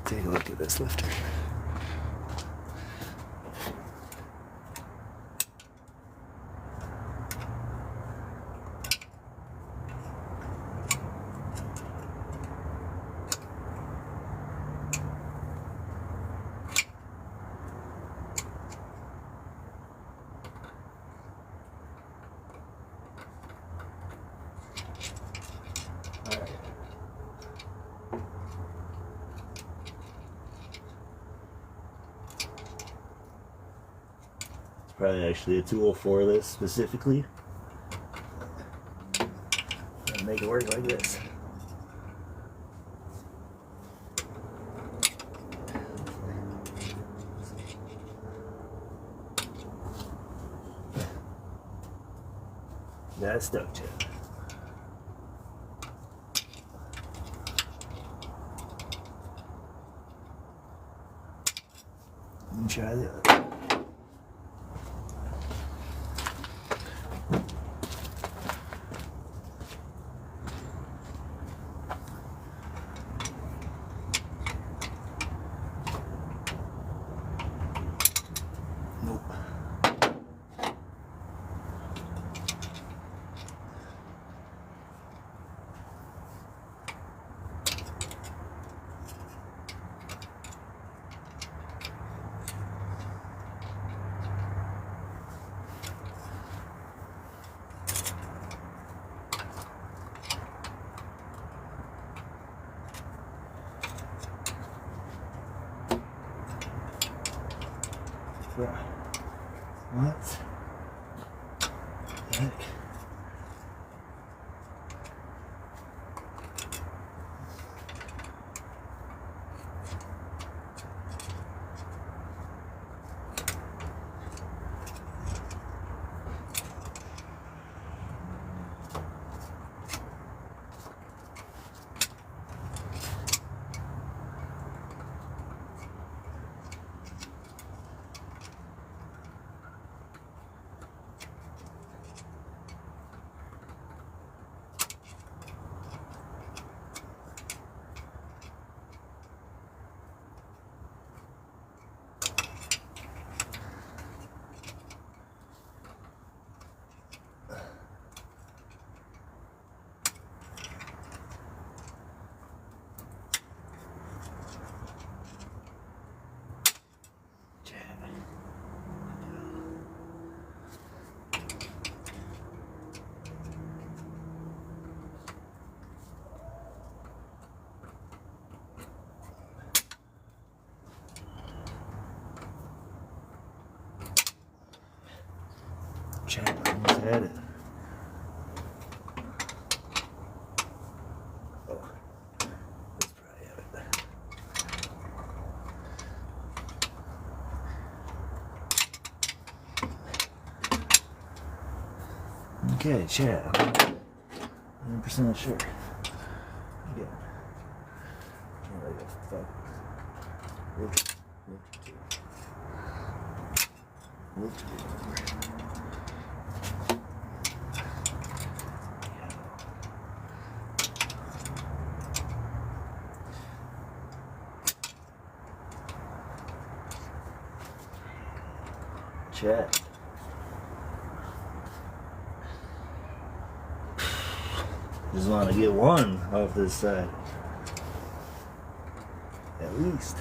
Take a look at this lifter. Probably actually a tool for this specifically. And make it work like this. That's stuck, Chad. Let me try the other. Nope. What? Heck? Chad, almost had it. Oh, let's probably have it. Okay, Chad. 100% sure. Again. Chat. Just want to get one off this side. At least.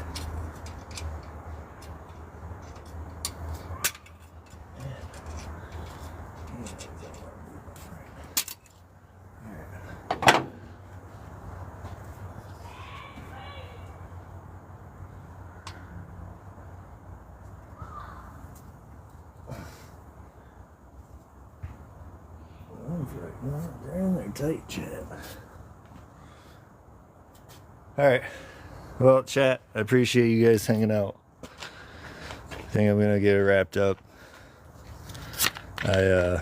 They're in there tight, chat. Alright. Well, chat, I appreciate you guys hanging out. I think I'm gonna get it wrapped up. I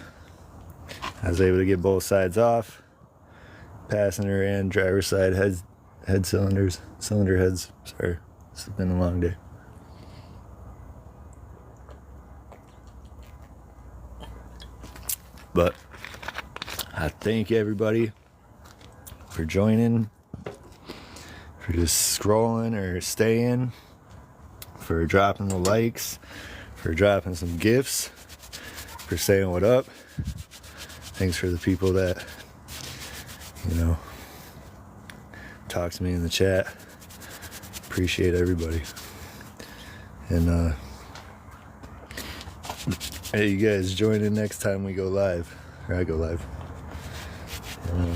was able to get both sides off. Passenger and driver side cylinder heads. Sorry, it's been a long day. But I thank everybody for joining, for just scrolling or staying, for dropping the likes, for dropping some gifts, for saying what up. Thanks for the people that, you know, talk to me in the chat. Appreciate everybody. And hey, you guys join in next time we go live, or I go live.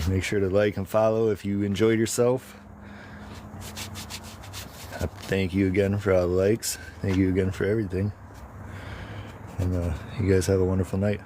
Make sure to like and follow if you enjoyed yourself. Thank you again for all the likes. Thank you again for everything. And you guys have a wonderful night.